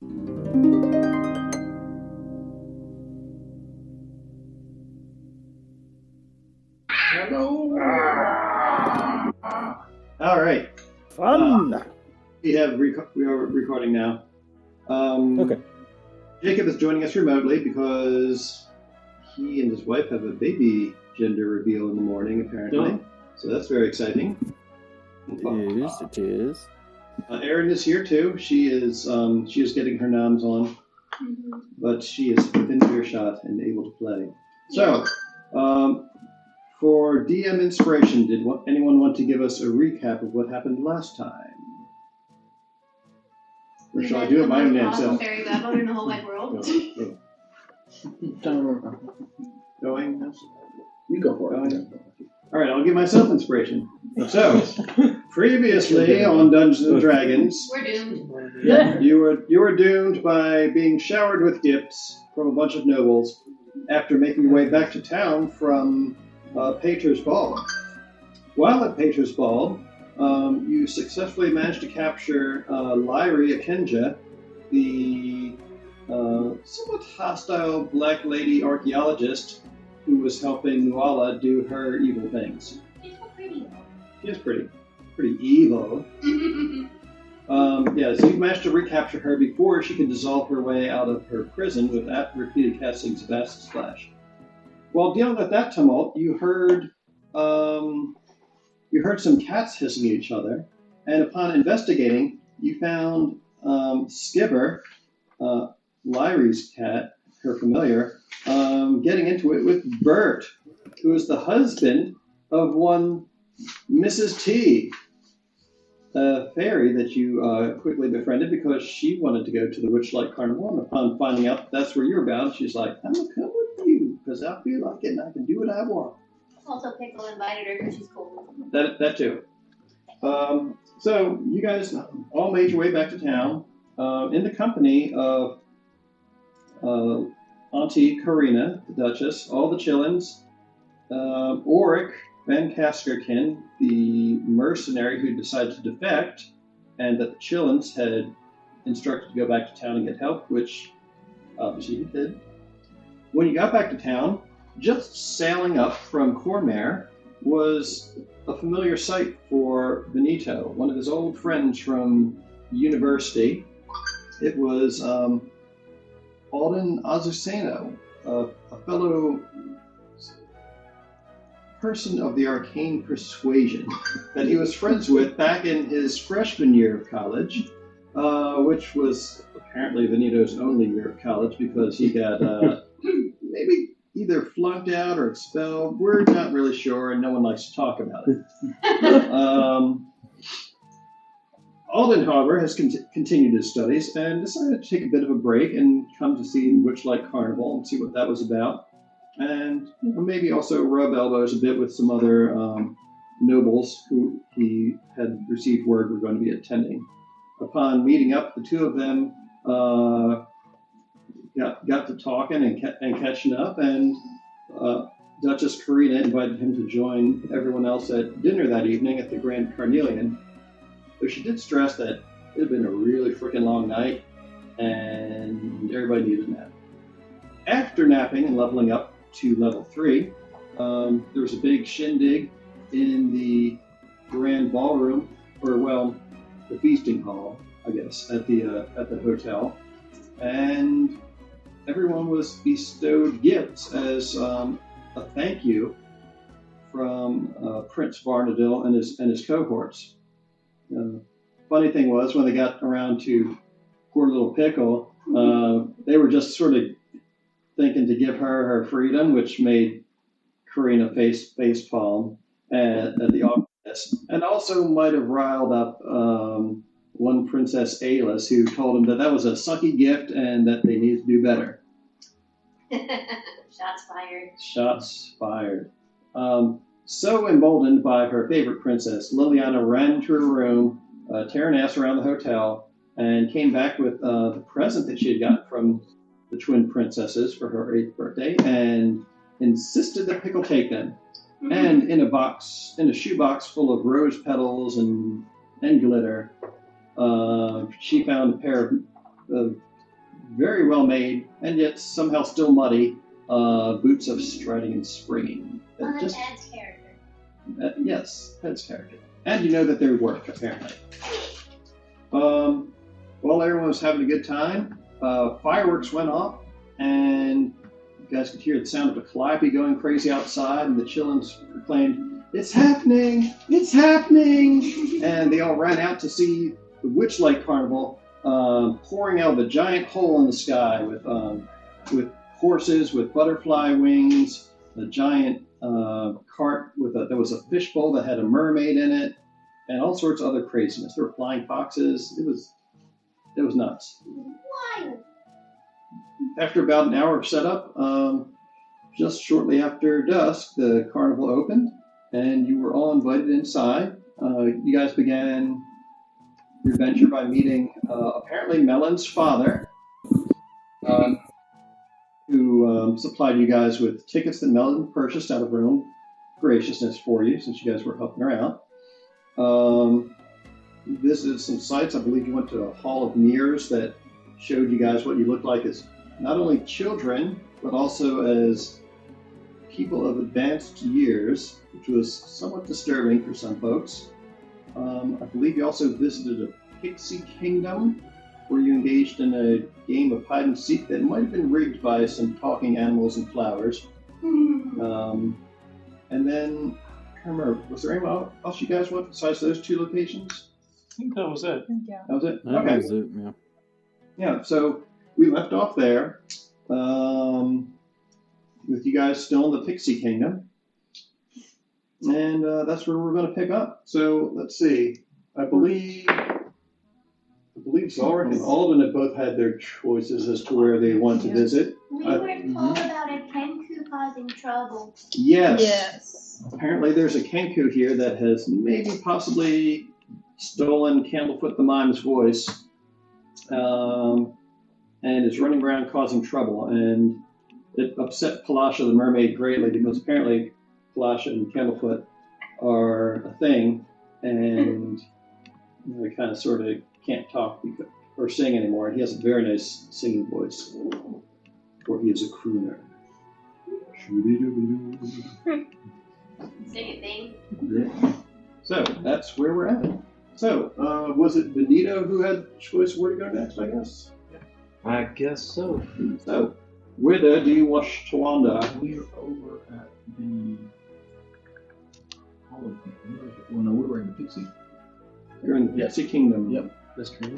Hello. All right. Fun. We are recording now. Okay. Jacob is joining us remotely because he and his wife have a baby gender reveal in the morning, apparently. Yep. So that's very exciting. It is. Erin is here too. She is getting her noms on, but she is within earshot and able to play. So, for DM inspiration, did anyone want to give us a recap of what happened last time? Or shall I do it my own damn self? Fairy battle in the whole wide world. Going? You go for it. All right, I'll give myself inspiration. So, previously on Dungeons and Dragons, We're doomed. Yeah. you were doomed by being showered with gifts from a bunch of nobles after making your way back to town from Pater's Ball. While at Pater's Ball, you successfully managed to capture Lyri Akinja, the somewhat hostile black lady archaeologist who was helping Nuala do her evil things. She's so pretty She is pretty evil. So you managed to recapture her before she could dissolve her way out of her prison with repeated castings of Acid Splash. While dealing with that tumult, you heard some cats hissing at each other, and upon investigating, you found Skibber, Lyri's cat, her familiar, getting into it with Bert, who is the husband of one Mrs. T, a fairy that you quickly befriended because she wanted to go to the Witchlight Carnival, and upon finding out that's where you're bound, she's like, I'm going to come with you because I feel like it and I can do what I want. Also, Pickle invited her because she's cool. That too. So you guys all made your way back to town in the company of Auntie Karina, the Duchess, all the Chillins, Auric Van Kaskerkin, the mercenary who decided to defect, and that the Chillins had instructed to go back to town and get help, which obviously he did. When you got back to town, just sailing up from Cormair was a familiar sight for Benito, one of his old friends from university. It was Alden Azuceno, a fellow person of the arcane persuasion that he was friends with back in his freshman year of college, which was apparently Benito's only year of college because he got maybe either flunked out or expelled. We're not really sure, and no one likes to talk about it. Alden, however, has continued his studies and decided to take a bit of a break and come to see Witchlight Carnival and see what that was about. And maybe also rub elbows a bit with some other nobles who he had received word were going to be attending. Upon meeting up, the two of them got to talking and catching up, and Duchess Karina invited him to join everyone else at dinner that evening at the Grand Carnelian. Though she did stress that it had been a really freaking long night, and everybody needed a nap. After napping and leveling up to level 3, there was a big shindig in the grand ballroom, or the feasting hall, I guess, at the hotel, and everyone was bestowed gifts as a thank you from Prince Varnadil and his cohorts. Funny thing was, when they got around to poor little Pickle, they were just sort of thinking to give her freedom, which made Karina face palm at the office, and also might have riled up one Princess Alis, who told him that was a sucky gift and that they needed to do better. Shots fired. Shots fired. So emboldened by her favorite princess, Liliana ran into her room, tearing ass around the hotel, and came back with the present that she had gotten from the twin princesses for her 8th birthday, and insisted that Pickle take them. Mm-hmm. And in a shoebox full of rose petals and glitter, she found a pair of very well made, and yet somehow still muddy, boots of striding and springing. Well, Just, that's Ed's character. yes, Ed's character. And you know that they work, apparently. While everyone was having a good time, fireworks went off, and you guys could hear the sound of a calliope going crazy outside, and the children proclaimed, "It's happening! It's happening!" And they all ran out to see the Witchlight Carnival pouring out of a giant hole in the sky with horses with butterfly wings, a giant cart there was a fishbowl that had a mermaid in it, and all sorts of other craziness. There were flying foxes. It was nuts. Wild. After about an hour of setup, just shortly after dusk, the carnival opened, and you were all invited inside. You guys began your venture by meeting apparently Melon's father, who supplied you guys with tickets that Melon purchased out of her own graciousness for you, since you guys were helping her out. Visited some sites. I believe you went to a hall of mirrors that showed you guys what you looked like as not only children, but also as people of advanced years, which was somewhat disturbing for some folks. I believe you also visited a pixie kingdom, where you engaged in a game of hide and seek that might have been rigged by some talking animals and flowers. And then, I can't remember, was there anyone else you guys went besides those two locations? I think that was it. Yeah. That was it? That Okay. was it, yeah. Yeah, so we left off there with you guys still in the Pixie Kingdom. And that's where we're going to pick up. So let's see. I believe Zarek and Alden have both had their choices as to where they want to visit. We were told about a Kenku causing trouble. Yes. Yes. Apparently there's a Kenku here that has maybe possibly stolen Candlefoot the Mime's voice. And is running around causing trouble. And it upset Palasha the mermaid greatly, because apparently Palasha and Candlefoot are a thing, and they kind of sort of can't talk or sing anymore. And he has a very nice singing voice, for he is a crooner. Sing a thing. Yeah. So that's where we're at. So was it Benito who had choice where to go next, I guess? I guess so. So whither do you wish to wander? We're over at the. Well, no, we're in the Pixie. You're in the Pixie Kingdom. Yep. That's true.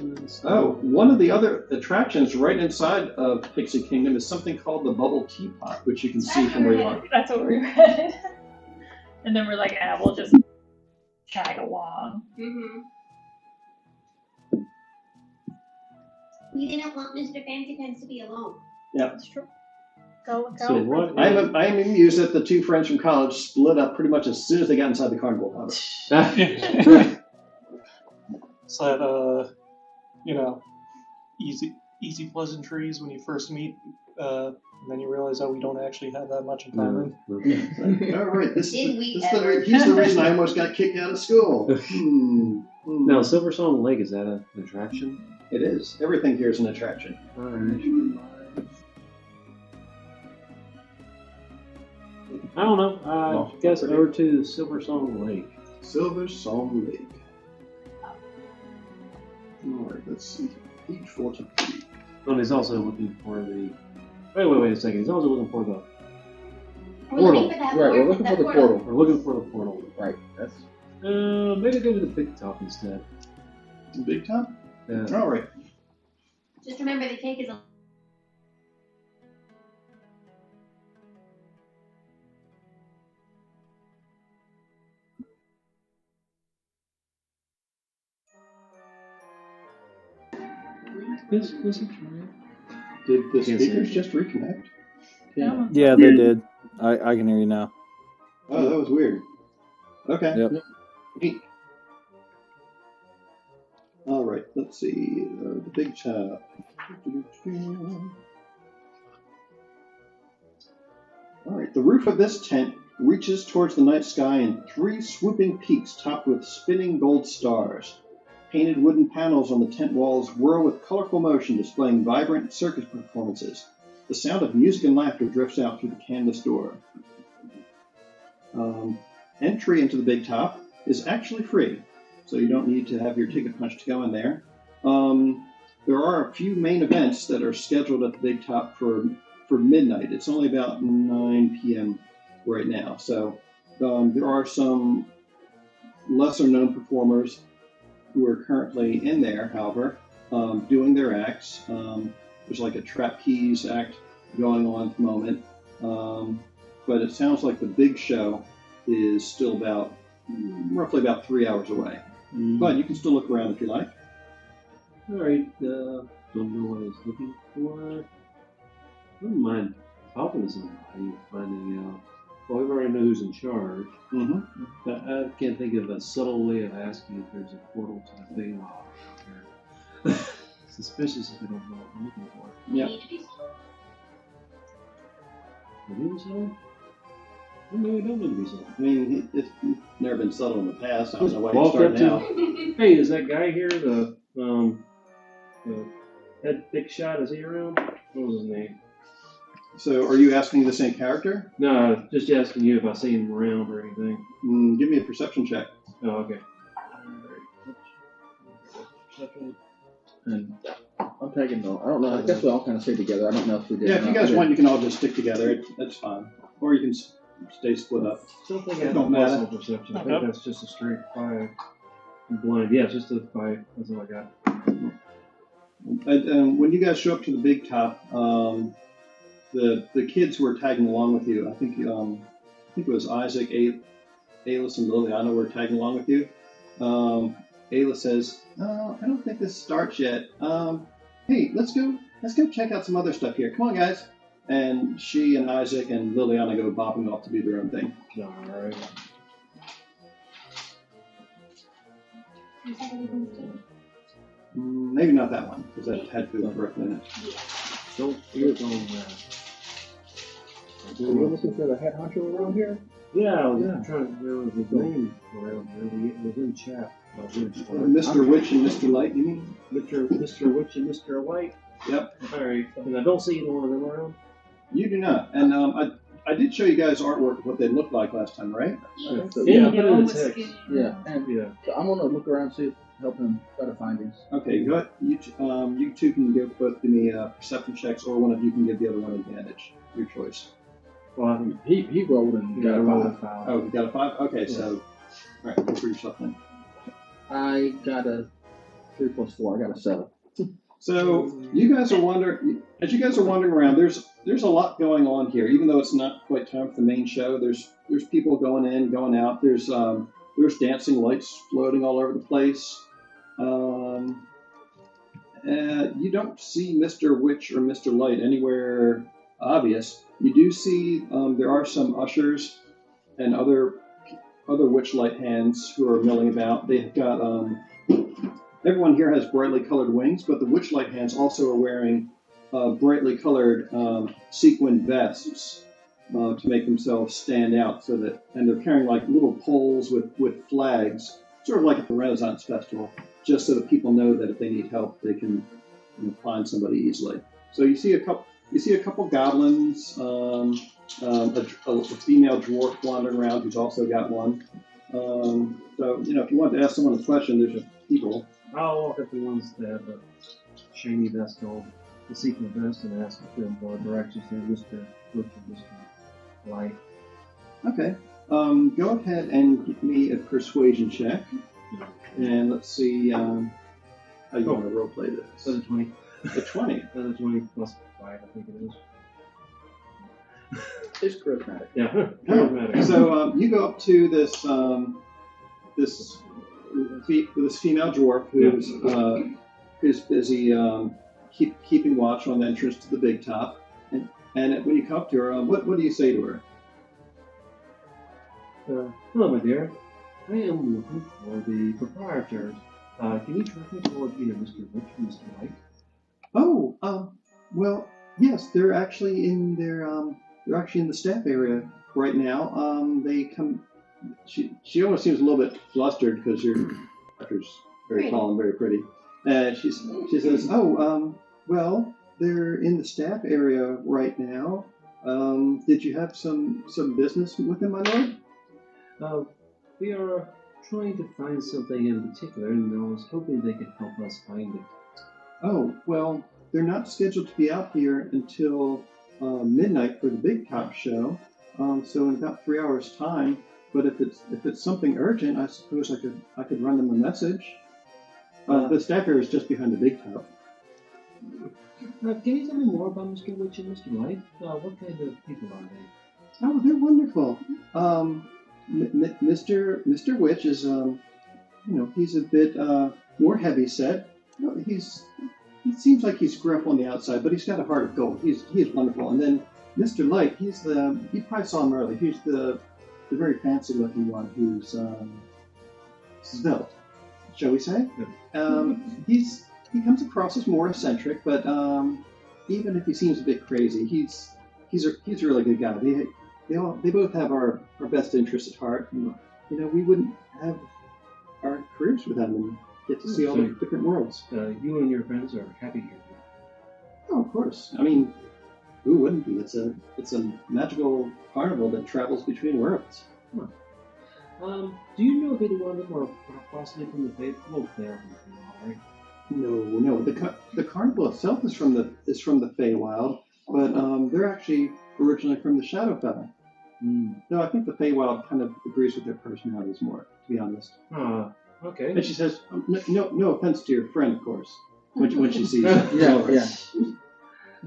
Oh, one of the other attractions right inside of Pixie Kingdom is something called the Bubble Teapot, which you can see from where you are. That's what we read. And then we're like, we'll just tag along. Mm-hmm. We didn't want Mr. Fancy Pants to be alone. That's true. Go. So what? I'm amused that the two friends from college split up pretty much as soon as they got inside the carnival. It's that, easy pleasantries when you first meet, and then you realize, we don't actually have that much in common. All right, he's Ever. the reason I almost got kicked out of school. Now, Silver Song Lake, is that an attraction? It is. Everything here is an attraction. Alright. I don't know. I guess over to Silver Song Lake. Silver Song Lake. All right, let's see. Page 43. And he's also looking for the. Wait a second. He's also looking for the. We're looking for that Right, we're looking for the portal. We're looking for the portal. Right, that's. Maybe go to the Big Top instead. Big Top? Yeah. All right. Just remember the cake is a Was it trying? Did the Yes, speakers sir. just reconnect? Yeah. Yeah, they did. I can hear you now. Oh, that was weird. Okay. Yep. Neat. All right, let's see. The Big Top. All right, the roof of this tent reaches towards the night sky in 3 swooping peaks topped with spinning gold stars. Painted wooden panels on the tent walls whirl with colorful motion, displaying vibrant circus performances. The sound of music and laughter drifts out through the canvas door. Entry into the Big Top is actually free, so you don't need to have your ticket punched to go in there. There are a few main events that are scheduled at the Big Top for midnight. It's only about 9 p.m. right now, so there are some lesser-known performers who are currently in there, however, doing their acts. There's like a trapeze act going on at the moment, but it sounds like the big show is still roughly about 3 hours away. But you can still look around if you like. All right. Don't know what I was looking for. I wouldn't mind talking to somebody, finding out. Well, we already know who's in charge. Mm-hmm. But I can't think of a subtle way of asking if there's a portal to the Feywild out here. Suspicious if we don't know what we're looking for. Yeah. Need to be sold. We need something? Well, maybe we don't need to be something. I mean, it's never been settled in the past. I don't know why you Walked start up now. Hey, is that guy here the head big shot? Is he around? What was his name? So, are you asking the same character? No, just asking you if I see him around or anything. Give me a perception check. Oh, okay. And I'm taking no. I don't know. I guess we all kind of stay together. I don't know if we did. Yeah, or if you not. guys We want, did. you can all just stick together. That's fine. Or you can stay split up. Still think I It have don't a matter. personal perception. I Okay. think that's just a straight 5. I'm blind. Yeah, it's just a 5. That's all I got. When you guys show up to the Big Top, the kids who are tagging along with you, I think it was Isaac, Ayla, and Liliana were tagging along with you. Ayla says, "I don't think this starts yet. Hey, let's go check out some other stuff here. Come on, guys." And she and Isaac and Liliana go bopping off to do their own thing. All right. Is that everyone's doing? Maybe not that one, because that had food for a minute. Don't forget on that. Are you looking for the head honcho around here? Yeah, I was trying to remember his name around here. It was in chat. Mr. Witch and Mr. Light, you mean? Mr. Witch and Mr. White. Yep. All right. And I don't see either one of them around. You do not. And I did show you guys artwork of what they looked like last time, right? I think so. Yeah, Yeah, put it in almost text. good. Yeah. And Yeah. so I'm gonna look around and see if help him try to find these. Okay, go ahead. You two can both give me perception checks, or one of you can give the other one advantage. Your choice. Well, He rolled and you got got a a roll 5. of 5. Oh, you got a 5? Okay, Yeah. so all right, go for yourself then. I got a 3 plus 4. I got a 7. So you guys are wandering. As you guys are wandering around, there's a lot going on here. Even though it's not quite time for the main show, there's people going in, going out. There's dancing lights floating all over the place. You don't see Mr. Witch or Mr. Light anywhere obvious. You do see there are some ushers and other Witchlight hands who are milling about. They've got everyone here has brightly colored wings, but the Witchlight hands also are wearing brightly colored sequined vests to make themselves stand out. And they're carrying like little poles with flags, sort of like at the Renaissance Festival, just so that people know that if they need help, they can find somebody easily. So you see a couple goblins, a female dwarf wandering around who's also got one. So if you want to ask someone a question, there's people. I'll walk up to the ones that have the shiny vest on, the sequin vest, and ask them for directions to Mr. Witch and Mr. Light. Okay. Go ahead and give me a persuasion check, and let's see how you want to roleplay this. That's a 20. A 20. That's a 20 plus 5, I think it is. It's charismatic. Yeah, charismatic. So you go up to this female dwarf who's busy keeping watch on the entrance to the Big Top, and when you come up to her, what do you say to her? Hello, my dear. I am looking for the proprietors. Can you direct me toward either Mr. Witch or Mr. Light? Oh, well, yes, they're actually in the staff area right now. They come. She almost seems a little bit flustered because your character's very tall and very pretty. And she says, "Oh, well, they're in the staff area right now. Did you have some business with them, my lord?" We are trying to find something in particular, and I was hoping they could help us find it. "Oh, well, they're not scheduled to be out here until midnight for the Big Top show. So in about 3 hours' time. But if it's something urgent, I suppose I could run them a message. The staff area is just behind the Big Top." Can you tell me more about Mr. Witch and Mr. Light? What kind of people are they? "Oh, they're wonderful. Mr. Witch is he's a bit more heavy set. He seems like he's gruff on the outside, but he's got a heart of gold. He's wonderful. And then Mr. Light, you probably saw him earlier. He's the very fancy looking one who's svelte, shall we say? He comes across as more eccentric, but even if he seems a bit crazy, he's a really good guy. They both have our best interests at heart. And, we wouldn't have our careers without them and get to see all the different worlds. You and your friends are happy here. Oh, of course. I mean, who wouldn't be? It's a magical carnival that travels between worlds. Huh. Do you know if either one of them are possibly from the Faith? Well, they are from the Feywild, right? No. The carnival itself is from the Feywild, but they're actually originally from the Shadowfell. No, I think the Feywild kind of agrees with their personalities more, to be honest. Okay. And she says, "No offense to your friend, of course," when she sees you. Yeah.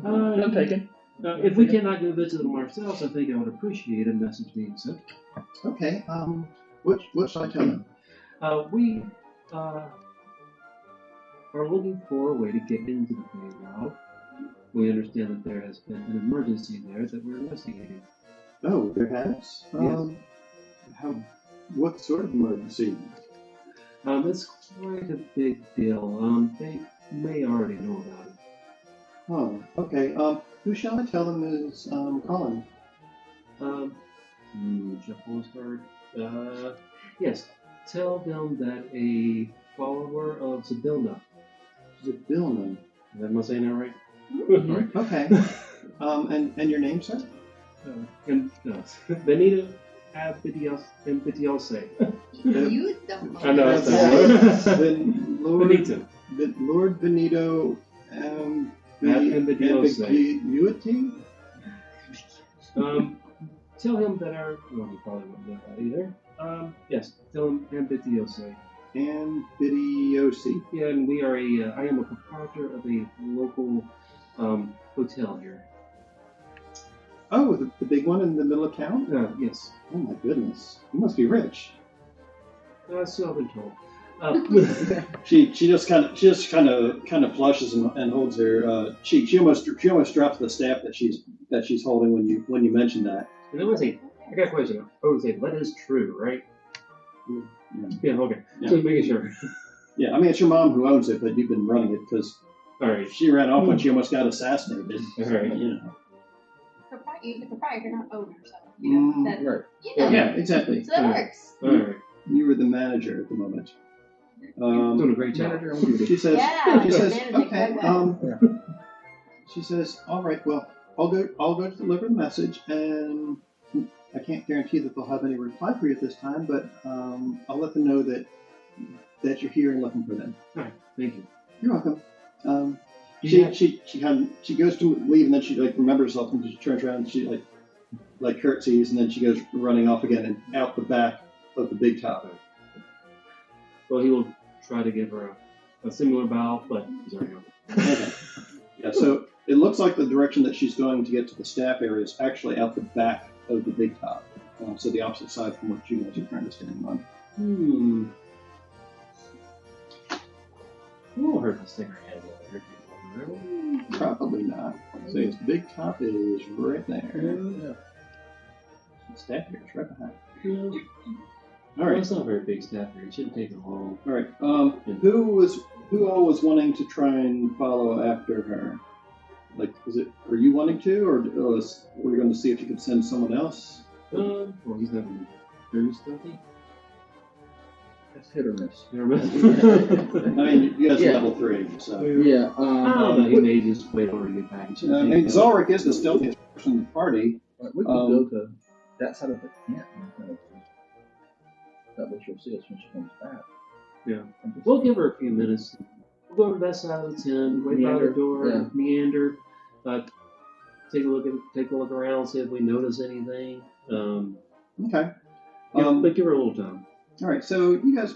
I'm taken. If we cannot go visit them ourselves, I think I would appreciate a message being sent. Okay. What shall I tell them? We are looking for a way to get into the Feywild. We understand that there has been an emergency there that we're investigating. Oh, there has? Yes. What sort of emergency? It's quite a big deal. They may already know about it. Oh, okay. Who shall I tell them is calling? Shuffle start. Yes. Tell them that a follower of Zabilna. Zabilna. Am I saying that right? Mm-hmm. All right. Okay. And your name, sir? Benito Abitiose. You don't I know. Then Lord Benito. Lord Benito Ambiguity? Tell him that our... Well, he probably wouldn't know that either. Yes, tell him Ambitiose. Ambitiosi. Yeah, and we are I am a proprietor of a local hotel here. Oh, the big one in the middle of town? Yes. Oh my goodness. You must be rich. So I've been told. She just kind of flushes and holds her cheek. She almost drops the staff that she's holding when you mention that. And I want to say, I got a question. I would say that is true, right? Yeah. Okay. Yeah. Just making sure. Yeah, I mean it's your mom who owns it, but you've been running it because All right. she ran off when she almost got assassinated. All right. The proprietor, not owner, so that, Right. Yeah, exactly. So that works. All right. You were the manager at the moment. Doing a great job. Manager on duty. She says, Yeah, she says, managing okay. quite well. She says, all right. Well, I'll go to deliver the message, and I can't guarantee that they'll have any reply for you at this time, but I'll let them know that you're here and looking for them. All right. Thank you. You're welcome. She goes to leave, and then she remembers herself, and she turns around, and she like curtsies, and then she goes running off again and out the back of the big top. Well, he will try to give her a similar bow, but he's already gone. Okay. Yeah, so it looks like the direction that she's going to get to the staff area is actually out the back of the big top. So the opposite side from what you guys are currently standing on. We'll hurt to stick our head there. Probably not. So the big top is right there. Yeah. The staff area is right behind. Yeah. All Well, right. it's not a very big staff here. It shouldn't take them long. All right. Who all was wanting to try and follow after her? Were you wanting to, or were you going to see if you could send someone else? Well, he's not very stuffy. That's hit or miss. I mean, you guys are Yeah. level 3, so. Yeah. I don't know. He may just wait for her to get back. I mean, Zolric is the stealthiest person in the party. We can go to that side of the camp and kind of. That way she'll see us when she comes back. Yeah. We'll give her a few minutes. We'll go to that side of the tent, wait by the Meander, door, yeah. meander, take a look around, see if we notice anything. Okay. But give her a little time. All right, so you guys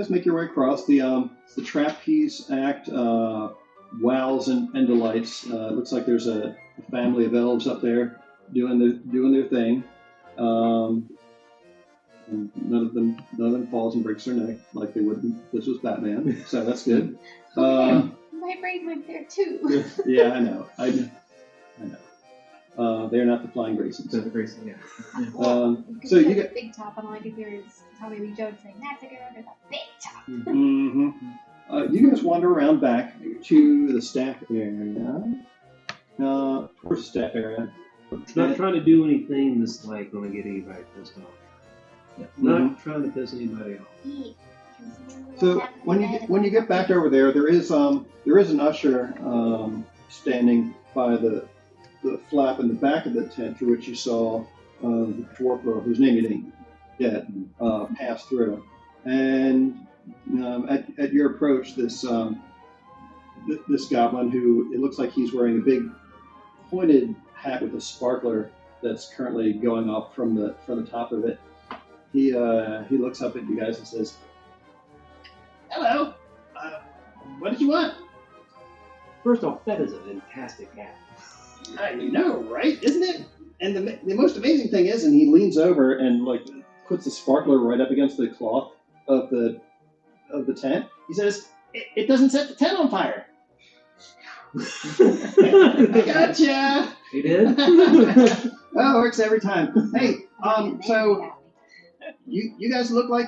make your way across the trapeze act. Wows and delights. It looks like there's a family of elves up there doing their thing. And none of them falls and breaks their neck like they would if this was Batman. So that's good. My brain went there too. Yeah, I know. They're not the Flying Graysons. That's crazy, yeah. So you get. Big top, and all I could hear is Tommy Lee Jones saying, "That's a girl with a big top." Mm-hmm. You guys wander around back to the staff area. Towards the staff area. Not trying to do anything that's like going to get anybody pissed off. Yeah. Not trying to piss anybody off. So when you get back over there, there is an usher standing by the flap in the back of the tent through which you saw the dwarf girl whose name you didn't get pass through. And at your approach, this goblin who it looks like he's wearing a big pointed hat with a sparkler that's currently going off from the top of it. He looks up at you guys and says, "Hello. What did you want?" First off, that is a fantastic hat. I know, right? Isn't it? And the most amazing thing is, and he leans over and like puts the sparkler right up against the cloth of the tent. He says, "It doesn't set the tent on fire." I gotcha. He did? Oh, it works every time. Hey, so you guys look like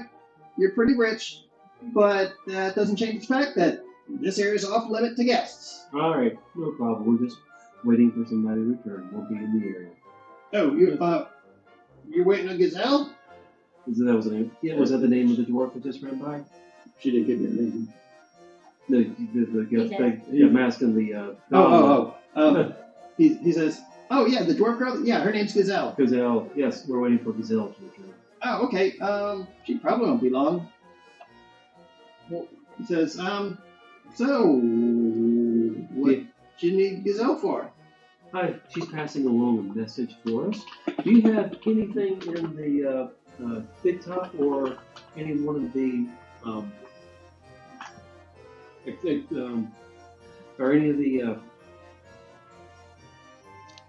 you're pretty rich, but that doesn't change the fact that this area is off limit to guests. All right, no problem. We're just waiting for somebody to return. We'll be in the area. Oh, you're waiting on Gazelle? Was that the name of the dwarf that just ran by? She didn't give me a name. The mask and the. He says, "Oh yeah, the dwarf girl. Yeah, her name's Gazelle." Gazelle. Yes, we're waiting for Gazelle to return. Oh, okay. She probably won't be long. Well, he says, so what do you need Gazelle for? Hi, she's passing along a message for us. Do you have anything in the big top or any one of the or any of the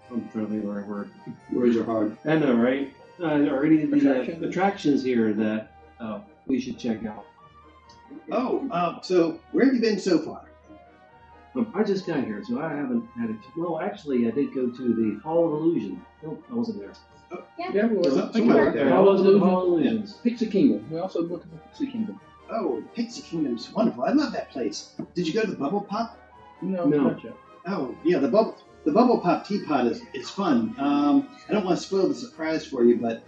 I'm trying to think of the right word. Words are hard. I know, right? Or any of the attractions here that we should check out. So where have you been so far? I just got here, so I haven't had it. Well, actually, I did go to the Hall of Illusion. Nope, I wasn't there. Yeah, we were Something right there. Hall of Illusions. Pixie Kingdom. We also went to the Pixie Kingdom. Oh, the Pixie Kingdom's wonderful. I love that place. Did you go to the Bubble Pop? No. No. Oh, yeah, the Bubble Pop Teapot is fun. I don't want to spoil the surprise for you, but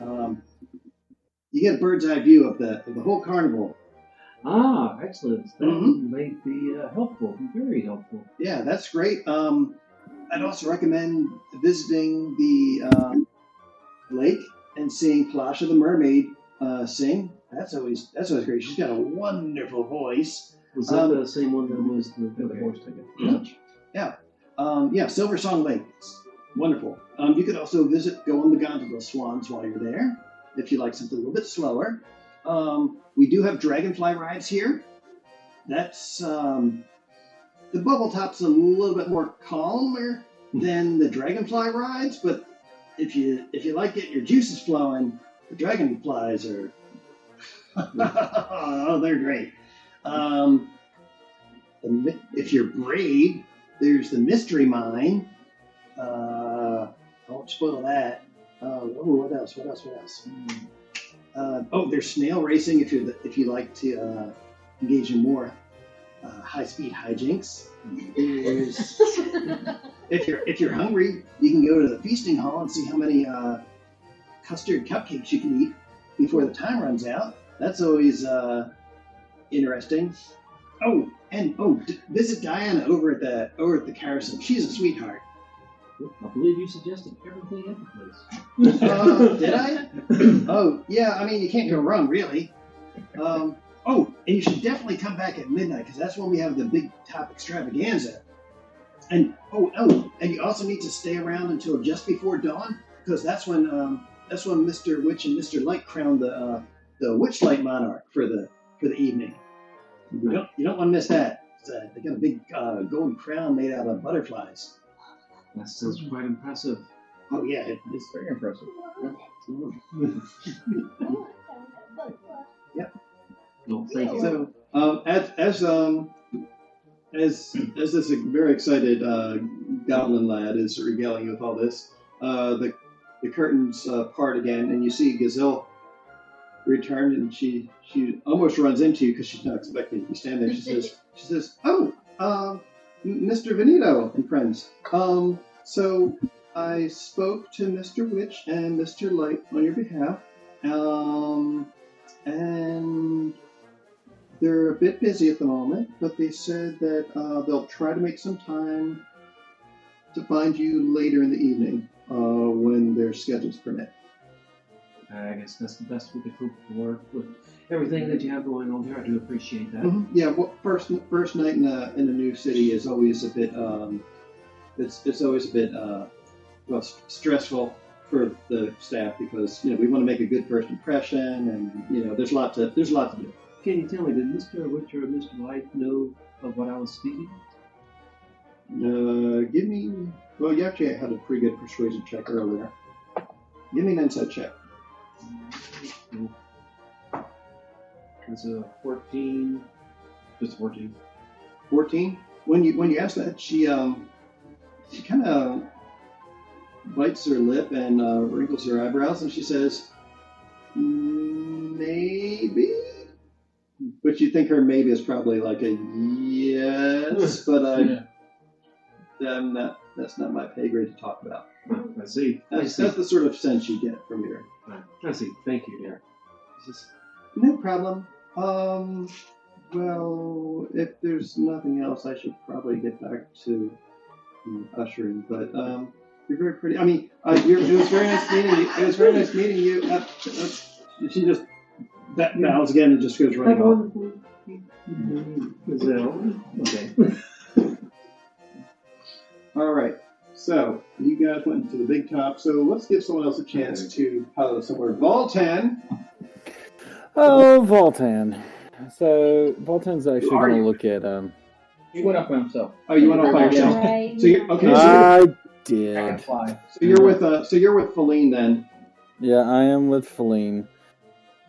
you get a bird's eye view of the whole carnival. Ah, excellent. That might be helpful. Very helpful. Yeah, that's great. I'd also recommend visiting the lake and seeing Plasha the mermaid sing. That's always great. She's got a wonderful voice. Was that the same one that was the horse ticket? Yeah. Silver Song Lake. It's wonderful. You could also go on the gondola swans while you're there, if you like something a little bit slower. We do have dragonfly rides here. That's the Bubble Top's a little bit more calmer than the dragonfly rides, but if you like getting your juices flowing, the dragonflies are they're great. If you're brave, there's the mystery mine. I won't spoil that. What else? There's snail racing if you like to engage in more high-speed hijinks. There's, if you're hungry, you can go to the feasting hall and see how many custard cupcakes you can eat before the time runs out. That's always interesting. Oh, and visit Diana over at the carousel. She's a sweetheart. I believe you suggested everything at the place. Did I? Oh, yeah. I mean, you can't go wrong, really. And you should definitely come back at midnight because that's when we have the big top extravaganza. And and you also need to stay around until just before dawn because that's when Mr. Witch and Mr. Light crown the Witchlight monarch for the evening. You don't want to miss that. They got a big gold crown made out of butterflies. That sounds quite impressive. Oh yeah, It's very impressive. No, thank you. So, as this very excited goblin lad is regaling you with all this, the curtains part again, and you see Gazelle return, and she almost runs into you because she's not expecting you to stand there. She says, "Oh, Mr. Veneto and friends. So I spoke to Mr. Witch and Mr. Light on your behalf, and they're a bit busy at the moment, but they said that they'll try to make some time to find you later in the evening when their schedules permit." I guess that's the best we could hope for with everything that you have going on there. I do appreciate that. Mm-hmm. Yeah, well, first night in a new city is always a bit it's always a bit stressful for the staff because we want to make a good first impression, and there's a lot to do. Can you tell me, did Mr. Witch or Mr. Light know of what I was speaking? Give me. Well, you actually had a pretty good persuasion check earlier. Give me an insight check. It's a 14. Just 14. 14. When you ask that, she kind of bites her lip and wrinkles her eyebrows, and she says, "Maybe." But you think her maybe is probably like a yes, but that's not my pay grade to talk about. I see. That's the sort of sense you get from your. I see. Thank you, dear. No problem. Well, if there's nothing else, I should probably get back to ushering. But you're very pretty. I mean, it was very nice meeting you. It was very nice meeting you. She just bows again and just goes running off. Okay. All right. So you guys went into the big top. So let's give someone else a chance to pilot somewhere. Voltan. Oh, Voltan. So Voltan's actually going to look at He went up by himself. Oh, you went off by yourself. Right. So you're okay. I I can did. fly. So you're with Feline then. Yeah, I am with Feline.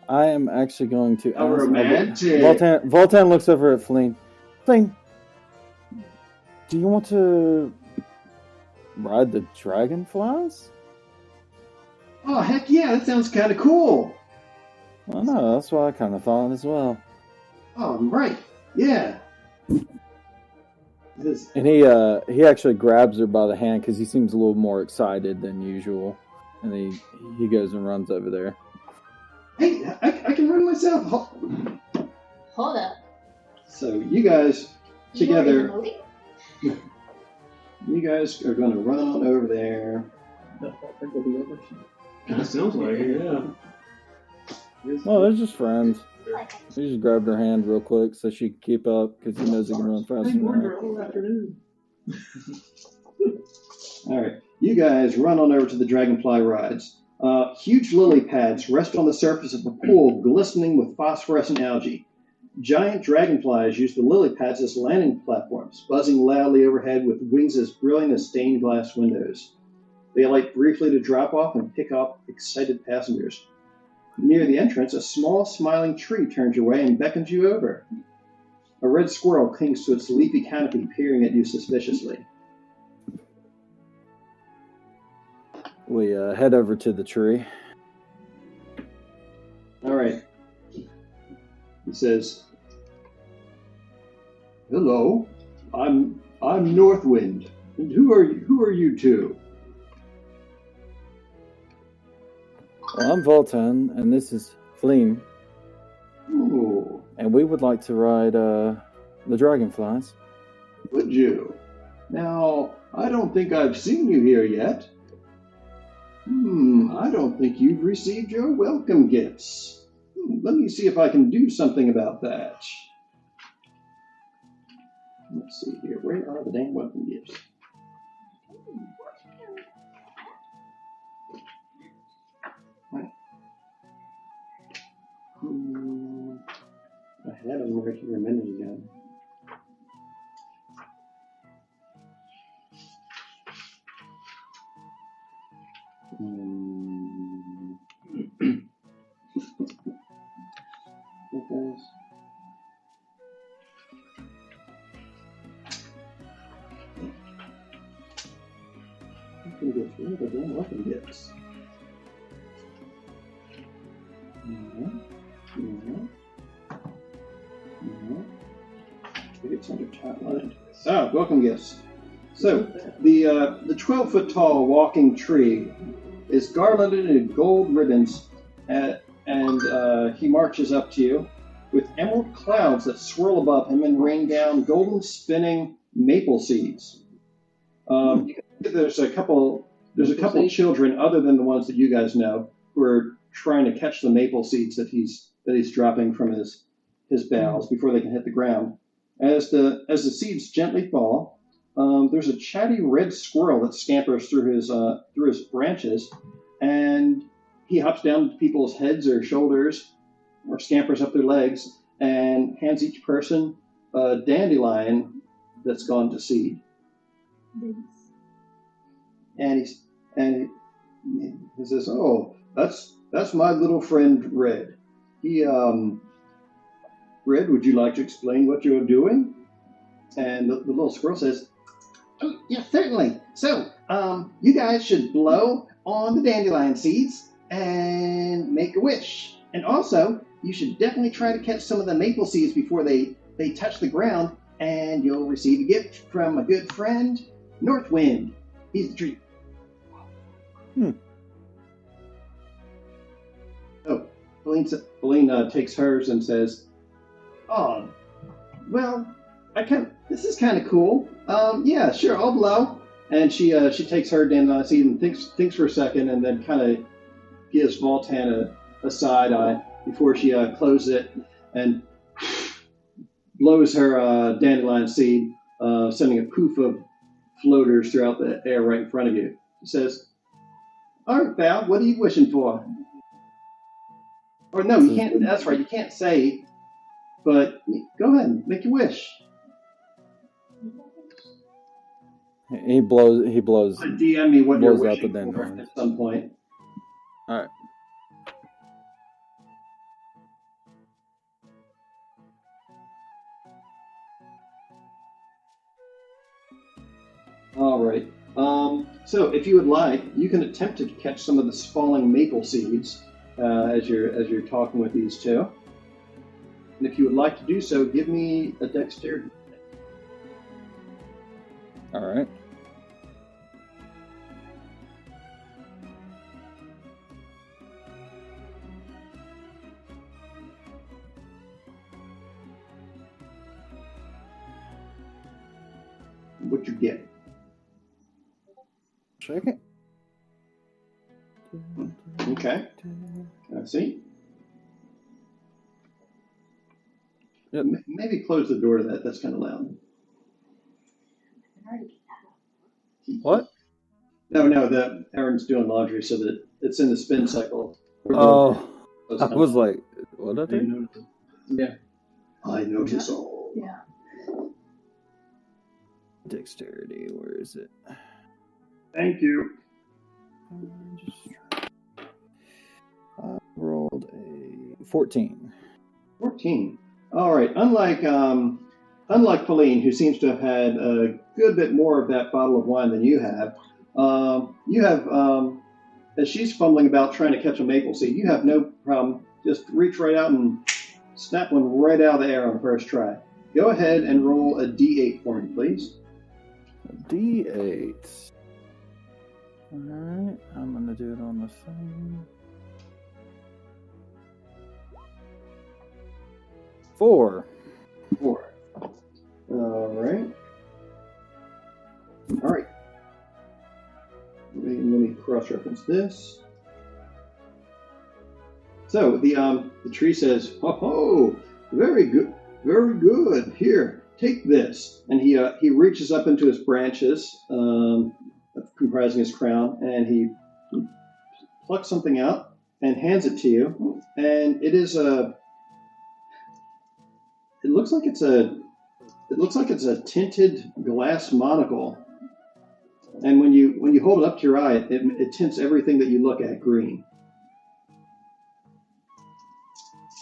I am actually going to How ask. romantic. Voltan looks over at Feline. Feline, do you want to ride the dragonflies? Oh heck yeah, that sounds kind of cool. Well, no, that's what I kind of thought as well. Oh right, yeah. And he actually grabs her by the hand because he seems a little more excited than usual, and he goes and runs over there. Hey, I can run myself. Hold up. So you guys together, Loading? you guys are going to run on over there. I think we'll be over soon. That sounds like it, yeah. Oh, they're just friends. He just grabbed her hand real quick so she could keep up because he knows he can run faster than her. All afternoon. All right, you guys run on over to the dragonfly rides. Huge lily pads rest on the surface of a pool glistening with phosphorescent algae. Giant dragonflies use the lily pads as landing platforms, buzzing loudly overhead with wings as brilliant as stained glass windows. They alight briefly to drop off and pick up excited passengers. Near the entrance, a small smiling tree turns your way and beckons you over. A red squirrel clings to its leafy canopy, peering at you suspiciously. We head over to the tree. All right. He says, "Hello, I'm Northwind, and who are you two?" Well, I'm Voltan, and this is Feline. Ooh. and we would like to ride the dragonflies. Would you? Now, I don't think I've seen you here yet. I don't think you've received your welcome gifts. Let me see if I can do something about that. Let's see here. Where are the dang welcome gifts? I had them right here a minute ago. Okay. Welcome gifts. Where are the damn welcome gifts? It's under top line. Welcome gifts. So the 12-foot tall walking tree is garlanded in gold ribbons, and he marches up to you with emerald clouds that swirl above him and rain down golden spinning maple seeds. You can see there's a couple children other than the ones that you guys know who are trying to catch the maple seeds that he's dropping from his boughs before they can hit the ground. As the seeds gently fall, there's a chatty red squirrel that scampers through his branches, and he hops down to people's heads or shoulders, or scampers up their legs, and hands each person a dandelion that's gone to seed. And he says, "Oh, that's my little friend Red. Red, would you like to explain what you're doing?" And the little squirrel says, "Oh, yeah, certainly. So, you guys should blow on the dandelion seeds and make a wish. And also, you should definitely try to catch some of the maple seeds before they touch the ground, and you'll receive a gift from a good friend, Northwind. He's the treat." Oh, Feline takes hers and says, "Oh, well, this is kind of cool. Yeah, sure, I'll blow." And she takes her dandelion seed and thinks for a second, and then kind of gives Voltan a side eye before she closes it and blows her dandelion seed, sending a poof of floaters throughout the air right in front of you. She says, "All right, Val, what are you wishing for?" Or no, you can't. That's right, you can't say. But go ahead, make your wish. He blows. DM me what you're blows out the wishing for dandelions. at some point. All right. All right. So if you would like, you can attempt to catch some of the falling maple seeds as you're talking with these two. And if you would like to do so, give me a dexterity. All right. What you get? Check it. Okay. I see. Yep. Maybe close the door to that. That's kind of loud. What? No. The Aaron's doing laundry, so that it's in the spin cycle. Oh, I was like, what are they? Yeah. I notice all. Yeah. Dexterity. Where is it? Thank you. I rolled a 14. 14. All right. Unlike Feline, who seems to have had a good bit more of that bottle of wine than you have, as she's fumbling about trying to catch a maple seed, you have no problem. Just reach right out and snap one right out of the air on the first try. Go ahead and roll a D8 for me, please. D8. Alright, I'm gonna do it on the thing. 4. 4. All right. Let me cross-reference this. So the tree says, "Oh, very good, very good. Here, take this." And he reaches up into his branches, comprising his crown, and he plucks something out and hands it to you. And it is a. It looks like it's a tinted glass monocle. And when you hold it up to your eye, it tints everything that you look at green.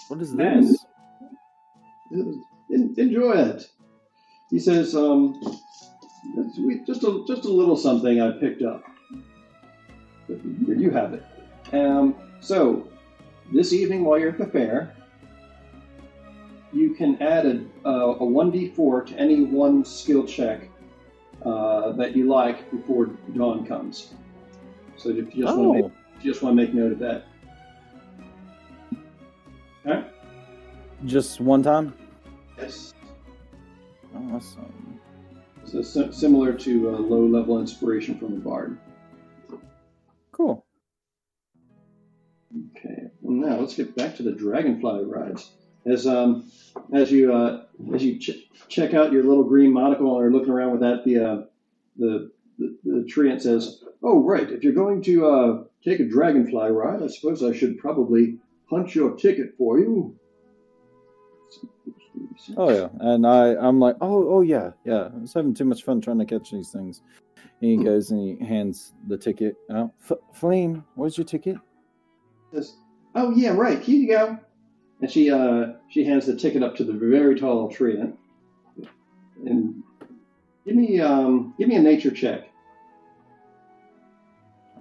What is this? Enjoy it. He says, just a little something I picked up. Here, you have it. So, this evening while you're at the fair, you can add a 1d4 to any one skill check that you like before dawn comes. So if you just want to make note of that. Okay? Just one time? Yes. Awesome. So similar to low-level inspiration from the bard. Cool. Okay. Well, now let's get back to the dragonfly rides. As you check out your little green monocle and are looking around with that, the treant says, "Oh, right. If you're going to take a dragonfly ride, I suppose I should probably punch your ticket for you." Oh yeah, and I'm like, oh yeah. I was having too much fun trying to catch these things. And he goes and he hands the ticket out. Flame, where's your ticket? Says, "Oh yeah, right. Here you go." And she hands the ticket up to the very tall treant. And give me a nature check.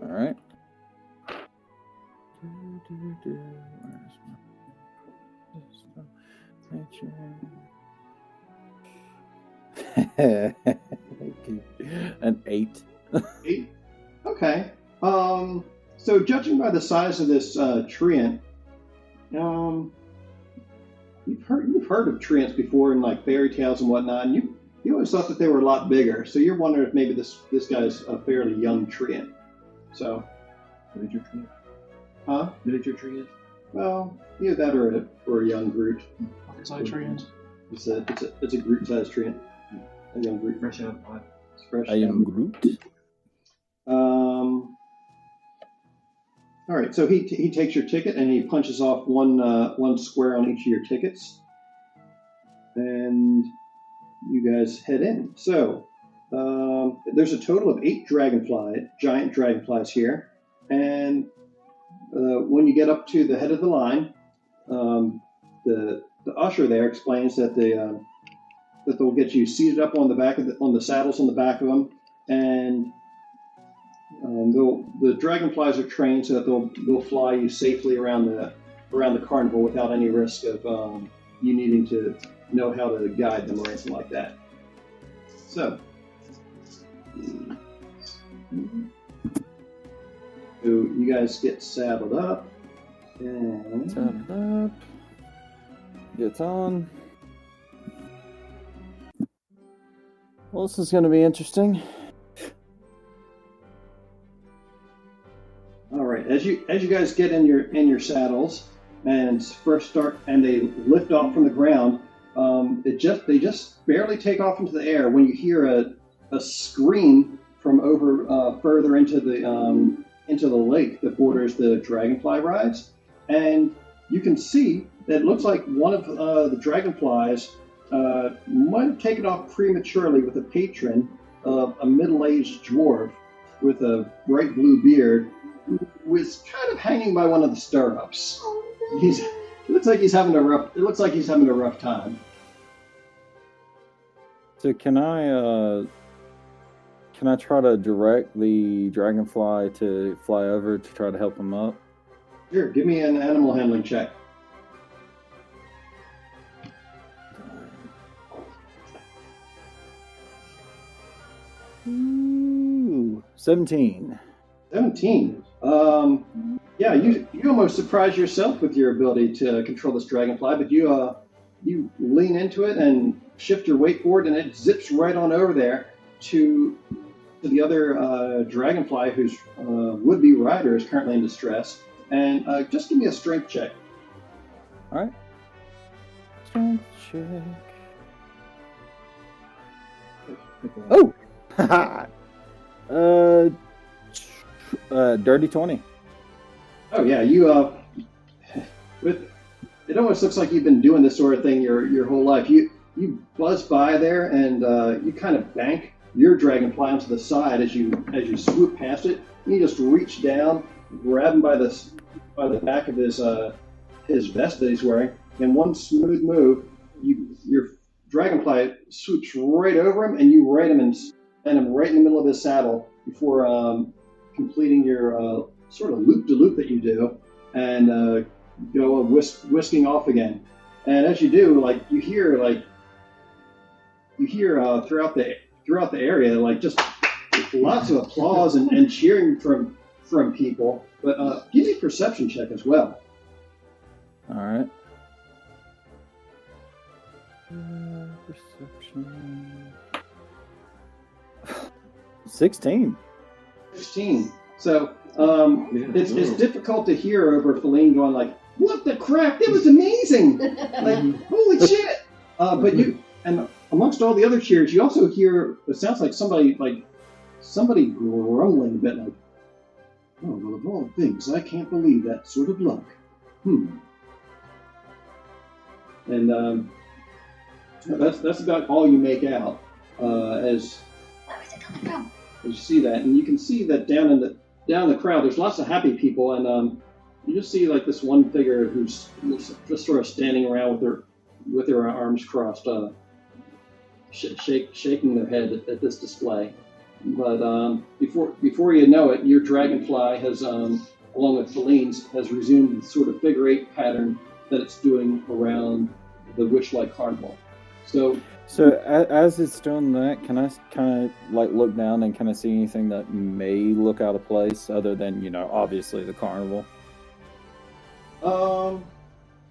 All right. An 8. 8? Okay. So judging by the size of this treant, you've heard of treants before in like fairy tales and whatnot, and you always thought that they were a lot bigger. So you're wondering if maybe this guy's a fairly young treant. So. Miniature treant? Huh? Miniature treant? Well, either that or a young Groot. Pocket-sized treant. It's a Groot-sized treant. A young Groot. Fresh out of the pot. Fresh. A young Groot. All right. So he takes your ticket and he punches off one square on each of your tickets, and you guys head in. So there's a total of 8 giant dragonflies here, and when you get up to the head of the line, the usher there explains that they'll get you seated up on the saddles on the back of them, and the dragonflies are trained so that they'll fly you safely around the carnival without any risk of you needing to know how to guide them or anything like that. So you guys get saddled up and Saddled up. Gets on. Well, this is going to be interesting. all right. As you guys get in your saddles and first start and they lift off from the ground, they just barely take off into the air when you hear a scream from over further into the lake that borders the dragonfly rides, and you can see that it looks like one of the dragonflies might have taken off prematurely with a patron, a middle-aged dwarf with a bright blue beard, who was kind of hanging by one of the stirrups. It looks like he's having a rough time. So can I try to direct the dragonfly to fly over to try to help him up? Sure, give me an animal handling check. Ooh, 17. 17. Yeah, you almost surprised yourself with your ability to control this dragonfly, but you you lean into it and shift your weight forward, and it zips right on over there to the other dragonfly whose would-be rider is currently in distress. And just give me a strength check. All right. Strength check. Oh, dirty 20. Oh yeah, you with it almost looks like you've been doing this sort of thing your whole life. You buzz by there and you kind of bank your dragonfly onto the side as you swoop past it. You just reach down, grab him by the back of his vest that he's wearing, and one smooth move, your dragonfly swoops right over him, and you right him and him right in the middle of his saddle before completing your sort of loop-de-loop that you do, and go whisking off again. And as you do, like you hear throughout the area, like just lots of applause and cheering from people. But give me a perception check as well. All right. Perception. 16. 16. So it's difficult to hear over Feline going like, "What the crap? It was amazing! Like, holy shit!" But you, and amongst all the other cheers, you also hear it sounds like somebody grumbling a bit, like, "Oh well, of all things, I can't believe that sort of luck." And that's about all you make out as Where was it coming from? you see that, and you can see that down in the crowd, there's lots of happy people, and you just see like this one figure who's just sort of standing around with her arms crossed, shaking their head at this display. But before you know it, your dragonfly has, along with Feline's, has resumed the sort of figure eight pattern that it's doing around the Witchlight Carnival. So as it's doing that, can I kind of like look down and kind of see anything that may look out of place other than, obviously the carnival?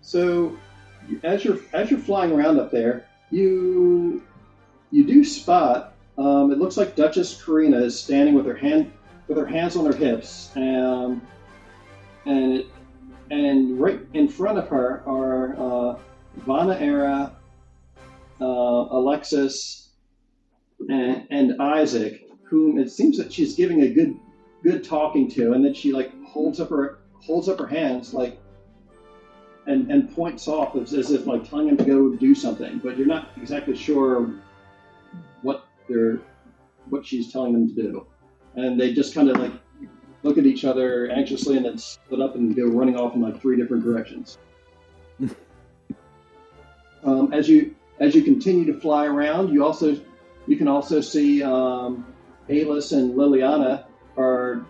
So as you're flying around up there, you do spot. It looks like Duchess Karina is standing with her hands on her hips, and right in front of her are Vana Era, Alexis, and Isaac, whom it seems that she's giving a good talking to, and then she like holds up her hands like and points off as if like telling him to go do something, but you're not exactly sure what she's telling them to do, and they just kind of like look at each other anxiously and then split up and go running off in like 3 different directions. As you continue to fly around, you can also see Alis and Liliana are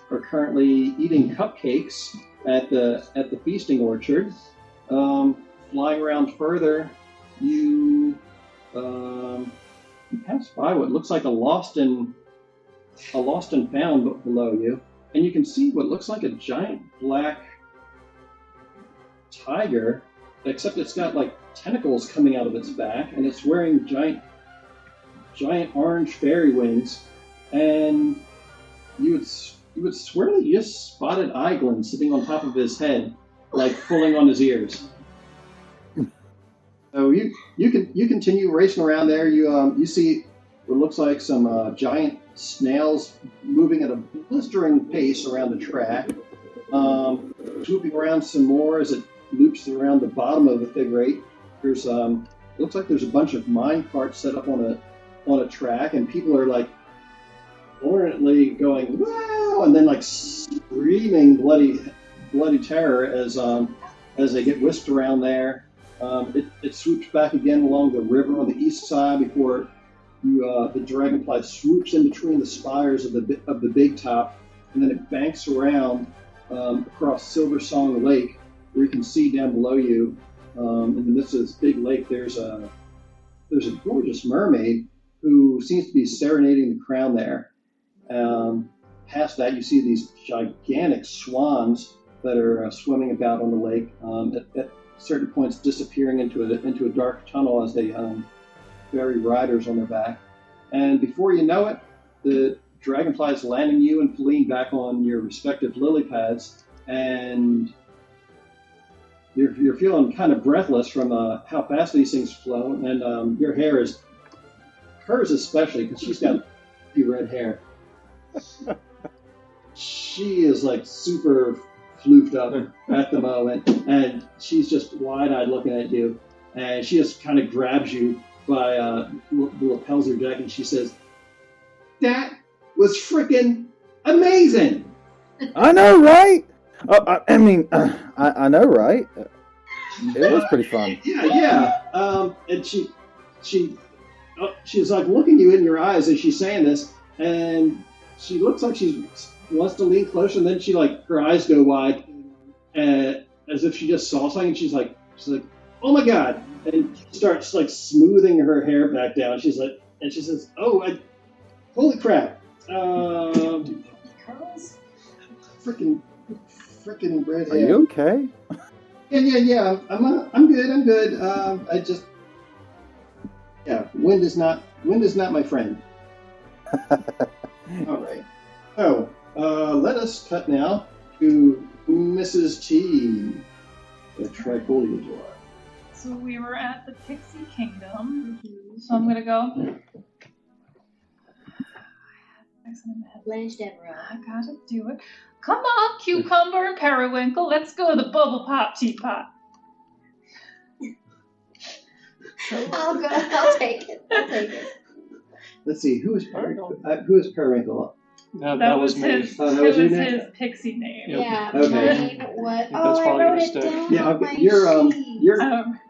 currently eating cupcakes at the feasting orchard. Flying around further, you pass by what looks like a lost and found below you, and you can see what looks like a giant black tiger, except it's got like tentacles coming out of its back, and it's wearing giant orange fairy wings, and you would swear that you just spotted Eiglin sitting on top of his head, like pulling on his ears. So you continue racing around there. You see what looks like some giant snails moving at a blistering pace around the track, swooping around some more as it loops around the bottom of the figure eight. There's looks like there's a bunch of mine carts set up on a track, and people are like ornately going wow, and then like screaming bloody terror as they get whisked around there. It swoops back again along the river on the east side before the dragonfly swoops in between the spires of the big top, and then it banks around across Silver Song Lake, where you can see down below you, in the midst of this big lake, there's a gorgeous mermaid who seems to be serenading the crown there. Past that, you see these gigantic swans that are swimming about on the lake. certain points disappearing into a dark tunnel as they ferry riders on their back. And before you know it, the dragonflies landing you and Feline back on your respective lily pads, and you're feeling kind of breathless from how fast these things flow, and your hair is, hers especially, because she's got red hair. She is like super floofed up at the moment, and she's just wide-eyed looking at you, and she just kind of grabs you by the lapels of your jacket, and she says, "That was freaking amazing!" I know, right? I mean, I know, right? It was pretty fun. Yeah. And she's like looking you in your eyes as she's saying this, and she looks like she wants to lean closer, and then she like her eyes go wide, as if she just saw something. And she's like, "Oh my god!" And she starts like smoothing her hair back down. She's like, and she says, "Oh, holy crap! Curls? Freaking red hair." Are you okay? Yeah. I'm good. I just, wind is not my friend. All right. So, let us cut now to Mrs. T, the Trifoliador. So we were at the Pixie Kingdom. So I'm gonna go. Blanche Devereaux. I gotta do it. Come on, Cucumber and Periwinkle. Let's go to the Bubble Pop Teapot. I'll go. I'll take it. Let's see, who is Periwinkle? That was me. his. Oh, that It was was your name? his pixie name. Yeah. Okay. Mine, what? That's Oh, I probably wrote your it stick. down Yeah, on okay. my sheet. You're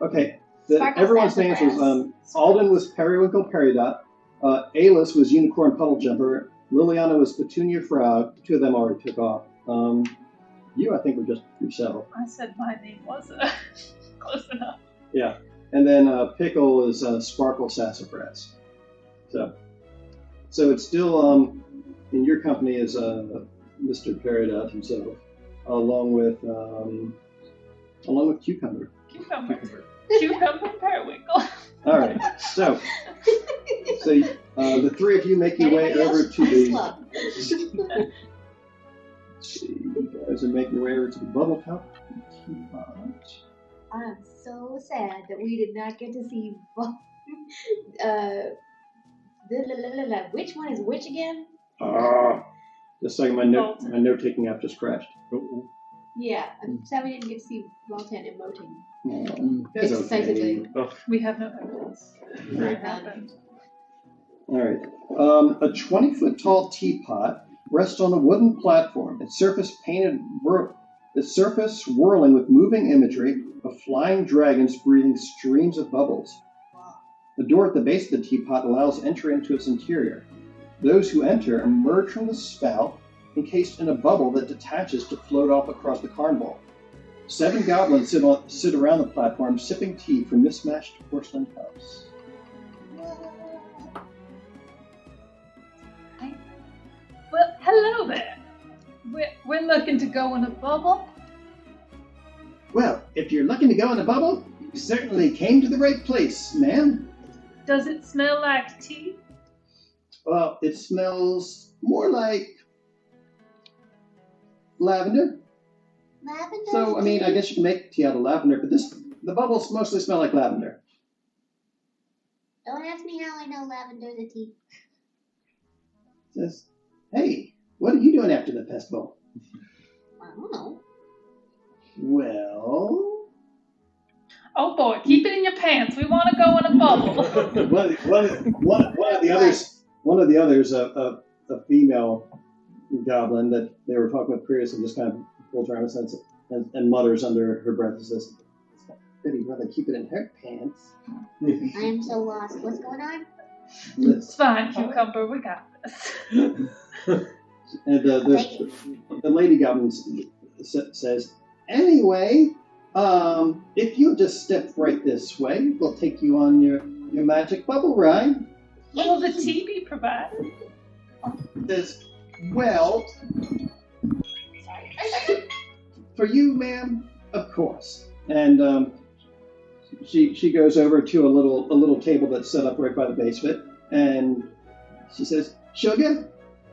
okay. Sparkle Everyone's names was Sassafras. Alden was Periwinkle Peridot, Alice was Unicorn Puddle Jumper, Liliana was Petunia Frog. Two of them already took off. You, I think, were just yourself. I said my name was close enough. Yeah, and then Pickle is Sparkle Sassafras. So it's still in your company is Mr. Peridot himself, along with Cucumber. Cucumber and Periwinkle. All right, so the three of you make your way Anybody over else? to the. Slug. You guys are making your way over to the Bubble Top Teapot. I'm so sad that we did not get to see. Which one is which again? Just like my note taking app just crashed. Yeah, I'm sad we didn't get to see Voltan and Moting. It's okay. Decisively. We have no evidence. It happened. All right. A 20-foot tall teapot rests on a wooden platform. Its surface whirling with moving imagery of flying dragons breathing streams of bubbles. The door at the base of the teapot allows entry into its interior. Those who enter emerge from the spout encased in a bubble that detaches to float off across the carnival. 7 goblins sit around the platform sipping tea from mismatched porcelain cups. Well, hello there. We're looking to go in a bubble. Well, if you're looking to go in a bubble, you certainly came to the right place, ma'am. Does it smell like tea? Well, it smells more like lavender. Lavender. So, I mean, I guess you can make tea out of lavender, but the bubbles mostly smell like lavender. Don't ask me how I know lavender's a tea. Says, hey, what are you doing after the festival? I don't know. Well, Oh boy, keep it in your pants. We want to go in a bubble. one of the others, a female goblin that they were talking with previously, just kind of pulls around a sense and mutters under her breath and says, "Betty, rather keep it in her pants." I am so lost. What's going on? It's fine, Cucumber. We got this. And the lady goblin says, "Anyway, if you just step right this way, we'll take you on your magic bubble ride." Will the tea be provided? Says, "Well, for you, ma'am, of course. And she goes over to a little table that's set up right by the base of it, and she says, "Sugar,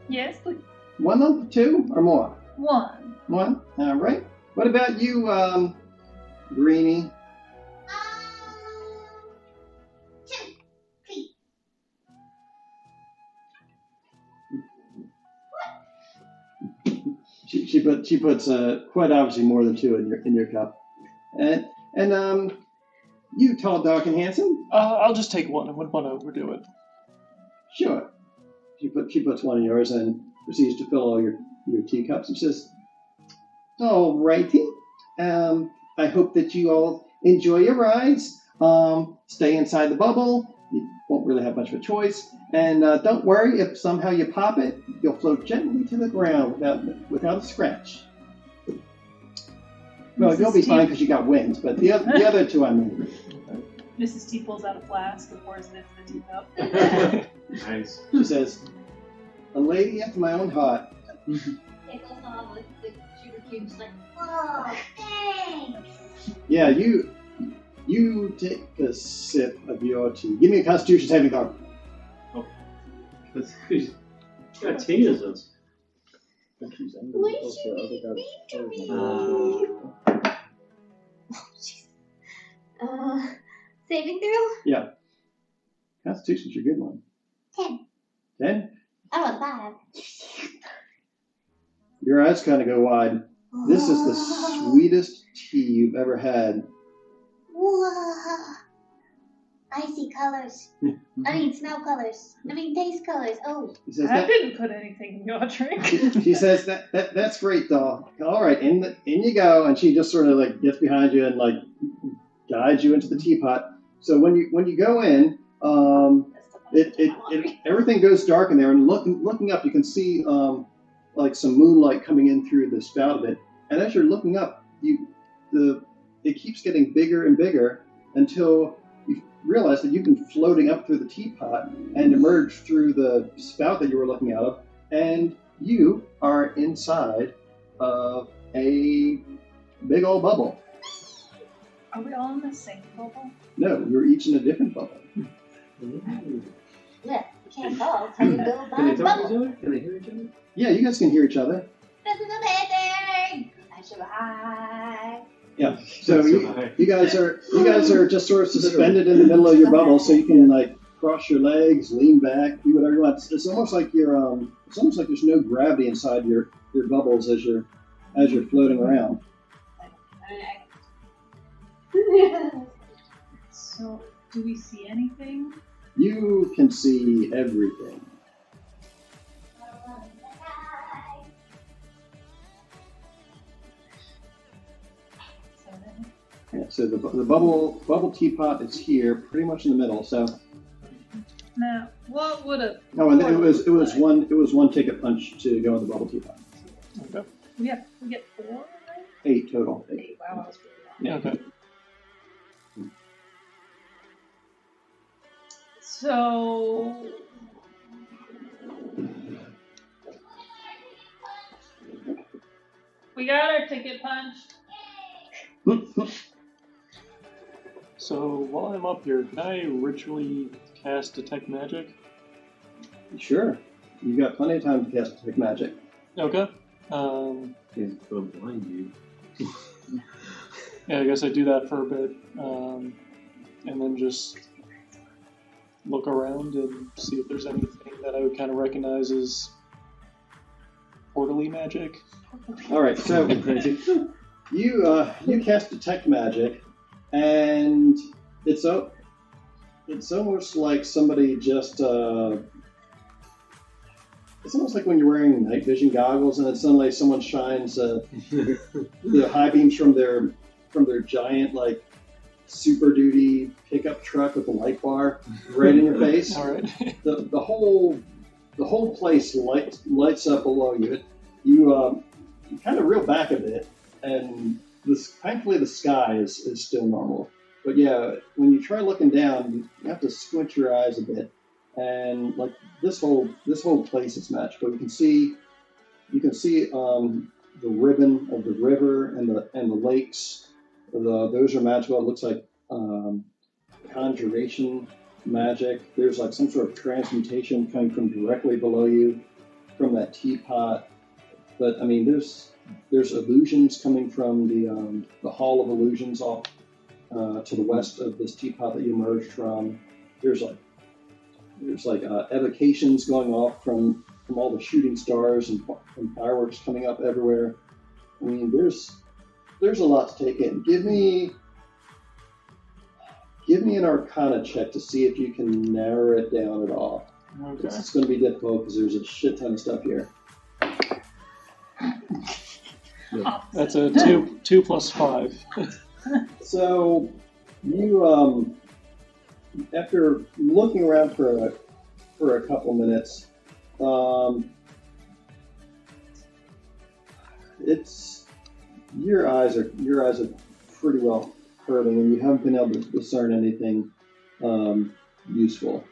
Yes, please. 1 lump, 2, or more? One. 1. All right. What about you, Greenie?" Two, please. She puts quite obviously more than 2 in your cup, and you, tall, dark, and handsome. I'll just take one. I wouldn't want to overdo it. Sure. She puts one in yours and proceeds to fill all your teacups. And says, "All righty. I hope that you all enjoy your rides. Stay inside the bubble. You won't really have much of a choice. And don't worry if somehow you pop it, you'll float gently to the ground without a scratch. Well, you'll be fine because you got wings, but the other 2, I mean." Mrs. T pulls out a flask and pours it into the teacup. Nice. She says, "A lady after my own heart." It goes on with the sugar cubes like, whoa, thanks. Yeah, you take a sip of your tea. Give me a Constitution saving throw. Got tears us. What did you saving throw? Yeah. Constitution's your good one. 10. 10? Oh, 5. Your eyes kind of go wide. This is the sweetest tea you've ever had. Whoa. I see colors. I mean, smell colors. I mean, taste colors. Oh. He says, I didn't put anything in your drink. she says, that's great, doll. All right, in you go. And she just sort of like gets behind you and like guides you into the teapot. So when you go in, everything goes dark in there, and looking up, you can see like some moonlight coming in through the spout of it. And as you're looking up, it keeps getting bigger and bigger until you realize that you've been floating up through the teapot and emerge through the spout that you were looking out of, and you are inside of a big old bubble. Are we all in the same bubble? No, you're each in a different bubble. Yeah, we can't talk. Can we go by Can they talk to bubble? each other? Can they hear each other? Yeah, you guys can hear each other. This is amazing. I should hide. Yeah. So you guys are just sort of suspended in the middle of your bubble, so you can like cross your legs, lean back, do whatever you want. It's almost like it's almost like there's no gravity inside your bubbles as you're floating around. So, do we see anything? You can see everything. Yeah, so the bubble teapot is here, pretty much in the middle. So Now, what would a and it was one ticket punch to go in the bubble teapot. Okay. we get 4, right? 8 total. 8. Wow, that was pretty long. Yeah. Okay. So, we got our ticket punched. So while I'm up here, can I ritually cast Detect Magic? Sure. You've got plenty of time to cast Detect Magic. Okay. He's going to blind you. Yeah, I guess I do that for a bit, and then just look around and see if there's anything that I would kind of recognize as portally magic. All right, so you cast Detect Magic, and it's almost like somebody just it's almost like when you're wearing night vision goggles, and then suddenly someone shines the high beams from their giant like Super Duty pickup truck with a light bar right in your face. All right. The whole place lights up below you. You kind of reel back a bit, and thankfully the sky is still normal. But yeah, when you try looking down, you have to squint your eyes a bit, and like this whole place is magical. You can see the ribbon of the river and the lakes those are magical. It looks like conjuration magic. There's like some sort of transmutation coming from directly below you from that teapot. But I mean, there's illusions coming from the Hall of Illusions off to the west of this teapot that you emerged from. There's like evocations going off from all the shooting stars and fireworks coming up everywhere. I mean, there's a lot to take in. Give me an Arcana check to see if you can narrow it down at all. Okay. It's going to be difficult because there's a shit ton of stuff here. That's a 2 plus 5. So you, after looking around for a couple minutes, it's your eyes are pretty well hurting, and you haven't been able to discern anything useful.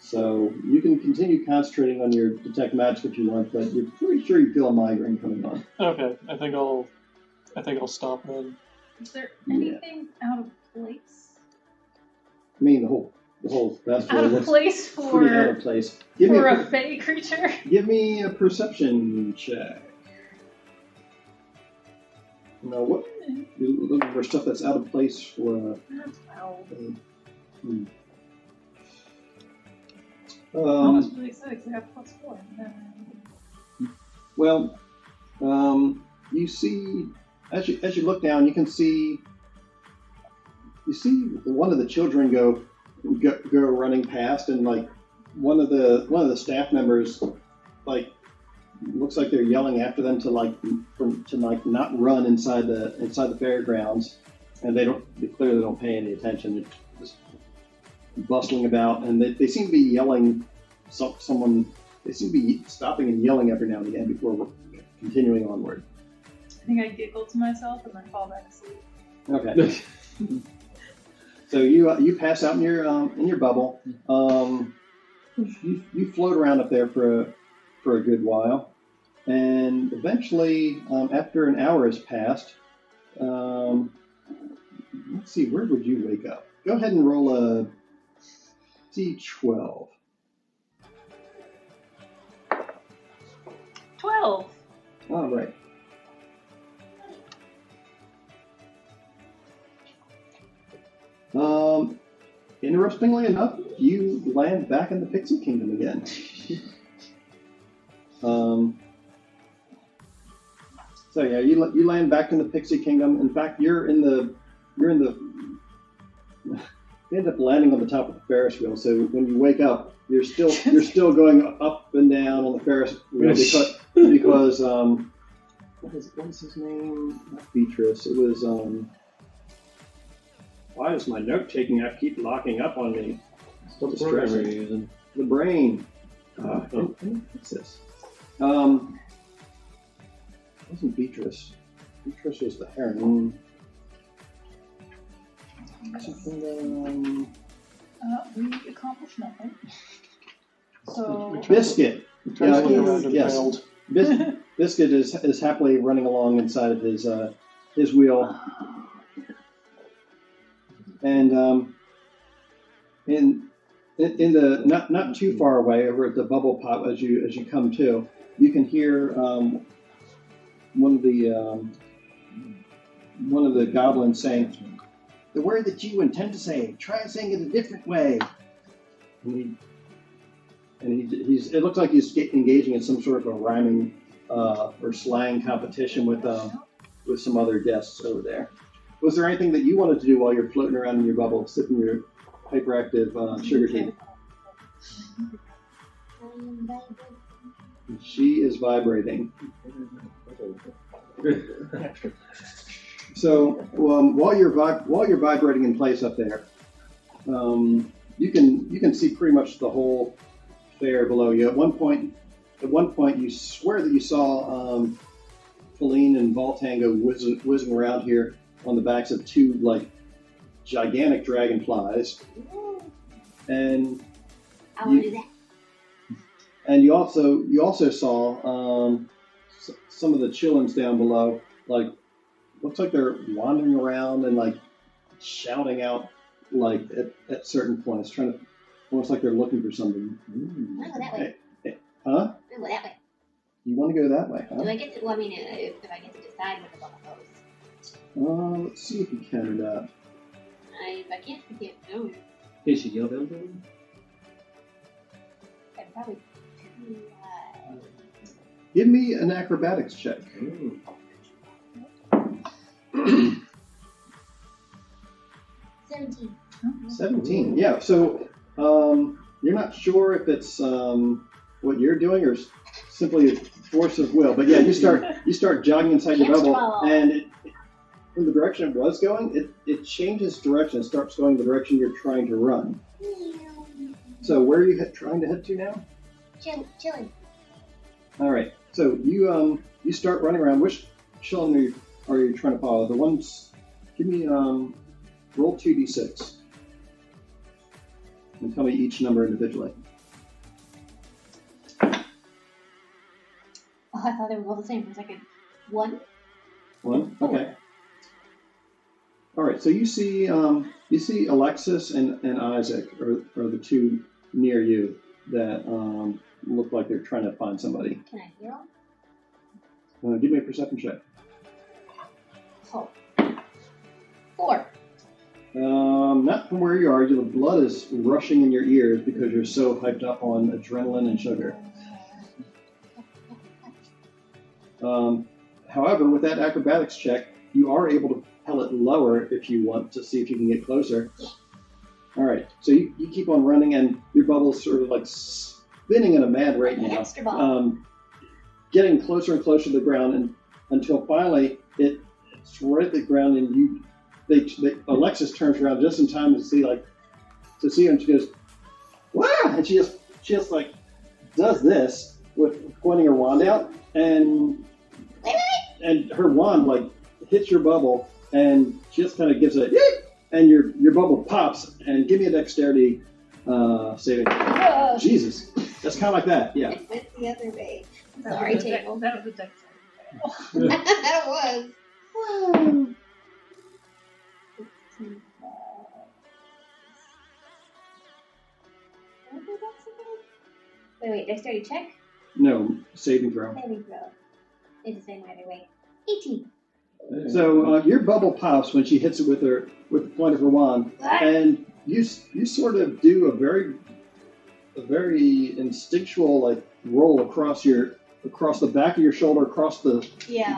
So you can continue concentrating on your detect magic if you want, but you're pretty sure you feel a migraine coming on. Okay, I think I'll stop then. Is there anything out of place? I mean, the whole festival Out of looks place pretty out of for place. a fey creature? Give me a perception check. Now, what you're looking for stuff that's out of place for? I was really excited because I got +4. Well, you see, as you look down, you see one of the children go running past, and like one of the staff members, like, looks like they're yelling after them to not run inside the fairgrounds, and they clearly don't pay any attention. They're just bustling about, and they seem to be yelling. They seem to be stopping and yelling every now and again before we're continuing onward. I think I giggle to myself and then fall back asleep. Okay. So you pass out in your bubble. You float around up there for a good while, and eventually, after an hour has passed, let's see, where would you wake up? Go ahead and roll a D12. 12. All right. Interestingly enough, you land back in the Pixie Kingdom again. So yeah, you land back in the Pixie Kingdom. In fact, you end up landing on the top of the Ferris wheel. So when you wake up, you're still going up and down on the Ferris wheel because what was his name? Not Beatrice. It was why does my note-taking app keep locking up on me? What program are you using? The brain. What's this? It wasn't Beatrice. Beatrice was the heroine. We accomplished nothing. So Biscuit. Yes. Biscuit is happily running along inside of his wheel. And in the not too far away, over at the bubble pop, as you come to, you can hear one of the goblins saying, "The word that you intend to say, try saying it a different way." And he's it looks like he's engaging in some sort of a rhyming or slang competition with some other guests over there. Was there anything that you wanted to do while you're floating around in your bubble, sipping your hyperactive sugar tea? She is vibrating. So while you're vibrating in place up there, you can see pretty much the whole fair below you. At one point, you swear that you saw Feline and Voltango whizzing around here on the backs of two like gigantic dragonflies, and I want to do that. And you also saw some of the chillins down below, like looks like they're wandering around and like shouting out like at certain points, trying to almost like they're looking for something. I wanna go that way. Huh? I wanna go that way. You want to go that way, huh? Do I get to? Well, I mean, if I get to decide where the bubble goes. Let's see if you can or not. If I can't, I can't. No. Hey, she yelled down to him? I'm probably too high. Give me an acrobatics check. Oh. 17. 17. Yeah. So you're not sure if it's what you're doing or simply a force of will, but yeah, you start jogging inside your bubble, and from the direction it was going, it changes direction. It starts going the direction you're trying to run. So where are you trying to head to now? Chilling. All right. So you start running around. Which children are you trying to follow? The ones. Give me roll 2d6 and tell me each number individually. Oh, I thought they were all the same for a second. 1. 1. Okay. All right. So you see Alexis and Isaac are the two near you that look like they're trying to find somebody. Can I hear them? Give me a perception check. Oh. 4. Not from where you are. The blood is rushing in your ears because you're so hyped up on adrenaline and sugar. However, with that acrobatics check, you are able to propel it lower if you want to see if you can get closer. All right. So you keep on running, and your bubble's sort of like spinning at a mad rate now. Extra ball. Getting closer and closer to the ground, and until finally it's right at the ground, and Alexis turns around just in time to see her, and she goes, "Wow!" And she just like does this with pointing her wand out, and her wand like hits your bubble, and she just kind of gives a "Yeet!" and your bubble pops. And give me a dexterity saving. Jesus, that's kind of like that, yeah. It went the other way. Sorry, table. That was a dexterity fail. That was. Whoa. Wait, dexterity check? No, saving throw. Saving throw. It's the same either way. 18. So your bubble pops when she hits it with the point of her wand, and you sort of do a very instinctual like roll across the back of your shoulder, across the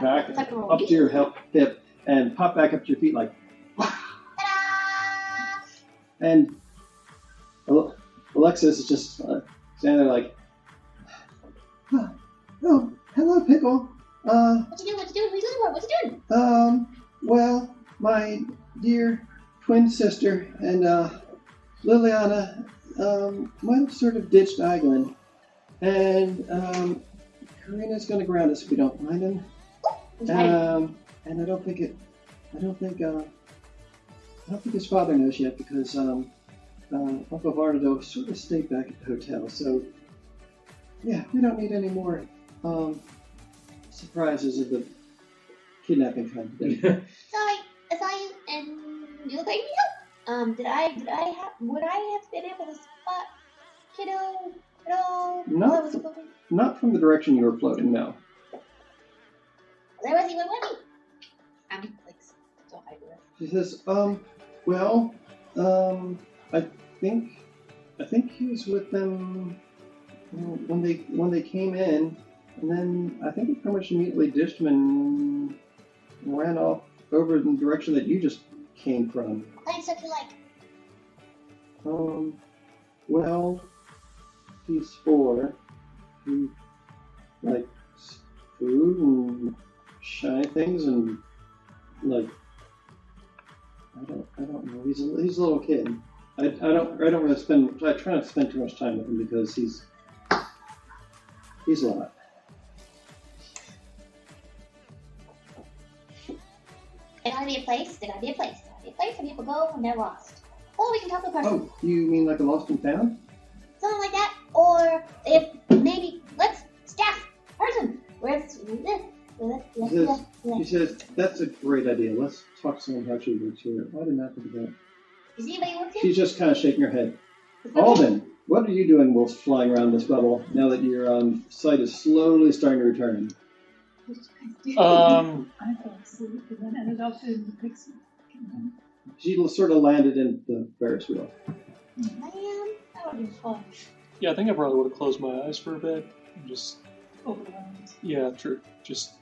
back, it's like a roll. up to your hip, and pop back up to your feet like. And Alexis is just standing there like, oh, hello, Pickle. What you doing? What you doing? Well, my dear twin sister and Liliana might have sort of ditched Eiglin, and Karina's going to ground us if we don't find him. And I don't think his father knows yet because Uncle Varnado sort of stayed back at the hotel. So, yeah, we don't need any more surprises of the kidnapping time today. Sorry, I saw you and you look like me. Would I have been able to spot Kiddo at all? Not from the direction you were floating, no. Where was he when went? I'm like so hyper. She says, I think he was with them when they came in, and then I think he pretty much immediately ditched him and ran off over in the direction that you just came from. What kind of stuff you like? Well, he's 4. He likes food and shiny things and like I don't know. He's a little kid. I try not to spend too much time with him because he's a lot. There gotta be a place. There gotta be a place where people go when they're lost. Or we can talk to a person. Oh, you mean like a lost and found? Something like that. Or if maybe let's staff person. Where's She says, that's a great idea. Let's talk to someone who actually works here. Why didn't I think of that? Does anybody work here? She's just kind of shaking her head. Alden, what are you doing whilst flying around this bubble now that your sight is slowly starting to return? I fell asleep and then ended up in the pixie. She sort of landed in the Ferris wheel. Man, that would be fun. Yeah, I think I probably would have closed my eyes for a bit and just. Overwhelmed. Yeah, true. Just,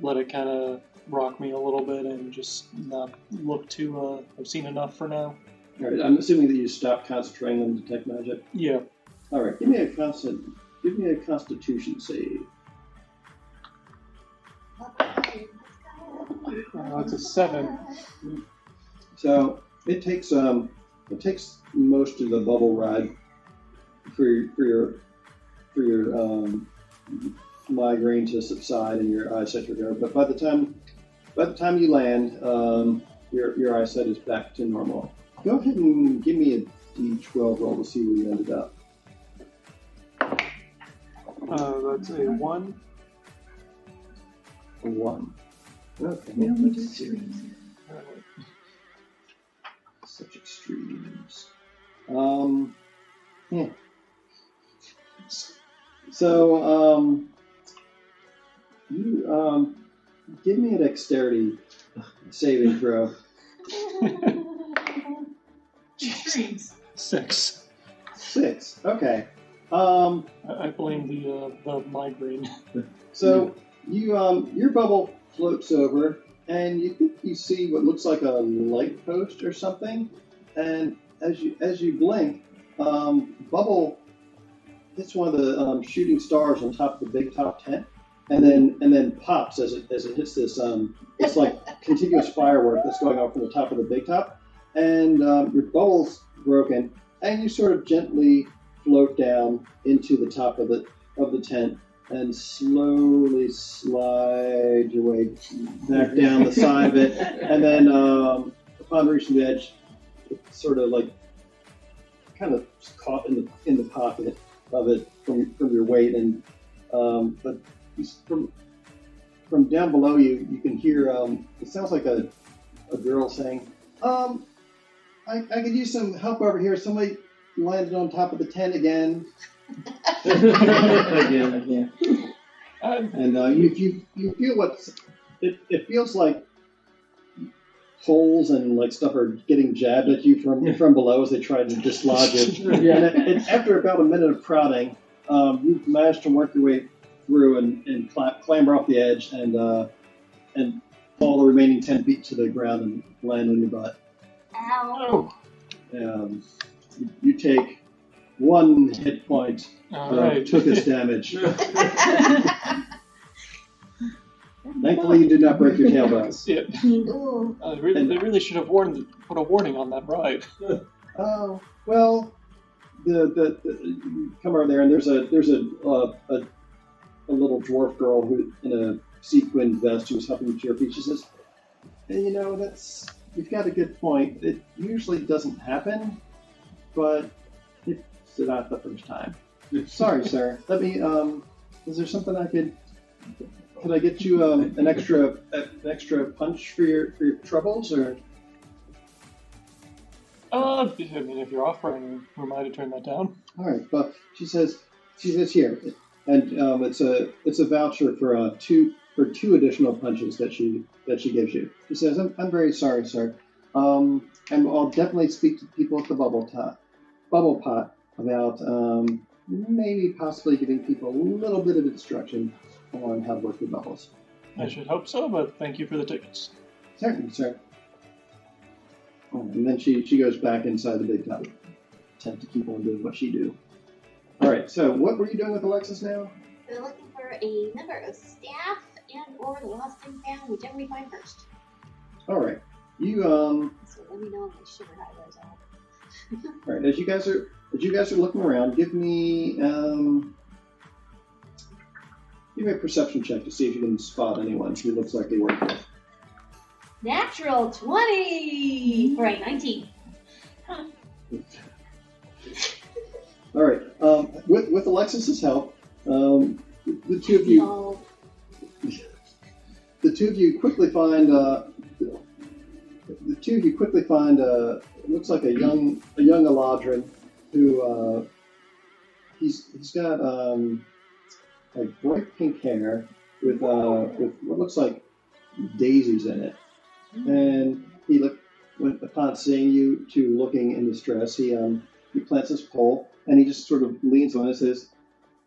let it kind of rock me a little bit and just not look too, I've seen enough for now. All right, I'm assuming that you stopped concentrating on detect magic. Yeah. All right, give me a Constitution save. It's a 7. So it takes most of the bubble ride for your migraine to subside and your eyesight to go. But by the time you land, your eyesight is back to normal. Go ahead and give me a D12 roll to see where you ended up. That's a 1. A 1. Okay. We only do 3. Such extremes. So, you give me a dexterity saving throw. Extremes. 6. 6. Okay. I blame the migraine. So your bubble floats over, and you think you see what looks like a light post or something. And as you blink, bubble hits one of the shooting stars on top of the big top tent, and then pops as it hits this. It's like contiguous firework that's going off from the top of the big top, and your bubble's broken, and you sort of gently float down into the top of the tent and slowly slide your way back down the side of it, and then upon reaching the edge, it's sort of like kind of caught in the pocket of it from your weight, and but from down below you can hear it sounds like a girl saying, I could use some help over here. Somebody landed on top of the tent again. Again. And you feel it feels like holes and like stuff are getting jabbed at you from below as they try to dislodge it. Yeah. And after about a minute of prodding, you've managed to work your way through and clamber off the edge and fall the remaining 10 feet to the ground and land on your butt. Ow. You take 1 hit point All right. took its damage. Thankfully, you did not break your tailbone. Yeah. Ooh. They really should have put a warning on that ride. Oh well, the you come over there and there's a little dwarf girl who in a sequined vest who's helping you to your feet. She says, hey, you've got a good point. It usually doesn't happen, but it's not the first time. Sorry, sir. Let me. Is there something I could I get you an extra punch for your troubles, or? I mean, if you're offering, who am I to turn that down? All right, but she says here, and it's a voucher for two additional punches that she gives you. She says, I'm very sorry, sir, and I'll definitely speak to people at the bubble pot about maybe possibly giving people a little bit of instruction on how to work the bubbles. I should hope so, but thank you for the tickets. Certainly, sir. Oh, and then she goes back inside the big top tent to keep on doing what she do. All right, so what were you doing with Alexis now? We're looking for a member of staff and or the lost and found, whichever we find first. All right, you So let me know when my sugar high wears off. All right, as you guys are looking around, give me a perception check to see if you can spot anyone who looks like they work here. Natural 20 for a 19. All right, with Alexis's help, the two of you. No. two of you quickly find. The two of you quickly find. It looks like a young Eladrin who. He's got like bright pink hair with what looks like daisies in it, and upon seeing you two looking in distress, he plants his pole and he just sort of leans on it and says,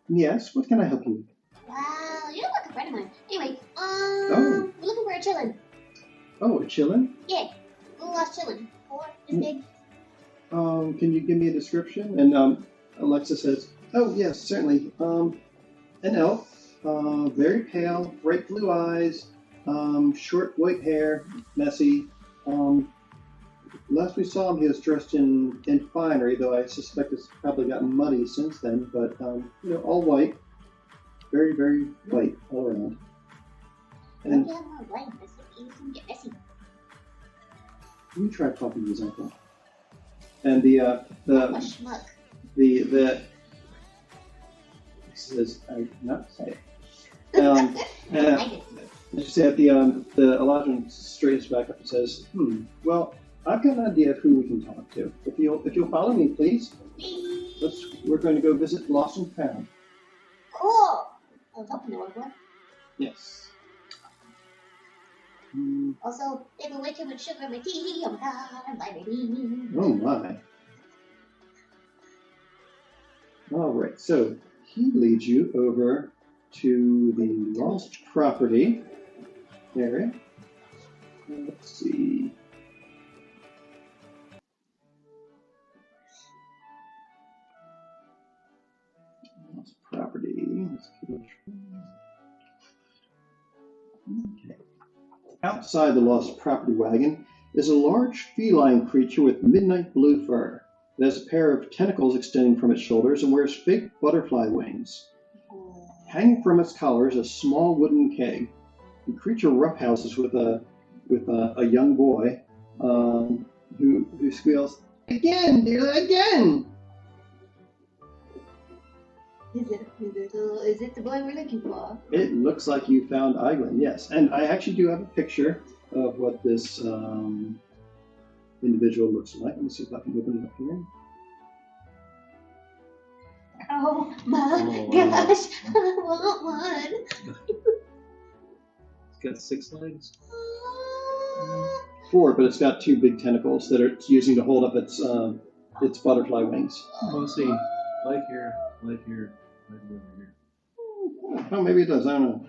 "Yes, what can I help you with?" Wow, you look like a friend of mine. Anyway, we're looking for a chillin'. Oh, a chillin'? Yeah, who lost chillin'? Or this big? Can you give me a description? And Alexa says, "Oh yes, certainly. An elf, very pale, bright blue eyes, short white hair, messy. Last we saw him, he was dressed in finery, though I suspect it's probably gotten muddy since then. But all white, very, very white all around." And Yeah, more white. This is easy to get messy. you try talking to his uncle. And the I'm a schmuck. he says, "I not say it." I did. As you say, the Eladrin straightens back up and says, well, I've got an idea of who we can talk to. If you'll follow me, please. We're going to go visit Lost and Found." Cool. I was hoping there was one. Yes. Also, they put way too much sugar in my tea. Oh my god, I'm diabetes. Oh my. All right, so he leads you over to the lost property area. Let's see. Lost property. Okay. Outside the lost property wagon is a large feline creature with midnight blue fur. It has a pair of tentacles extending from its shoulders and wears fake butterfly wings. Hanging from its collar is a small wooden keg. The creature roughhouses with a young boy who squeals, "Again, dear, again!" Is it the boy we're looking for? It looks like you found Eiglin, yes. And I actually do have a picture of what this individual looks like. Let me see if I can open it up here. Oh my gosh, I want one. It's got 6 legs. 4, but it's got 2 big tentacles that it's using to hold up its butterfly wings. Oh, see. Light here, light here, light over here. Oh, maybe it does. I don't know.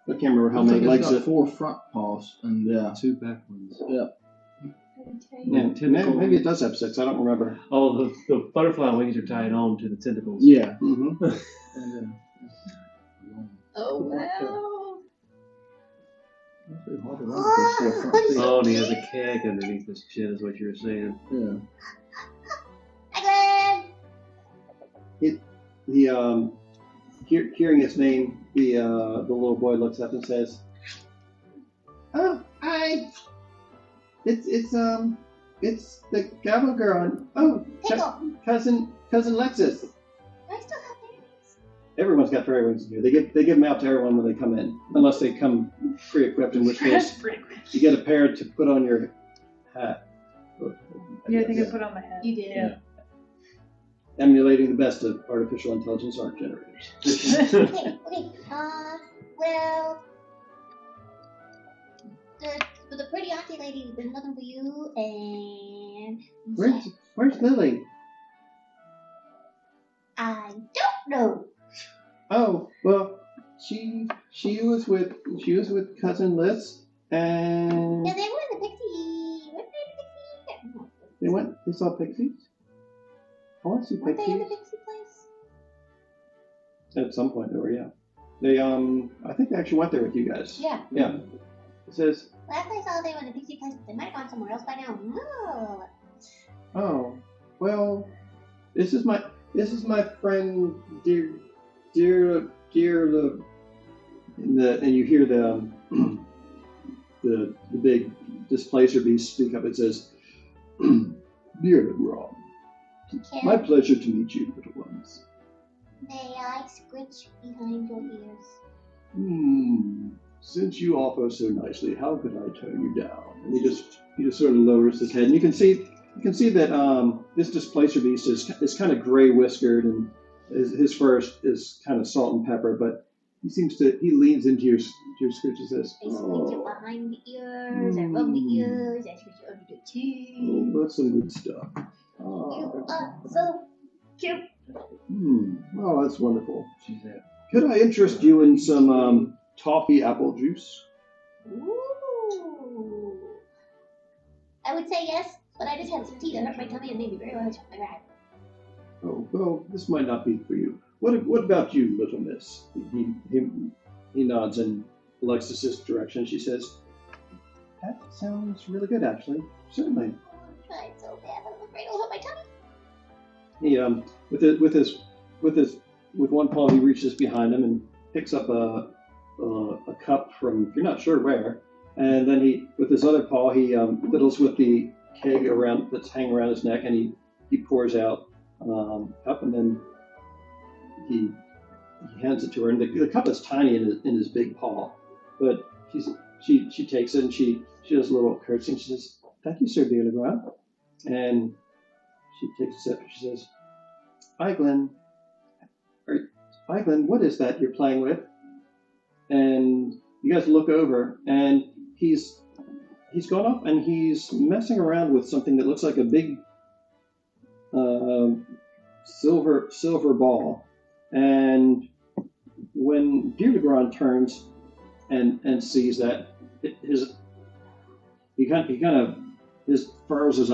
I can't remember how I think many legs it's got it. 4 front paws, and 2 back ones. Yeah, Tentacle. maybe it does have 6. I don't remember. Oh, the butterfly wings are tied on to the tentacles. Yeah. Mm-hmm. and Oh wow. Oh, and he has a keg underneath his chin, is what you were saying. Yeah. Eglin! Hearing his name, the little boy looks up and says, "Oh, hi! It's the Gabble girl. Oh, cousin Lexus. I still have babies. Everyone's got fairy wings in here. They give them out to everyone when they come in, unless they come pre-equipped, in which case you get a pair to put on your hat." Yeah, I think I put on my head. You did. Yeah. Emulating the best of artificial intelligence art generators. Okay. Well, the pretty auntie lady's been looking for you, and Where's Lily? I don't know. Oh, well, she was with cousin Liz, and Yeah, they were in the pixie. Weren't they in the pixie? they saw pixies. I want to see Weren't they in the pixies. pixie place? At some point they were, yeah. They I think they actually went there with you guys. Yeah. Yeah. It says, Last I saw, they were in the pixie place. They might have gone somewhere else by now. Oh. "Oh, well, this is my friend, dear the," and you hear the the big displacer beast speak up. It says, "Dear Rob, my pleasure to meet you, little ones. May I scritch behind your ears? Since you offer so nicely, how could I turn you down? And he just sort of lowers his head, and you can see that this displacer beast is kind of gray whiskered, and his fur is kind of salt and pepper, but he leans into your skirt and says, I squeeze you behind the ears, I rub the ears, I squeeze you under the chin. oh, that's some good stuff. You are so cute. Oh, that's wonderful. She's there. Could I interest you in some toffee apple juice? Ooh. I would say yes, but I just had some tea that hurt my tummy and made me very much mad. Oh, well, this might not be for you. What about you, little miss? He nods in Alexis's direction. She says, that sounds really good, actually. Certainly. I'm trying so bad, but I'm afraid it'll hurt my tummy. He with one paw he reaches behind him and picks up a cup from you're not sure where, and then he with his other paw he fiddles with the keg that's hanging around his neck, and he pours out cup, and then he hands it to her, and the cup is tiny in his big paw, but she takes it and she does a little curtsy and she says, "Thank you, Sir Dear Legrand," and she takes a sip. She says, Iglen, what is that you're playing with? And you guys look over, and he's gone up and he's messing around with something that looks like a big silver ball. And when Dear Legrand turns and sees that, he furrows his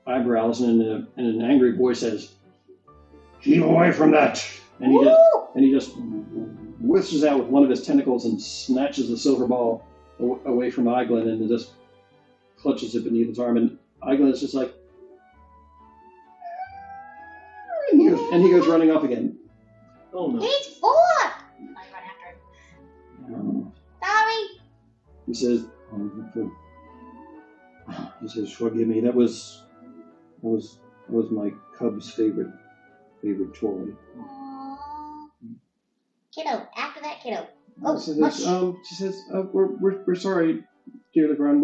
eyebrows and in an angry voice says, "Keep away from that!" And he just whisks out with one of his tentacles and snatches the silver ball away from Iglen and just clutches it beneath his arm. And Iglen is just like, and he goes running off again. Oh no. He's 4! I run after him. Sorry! He says, forgive me, that was my cub's favorite toy. Aww. Kiddo, after that kiddo. She says, we're sorry, Dear Legrand.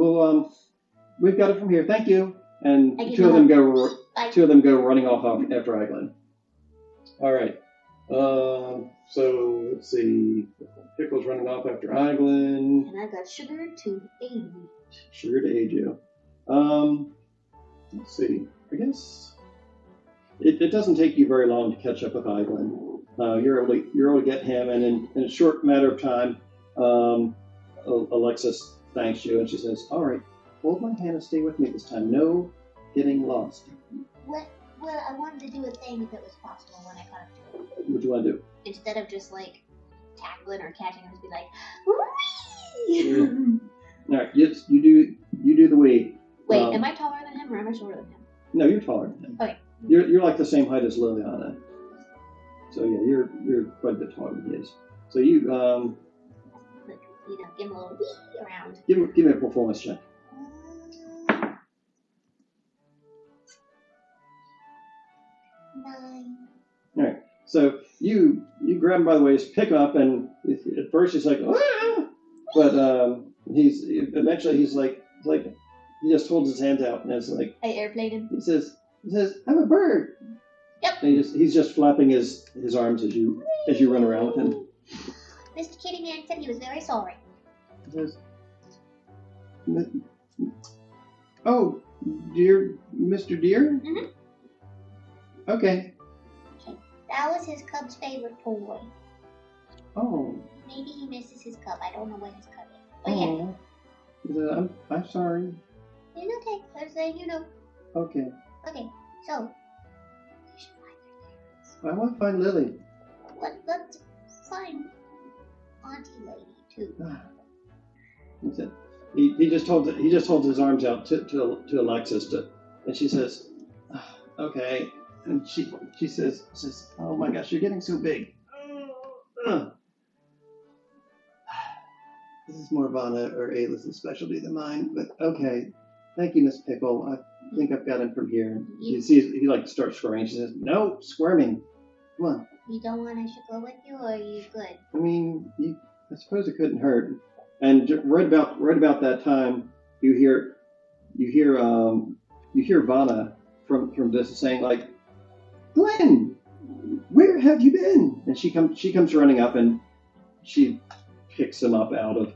We've got it from here. Thank you. And two of them go running off after Iglen. All right. So let's see. Pickle's running off after Iglen. And I've got sugar to aid me. Sugar to aid you. Let's see. I guess it doesn't take you very long to catch up with Iglen. You're able to get him, and in a short matter of time, Alexis thanks you, and she says, "All right, hold my hand and stay with me this time. No getting lost." Well, I wanted to do a thing if it was possible when I caught up to it. What do you want to do? Instead of just like tackling or catching him, just be like, whee! All right, yes, you do the wee. Wait, am I taller than him or am I shorter than him? No, you're taller than him. Okay. You're like the same height as Liliana. So yeah, you're quite a bit taller than he is. So you Like, give him a little wee around. give me a performance check. 9. All right. So you grab him by the waist, pick him up, and at first he's like, "Ah!" But he's like he just holds his hands out and it's like I airplaned him. he says, "I'm a bird." Yep. And he's just flapping his arms as you run around with him. Mr. Kitty Man said he was very sorry. He says, "Oh, dear, Mr. Deer." Mhm. Okay. That was his cub's favorite toy. Oh. Maybe he misses his cub. I don't know what his cub is. But yeah, Oh. He said, I'm sorry. it's okay. Let's say you know. Okay. Okay, so you should find their parents. I want to find Lily. Let's find Auntie Lady too. He said, he just holds his arms out to Alexis, and she says, "Okay." And she says, "Oh my gosh, you're getting so big." This is more Vanna or Ayla's specialty than mine, but okay. Thank you, Miss Pickle. I think I've got him from here. She sees he starts squirming. She says, "No, squirming. Come on." You don't want I should go with you, or are you good? I mean, I suppose it couldn't hurt. And right about that time, you hear Vanna from this saying like, Glenn, where have you been? And she comes running up and she picks him up out of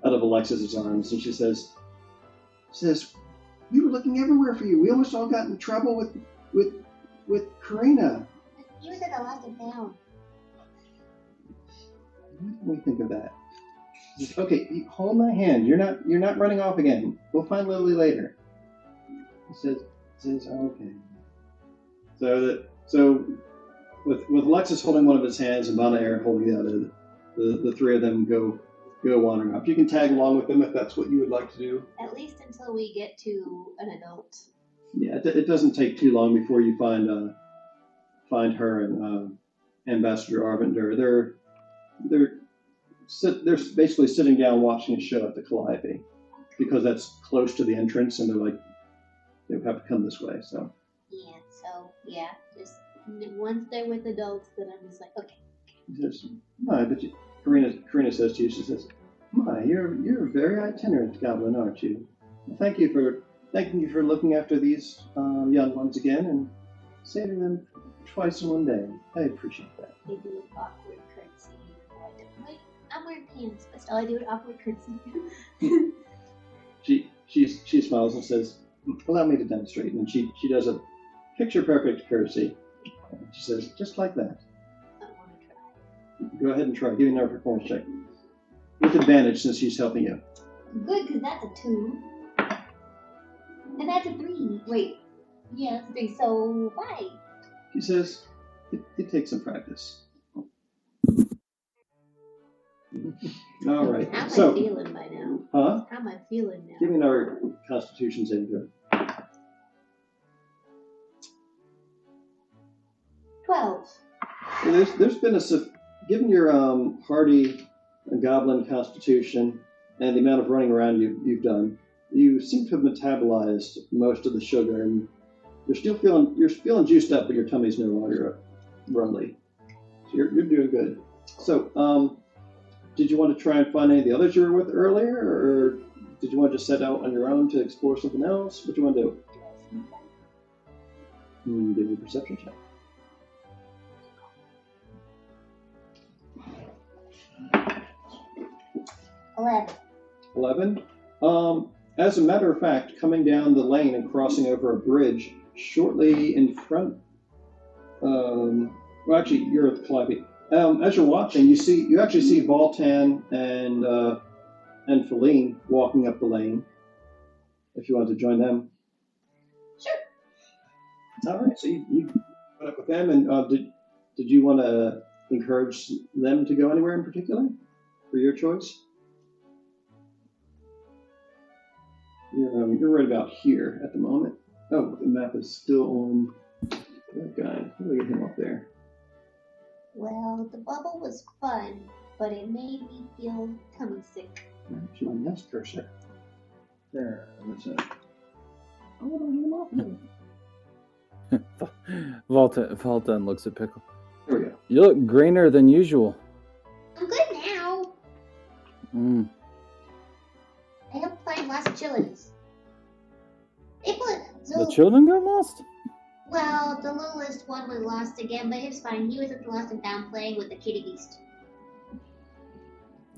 Alexis's arms, and she says, we were looking everywhere for you. We almost all got in trouble with Karina. He was at the lost and found. What do we think of that? Okay, hold my hand. You're not running off again. We'll find Lily later. He says okay. So with Alexis holding one of his hands and Vanna Aaron holding the other, the three of them go wandering off. You can tag along with them if that's what you would like to do. At least until we get to an adult. Yeah, it doesn't take too long before you find her and Ambassador Arvinder. They're basically sitting down watching a show at the Calliope because that's close to the entrance, and they're like, they would have to come this way. So Just once they're with adults, then I'm just like, okay. He says, "My, but Karina says to you, she says, my, you're a very itinerant goblin, aren't you? Thank you for looking after these young ones again and saving them twice in one day. I appreciate that." They do an awkward curtsy. I'm wearing pants, but still I do an awkward curtsy. She smiles and says, "Allow me to demonstrate." And she does a picture-perfect curtsy. She says, "Just like that." I want to try. Go ahead and try. Give me another performance check. With advantage since she's helping you. Good, because that's a 2. And that's a 3. Wait. Yeah, that's a 3. So, 5. She says, it takes some practice. All right. How am So, I feeling by now? huh? How am I feeling now? Give me another Constitution saving throw. 12. Well, there's been given your hardy goblin constitution and the amount of running around you've done, you seem to have metabolized most of the sugar, and you're feeling juiced up, but your tummy's no longer rumbly. So you're doing good. So, did you want to try and find any of the others you were with earlier, or did you want to just set out on your own to explore something else? What do you want to do? Give me a perception check. 11. As a matter of fact, coming down the lane and crossing over a bridge shortly in front. Well, actually, you're at the Calliope. As you're watching, you actually see Voltan and Feline walking up the lane. If you want to join them. Sure. All right. So you put up with them, and did you want to encourage them to go anywhere in particular for your choice? You're right about here at the moment. Oh, the map is still on that guy. How do I get him up there? Well, the bubble was fun, but it made me feel tummy sick. That's my mouse cursor. There, what's that? I want to get him off. Voltan looks at Pickle. There we go. You look greener than usual. I'm good now. I helped find lost children. The children got lost? Well, the littlest one was lost again, but it's fine. He was at the lost and found playing with the kitty beast.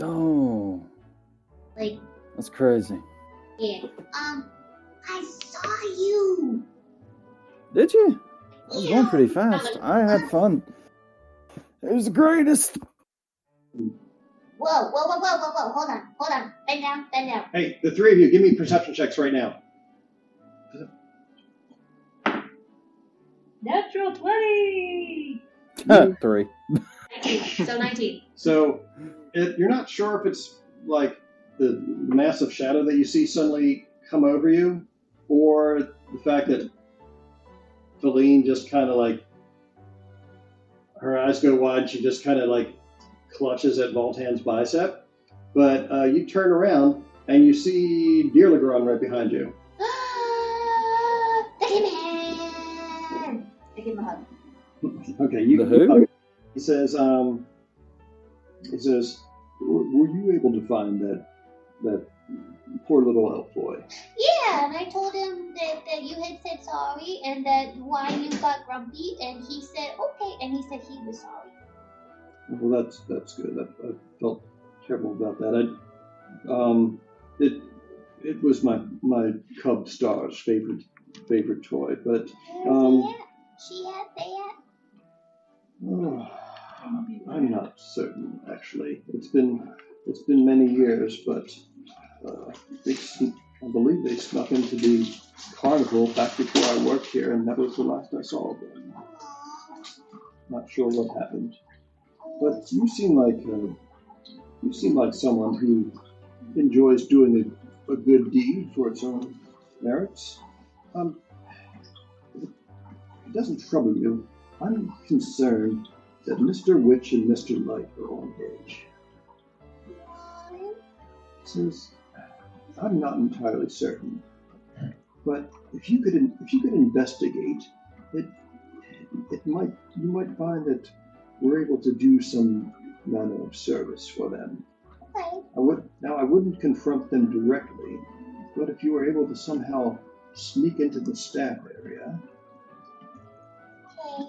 Oh. Like, That's crazy. yeah. I saw you. Did you? I was going pretty fast. I had fun. It was the greatest. Whoa. Hold on. Bend down. Hey, the three of you, give me perception checks right now. Natural 20! 3. 19. So 19. So you're not sure if it's like the massive shadow that you see suddenly come over you, or the fact that Feline just kind of like, her eyes go wide, she just kind of like clutches at Voltan's bicep. But you turn around and you see Dearlagron right behind you. The Hitman! I give him a hug. Okay, you. The who? He says, were you able to find that that poor little elf boy. Yeah, and I told him that you had said sorry and that why you got grumpy, and he said okay, and he said he was sorry. Well, that's good. I felt terrible about that. It was my Cub Star's favorite toy, but She had that. oh, I'm not certain actually. It's been many years, but I believe they snuck into the carnival back before I worked here, and that was the last I saw of them. Not sure what happened, but you seem like someone who enjoys doing a good deed for its own merits. It doesn't trouble you. I'm concerned that Mr. Witch and Mr. Light are on edge. Since I'm not entirely certain, but if you could investigate, you might find that we're able to do some manner of service for them. Okay. I wouldn't confront them directly, but if you were able to somehow sneak into the staff area. Okay.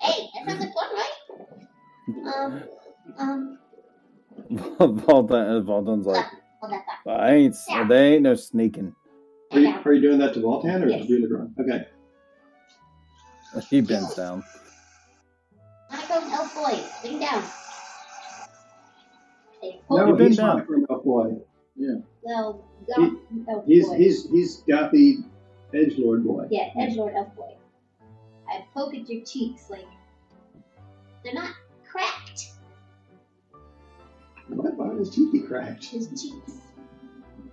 Hey, that sounds like fun, right? Valden's like, Hold that thought. they ain't no sneaking. Are you doing that to Voltan or Yes. to Dulagron? Okay. He bends down. Monochrome elf boy, sitting down. No, been he's down. Monochrome Elf Boy. Well, elf He's boy. he's Gothy Edgelord Boy. Yeah, Edgelord elf boy. I poke at your cheeks like they're not cracked. What? Why are his teeth be cracked? His cheeks.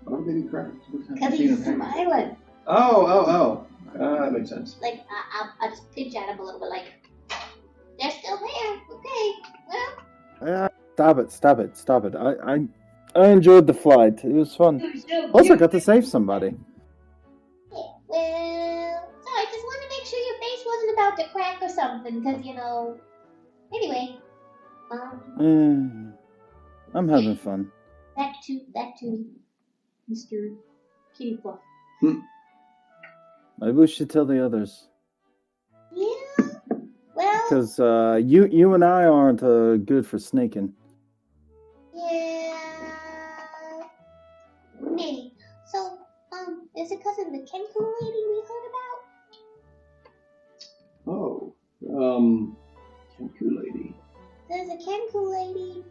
Why would they be cracked? Because he's smiling. Oh. That makes sense. Like, I'll just pinch at him a little bit, like, they're still there. Okay, well. Stop it. I enjoyed the flight. It was fun. Also, got to save somebody. Yeah, well, so I just wanted to make sure your face wasn't about to crack or something, because, anyway. I'm having fun. Back to Mr. Kitty Fluff. Maybe we should tell the others. Yeah, well. Because you and I aren't good for sneaking. Yeah, maybe. So, is it because of the Kenku lady we heard about? Oh, Kenku lady. There's a Kenku lady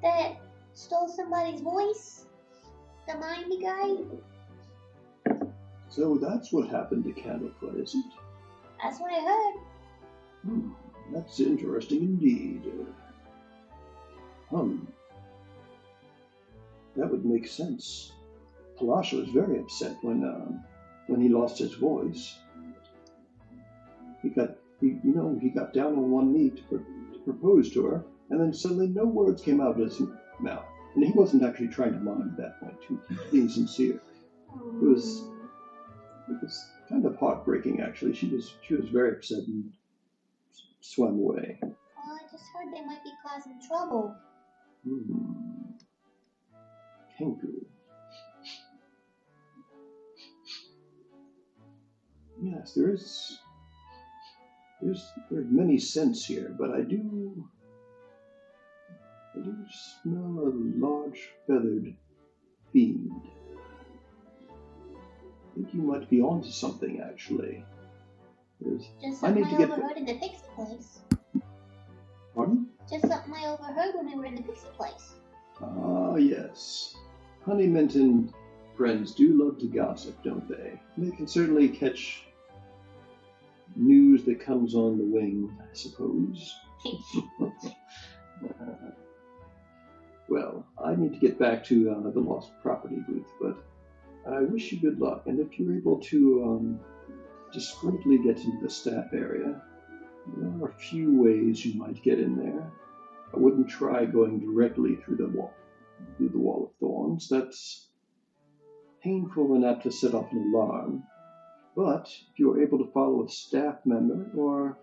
that stole somebody's voice. The mindy guy. So that's what happened to Candlefoot, is it? That's what I heard. That's interesting indeed. That would make sense. Palasha was very upset when he lost his voice. He got down on one knee to propose to her, and then suddenly no words came out of his mouth. And he wasn't actually trying to mind at that point, too, being sincere. It was kind of heartbreaking, actually. She was very upset and swam away. Well, I just heard they might be causing trouble. Kenku. Yes, there's many scents here, but I do smell a large feathered fiend. I think you might be onto something, actually. Just something I overheard in the pixie place. Pardon? Just something I overheard when we were in the pixie place. Ah, yes. Honeymint and friends do love to gossip, don't they? They can certainly catch news that comes on the wing, I suppose. Well, I need to get back to the lost property booth, but I wish you good luck. And if you're able to discreetly get into the staff area, there are a few ways you might get in there. I wouldn't try going directly through the wall of thorns. That's painful enough to set off an alarm. But if you're able to follow a staff member, or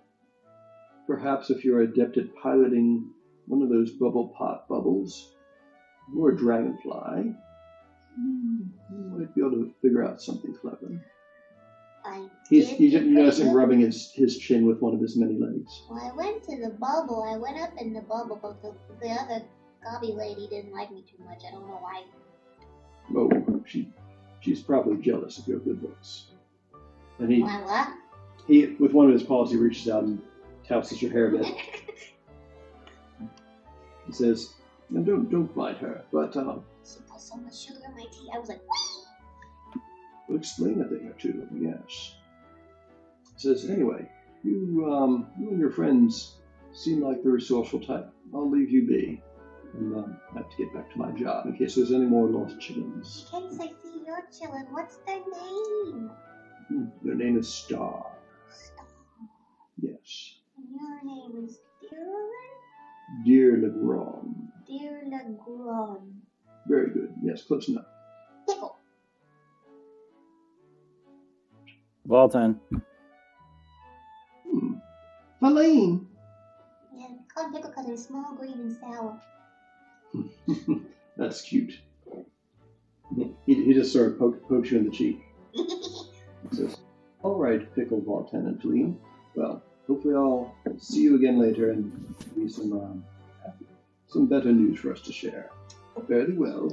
perhaps if you're adept at piloting one of those bubble pot bubbles, or a dragonfly, you might be able to figure out something clever. You notice him rubbing his chin with one of his many legs. Well, I went to the bubble. I went up in the bubble, but the other gobby lady didn't like me too much. I don't know why. Oh, she's probably jealous of your good looks. And Why what? he with one of his paws, he reaches out and touses your hair a bit. He says, "Don't mind her, but She put so much sugar in my tea. I was like, we'll explain a thing or two." Yes. He says, "Anyway, you and your friends seem like the resourceful type. I'll leave you be, and I have to get back to my job in case there's any more lost chickens." in case I see you're chilling, what's their name? Their name is Star. Stop. Yes. And your name is Dear Legrand. Dear Legrand. Very good. Yes, close enough. Pickle. Valtan. Faline. Yeah, call him Pickle because he's small, green, and sour. That's cute. He just sort of pokes you in the cheek. He says, "All right, Pickle, Valtan, and Faline. Well, hopefully I'll see you again later and be some better news for us to share." Fairly well.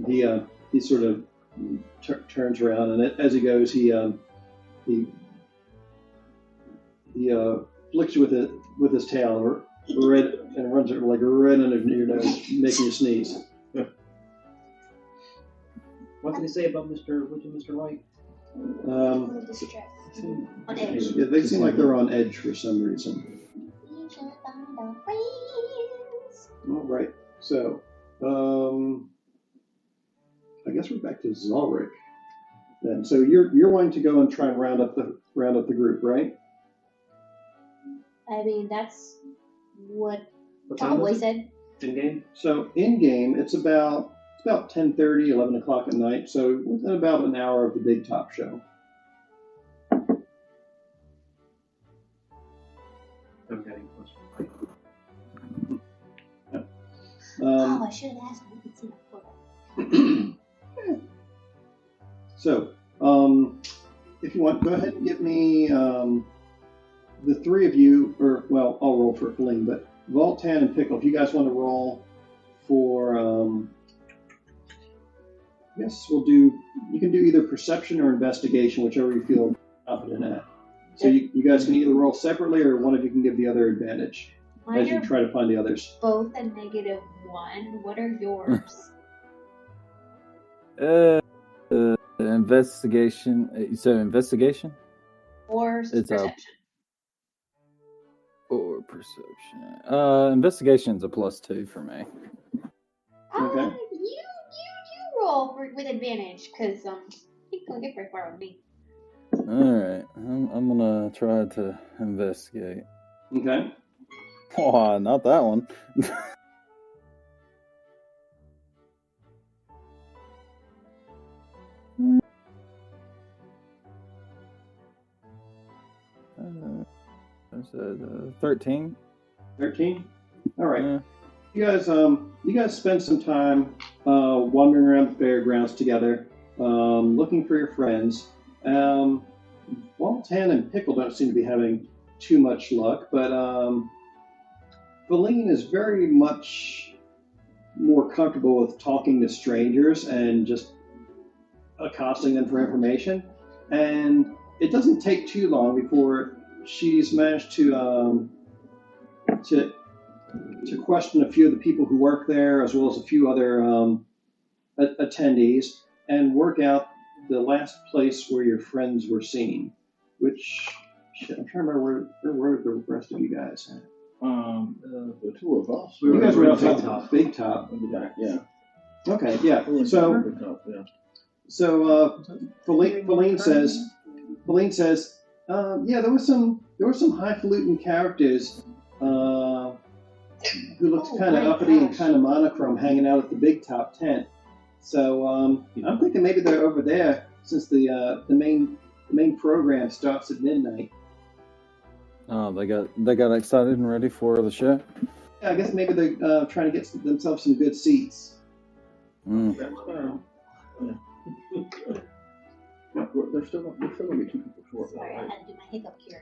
He sort of turns around, and as he goes, he flicks you with his tail and runs it like right under your nose, making you sneeze. What did he say about Mr. Light? A little distressed. On edge. Yeah, they seem like they're on edge for some reason. We should find our friends. All right, so I guess we're back to Zalric then. So you're wanting to go and try and round up the group, right? I mean, that's what What time Cowboy was it? said. In game? So in game, it's about 10:30, 11 o'clock at night. So within about an hour of the big top show. I'm getting closer. I should have asked him. We could see my photo. So, if you want, go ahead and give me the three of you, or well, I'll roll for Feline, but Valtan and Pickle, if you guys want to roll for, I guess you can do either perception or investigation, whichever you feel confident at. So you guys can either roll separately, or one of you can give the other advantage as you Mine are try to find the others. both a -1. What are yours? Investigation. You said investigation Or It's a- perception? or perception? Investigation's a +2 for me. Okay. You roll with advantage, because you can't get very far with me. All right, I'm gonna try to investigate. Okay. Oh, not that one. I said 13. 13? All right. Yeah. You guys spend some time wandering around the fairgrounds together, looking for your friends. Valtan and Pickle don't seem to be having too much luck, but Feline is very much more comfortable with talking to strangers and just accosting them for information. And it doesn't take too long before she's managed to question a few of the people who work there, as well as a few other attendees, and work out the last place where your friends were seen. Which, I'm trying to remember where the rest of you guys at. The two of us. You guys were outside outside the big top. Yeah. Okay, yeah. So, Feline says, yeah, there were some highfalutin characters who looked kind of uppity and kind of monochrome hanging out at the big top tent. So I'm thinking maybe they're over there since the main program starts at midnight. Oh, they got excited and ready for the show. Yeah, I guess maybe they're trying to get themselves some good seats. Mm. They're still going to be 2 people short. Sorry, I had to do my hiccup cure.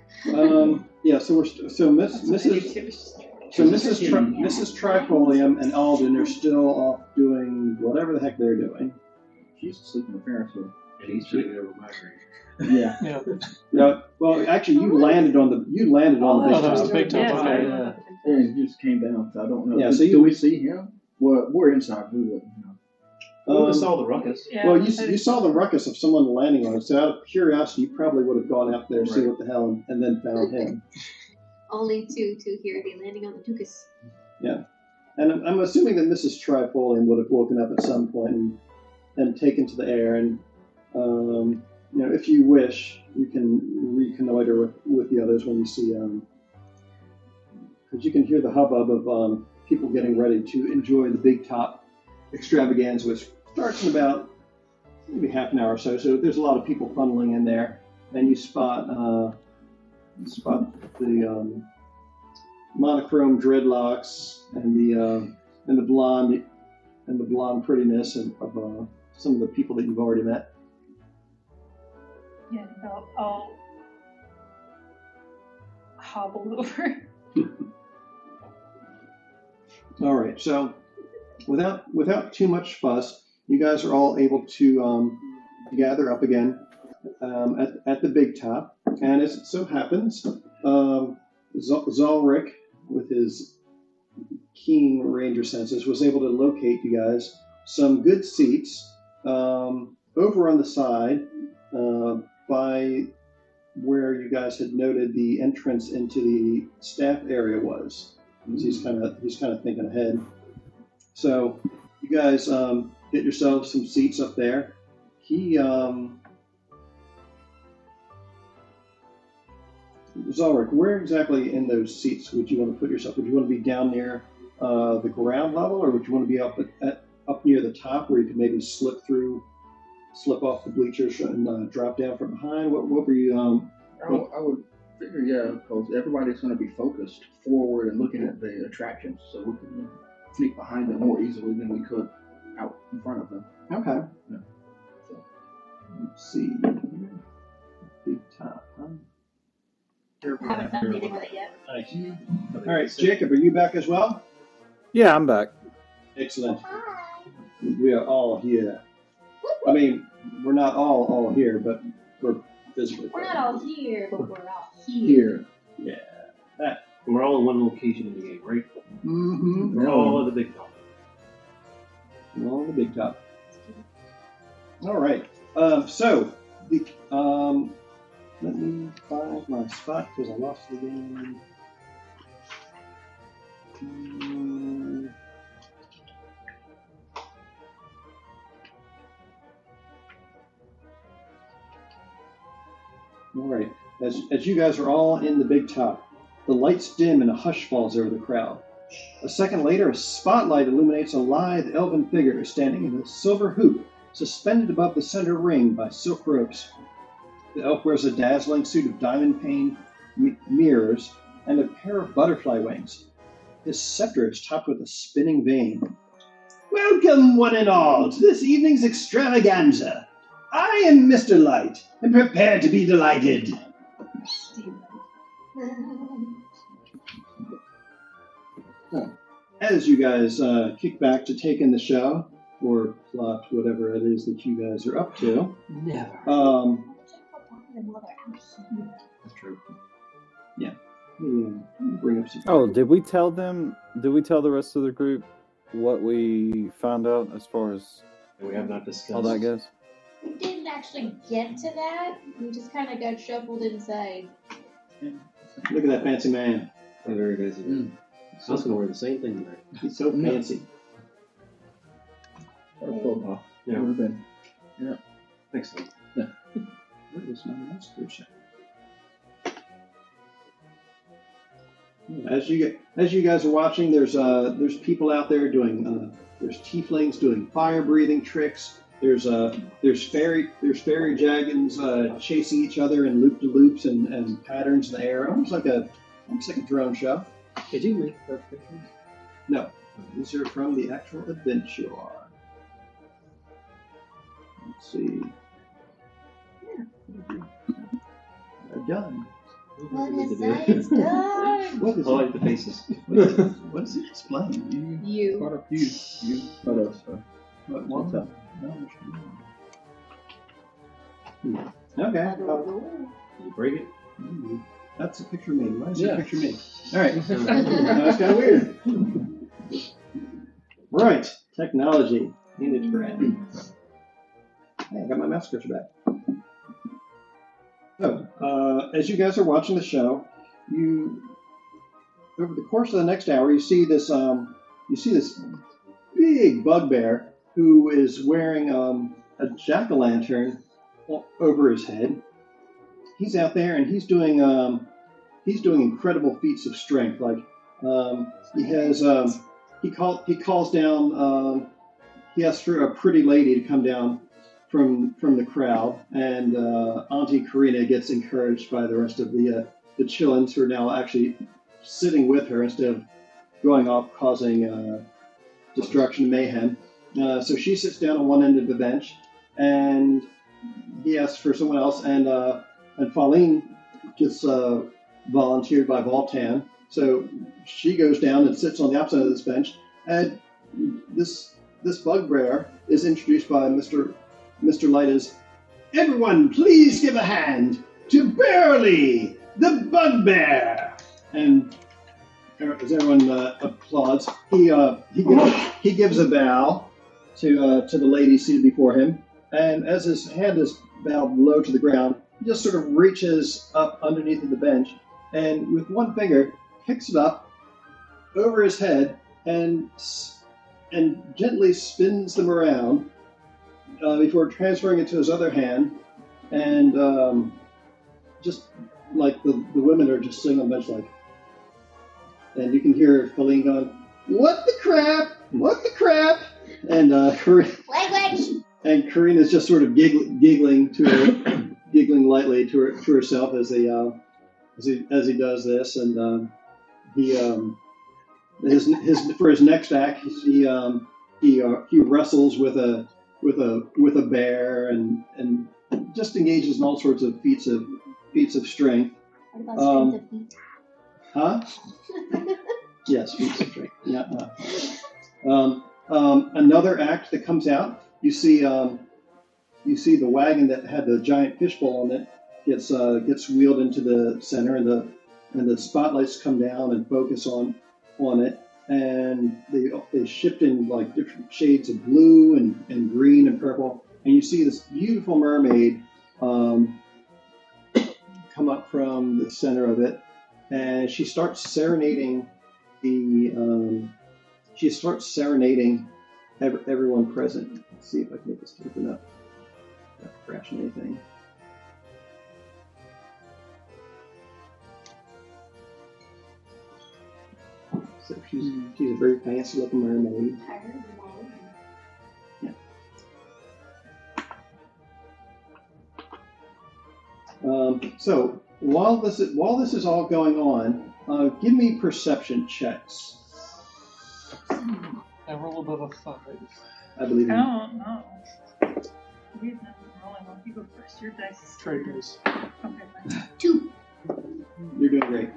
Yeah, so Mrs. Trifolium and Alden are still off doing whatever the heck they're doing. She's asleep in the parents' room. And he's trying to get over my grade. Yeah. Yeah. Yeah. Well, actually, you landed on the big that was top. the big top. Yeah, Okay. sorry. And he just came down. So I don't know. Yeah, so do we see him? Well, we're inside. We wouldn't know. We would have saw the ruckus. Yeah, Well, you saw the ruckus of someone landing on it, so out of curiosity, you probably would have gone out there, see Right. what the hell, and then found him. Only to hear the landing on the tuchus. And I'm assuming that Mrs. Trifolium would have woken up at some point and taken to the air. And if you wish, you can reconnoiter with the others when you see, because you can hear the hubbub of people getting ready to enjoy the big top extravaganza, which starts in about maybe half an hour or so. So there's a lot of people funneling in there, and you spot the monochrome dreadlocks and the blonde prettiness of some of the people that you've already met. Yeah, I'll hobble over. All right, so without too much fuss, you guys are all able to gather up again at the big top, and as it so happens, Zalric, with his keen ranger senses, was able to locate you guys some good seats over on the side by where you guys had noted the entrance into the staff area was. He's kind of thinking ahead. So you guys get yourselves some seats up there. Zalric, where exactly in those seats would you want to put yourself? Would you want to be down near the ground level, or would you want to be up near the top where you could maybe slip off the bleachers and drop down from behind? What were you? I would figure, yeah, because everybody's going to be focused forward and looking at the attractions, so we can sneak behind them more easily than we could out in front of them. Okay. Yeah. So, let's see. Big top, huh? I haven't done anything with it yet. All right, Jacob, are you back as well? Yeah, I'm back. Excellent. Hi. We are all here. I mean, we're not all here, but we're physically. We're not all here, but we're all here. Yeah. And we're all in one location in the game, right? Mm-hmm. We're all at the big top. We're all on the big top. All right. So the let me find my spot because I lost the game. All right. As you guys are all in the big top, the lights dim and a hush falls over the crowd. A second later, a spotlight illuminates a lithe elven figure standing in a silver hoop suspended above the center ring by silk ropes. The elf wears a dazzling suit of diamond-paned mirrors and a pair of butterfly wings. His scepter is topped with a spinning vane. Welcome, one and all, to this evening's extravaganza. I am Mr. Light, and prepare to be delighted. As you guys kick back to take in the show, or plot whatever it is that you guys are up to, Never. That's true. bring up some. Oh, did we tell the rest of the group what we found out as far as We have not discussed. all that goes? We didn't actually get to that. We just kind of got shuffled inside. Look at that fancy man. Oh, very nice. I was going to wear the same thing tonight. He's so fancy. Or football. Yeah. Would have been. Excellent. Where is my master chef? As you guys are watching, there's people out there doing there's tieflings doing fire breathing tricks. There's fairy dragons chasing each other in loop de loops and patterns in the air, almost like a drone show. Did you make that picture? No, these are from the actual adventure. Let's see. Done. What is science done? What is I like the faces. What is it explain? You. Caught up you. You caught us. What What's up? Okay. You break it? That's a picture of me. Why is Yeah. that a picture of me? All right. That's kind of weird. Right. Technology. Image brand. Hey, I got my mouse cursor back. So, as you guys are watching the show, over the course of the next hour, you see this big bugbear who is wearing a jack-o'-lantern over his head. He's out there and he's doing incredible feats of strength. Like he calls down. He asks for a pretty lady to come down from the crowd, and Auntie Karina gets encouraged by the rest of the Chillins, who are now actually sitting with her instead of going off causing destruction and mayhem. So she sits down on one end of the bench, and he asks for someone else, and Pauline gets volunteered by Voltan. So she goes down and sits on the opposite of this bench, and this bugbear is introduced by Mr. Light as, "Everyone, please give a hand to Barely, the bugbear." And as everyone applauds, he gives a bow to the lady seated before him, and as his hand is bowed low to the ground, he just sort of reaches up underneath of the bench, and with one finger picks it up over his head and gently spins them around before transferring it to his other hand, and just like the women are just sitting on the bench like, and you can hear Feline going, "What the crap? What the crap?" And Karina's just sort of giggling lightly to herself as he does this, and for his next act he wrestles with a bear and just engages in all sorts of feats of strength. What about strength of feet? Huh? Yes, feats of strength. Yeah. Another act that comes out. You see the wagon that had the giant fishbowl on it gets wheeled into the center, and the spotlights come down and focus on it, and they shift in like different shades of blue and green and purple, and you see this beautiful mermaid come up from the center of it, and she starts serenading everyone present. Let's see if I can make this open up. Not crashing anything. So she's a very fancy looking mermaid. Yeah. So while this is all going on, give me perception checks. I roll above a 5. I believe I in don't know. We've not been rolling. Why don't you go first? Your dice is Trade dice. Okay, fine. 2. You're doing great.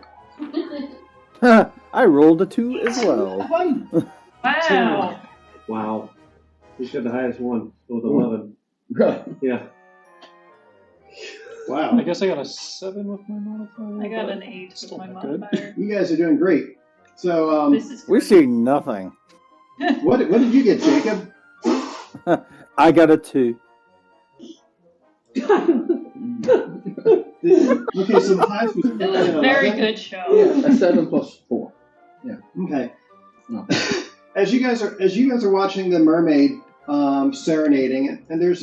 I rolled a 2 as well. Wow. Wow. He's got the highest one with 11. Really? Yeah. Wow. I guess I got a 7 with my modifier. I got but an 8 with still my not good. modifier. You guys are doing great. So This is We great. see nothing. what did you get, Jacob? I got a 2. Okay, so the highest was It was a very 11. good show. Yeah, a 7 plus 4. Okay. No. As you guys are watching the mermaid serenading, and there's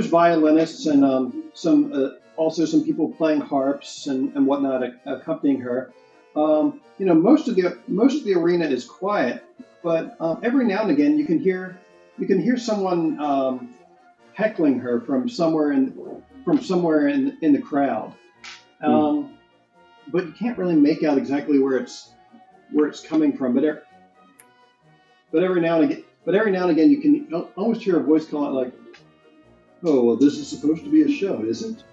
violinists and also some people playing harps and whatnot accompanying her. Most of the arena is quiet, but every now and again you can hear someone heckling her from somewhere in the crowd. But you can't really make out exactly where it's coming from. But but every now and again, you can almost hear a voice call out like, "Oh, well, this is supposed to be a show, is it?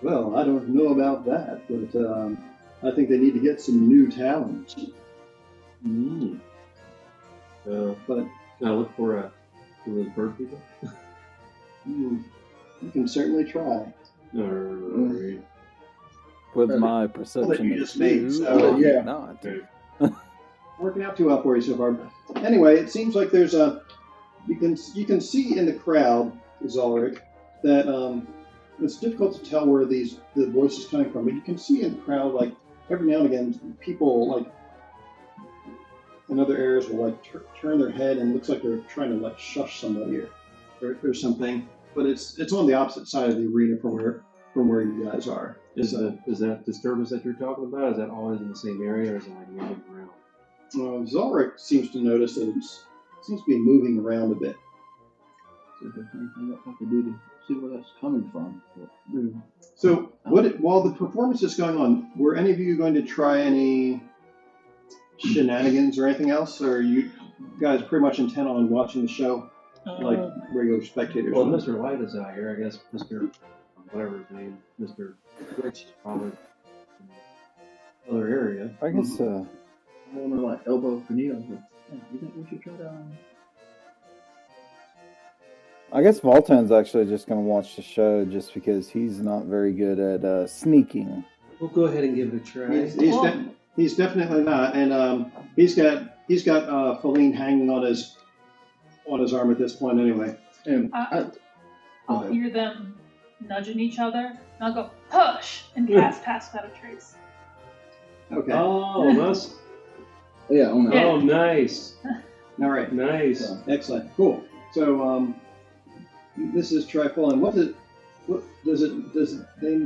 Well, I don't know about that, but I think they need to get some new talent." Mm. But Can I look for those bird people? you can certainly try. Alright. With Uh, my perception you of just made, two, so- Yeah. not. Working out too well for you so far. Anyway, it seems like there's you can see in the crowd, Zalric, that it's difficult to tell where the voice is coming from, but you can see in the crowd, like every now and again, people like in other areas will like turn their head and it looks like they're trying to like shush somebody or something. But it's on the opposite side of the arena from where you guys are. Is that disturbance that you're talking about? Is that always in the same area, or is it like moving around? Zalric seems to notice that it seems to be moving around a bit. See if there's anything else I can do to see where that's coming from. So, while the performance is going on, were any of you going to try any shenanigans or anything else, or are you guys pretty much intent on watching the show like regular spectators? Well, Mr. Light is out here. I guess Mr. whatever his name, Mr. Rich is probably in another area. I guess. I want to like elbow Finito. But, hey, you think we should try to? I guess Voltan's actually just gonna watch the show just because he's not very good at sneaking. We'll go ahead and give it a try. He's definitely not, and he's got Feline hanging on his arm at this point anyway. And I'll hear them nudging each other, and I'll go, push, and cast Pass Without a Trace. Okay. Oh, that's yeah, on that. Yeah. oh nice, All right. nice. Excellent. Cool. So this is Trifle, and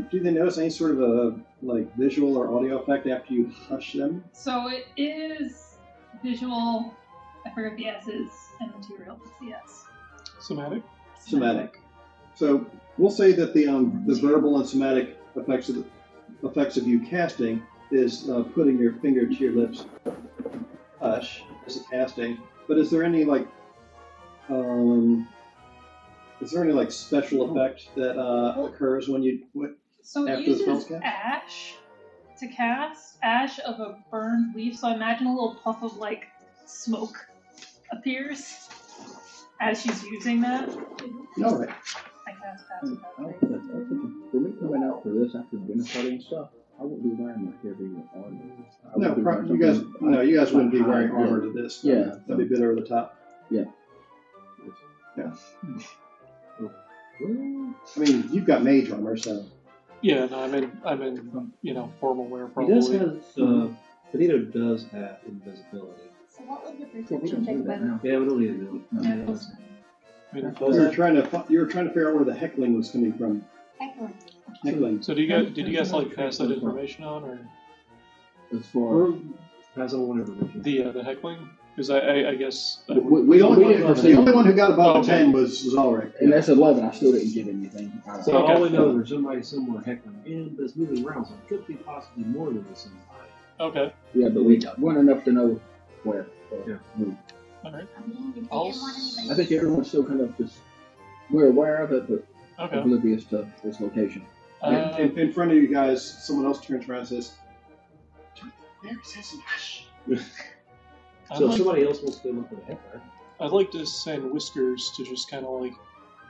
do they notice any sort of a like visual or audio effect after you hush them? So it is visual, I forget the S's, and material, it's the S. Somatic. Somatic. So we'll say that the verbal and somatic effects of you casting is putting your finger to your lips. Hush is a casting. But is there any special effect that occurs when you So it after the spell's uses cast? ash to cast, ash of a burned leaf, so I imagine a little puff of like smoke appears as she's using that. All right. I cast Pass Without a I was Trace. thinking, for me coming out for this after dinner party and stuff, I wouldn't be wearing my heavy armor. I would be wearing You guys wouldn't be something wearing high, armor to this. Yeah. That'd be a bit over the top. Yeah. Yeah. I mean, you've got mage armor, so. Yeah, no, I'm in formal wear He probably. does have. Benito does have invisibility. So what was the So we perception don't check do that about? now. Yeah, we don't need to know. No. Yeah, it was- I mean, You were trying to figure out where the heckling was coming from. Excellent. Heckling. so did you guys like pass that information on, or As far Or pass on whatever. the heckling? Because I guess we The only one who got above Okay. 10 was Zalric. and that's 11. I still didn't get anything. Out of So it. Okay. all we know is there's somebody somewhere heckling in, but it's moving around, so it could be possibly more than the somebody. okay, Yeah, but we weren't enough to know where. Yeah. all right, I mean, if they didn't I'll want anybody I think everyone's still kind of just we're aware of it, but okay. oblivious to its location. In front of you guys, someone else turns around and says, "There says hush." So if somebody else wants to look for the heckler. I'd like to send Whiskers to just kind of like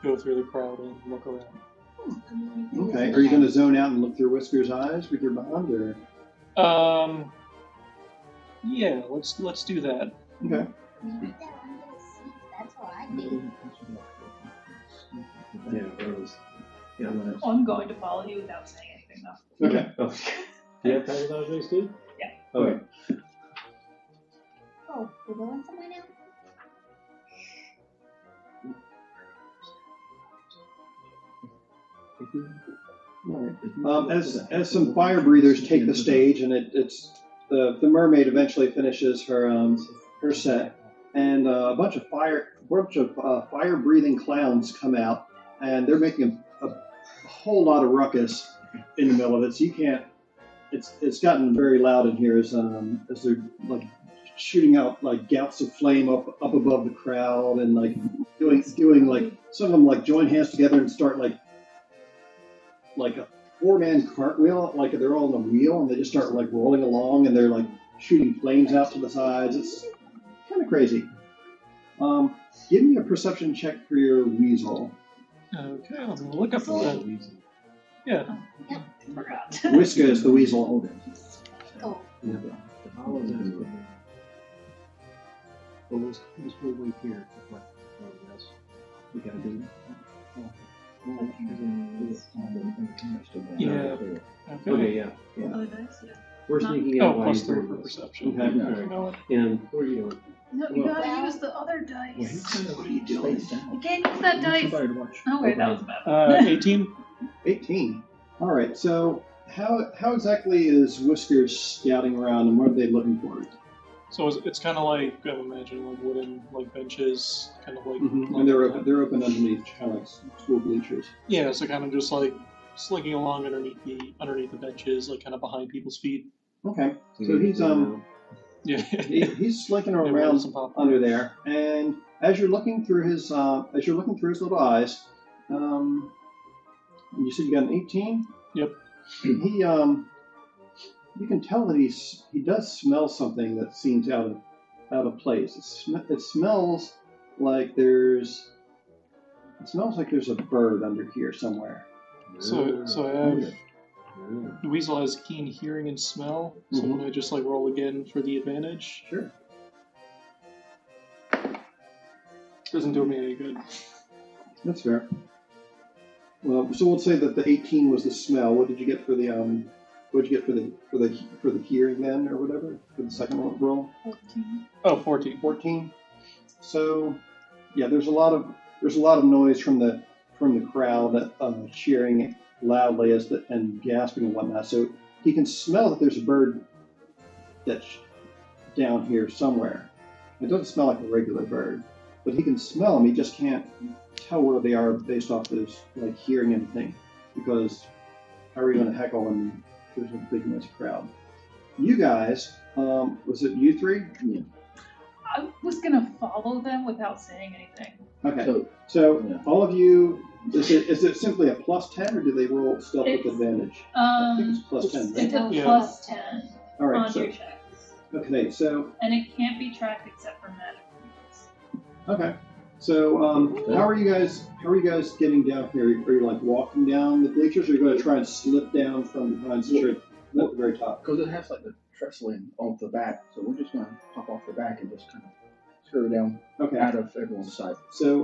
go through the crowd and look around. I mean, if you Okay. look Are you at going to zone out and look through Whisker's eyes with your bond, or? Yeah, let's do that. Okay. I mean, with that one little seat, that's what I do. Yeah, it was. Yeah. I'm going to follow you without saying anything though. Okay. Oh. Do you have pass without a trace too? Yeah. Okay. Oh, we're going somewhere now? As some fire breathers take the stage, and it's the mermaid eventually finishes her set, and a bunch of fire breathing clowns come out, and they're making a whole lot of ruckus in the middle of it. So you can't. It's gotten very loud in here as they're like shooting out like gouts of flame up above the crowd, and like doing like some of them like join hands together and start like a 4-man cartwheel, like they're all on a wheel and they just start like rolling along and they're like shooting flames out to the sides. It's kind of crazy. Give me a perception check for your weasel. Okay, I'm gonna look up that. Yeah. Yep, forgot. Whiska is the weasel. Oh. Yeah. How is that? Well, this whole way here. What? Oh, yes. We gotta do. Yeah. Okay, yeah. Oh, nice, yeah. We're No. sneaking out Oh, while plus you're 3 doing for this. perception. Okay. You know it. And what are you doing? No, you Well- gotta use the other dice. What are you doing? You can't use that dice. Somebody to watch. Oh wait, that was bad. 18. 18. All right. So how exactly is Whiskers scouting around, and what are they looking for? So it's kind of like, I'm imagining like wooden like benches, kind of like. And they're open underneath, kind of like school bleachers. Yeah, so kind of just like slinking along underneath the benches, like kind of behind people's feet. Okay. So he's Yeah. he's slinking Yeah, around some popcorn. under there, and as you're looking through his little eyes, you said you got an 18. Yep. He you can tell that he does smell something that seems out of place. It smells like there's a bird under here somewhere. So I have. The weasel has keen hearing and smell, so Mhm. can I just like roll again for the advantage? Sure. Doesn't do me any good. That's fair. Well, so we'll say that the 18 was the smell. What did you get for the What did you get for the hearing then, or whatever, for the second roll? 14. Oh, 14. 14. So, yeah, there's a lot of noise from the crowd cheering loudly and gasping and whatnot. So he can smell that there's a bird that's down here somewhere. It doesn't smell like a regular bird, but he can smell them. He just can't tell where they are based off his like hearing anything, because how are you going to heckle when there's a big noisy crowd? You guys, was it you three? Yeah. I was gonna follow them without saying anything. Okay. So Yeah. all of you, is it simply a plus 10, or do they roll stealth with It's- advantage? I think Um, it's plus 10, right? it's a Yeah. plus 10 All right. on So your checks, okay. So and it can't be tracked except for magic use. okay. So how are you guys getting down here? Are you like walking down the bleachers, or are you going to try and slip down from behind the tree at the very top? Because it has like the trestling off the back, so we're just gonna pop off the back and just kind of screw down Okay. out of everyone's sight. So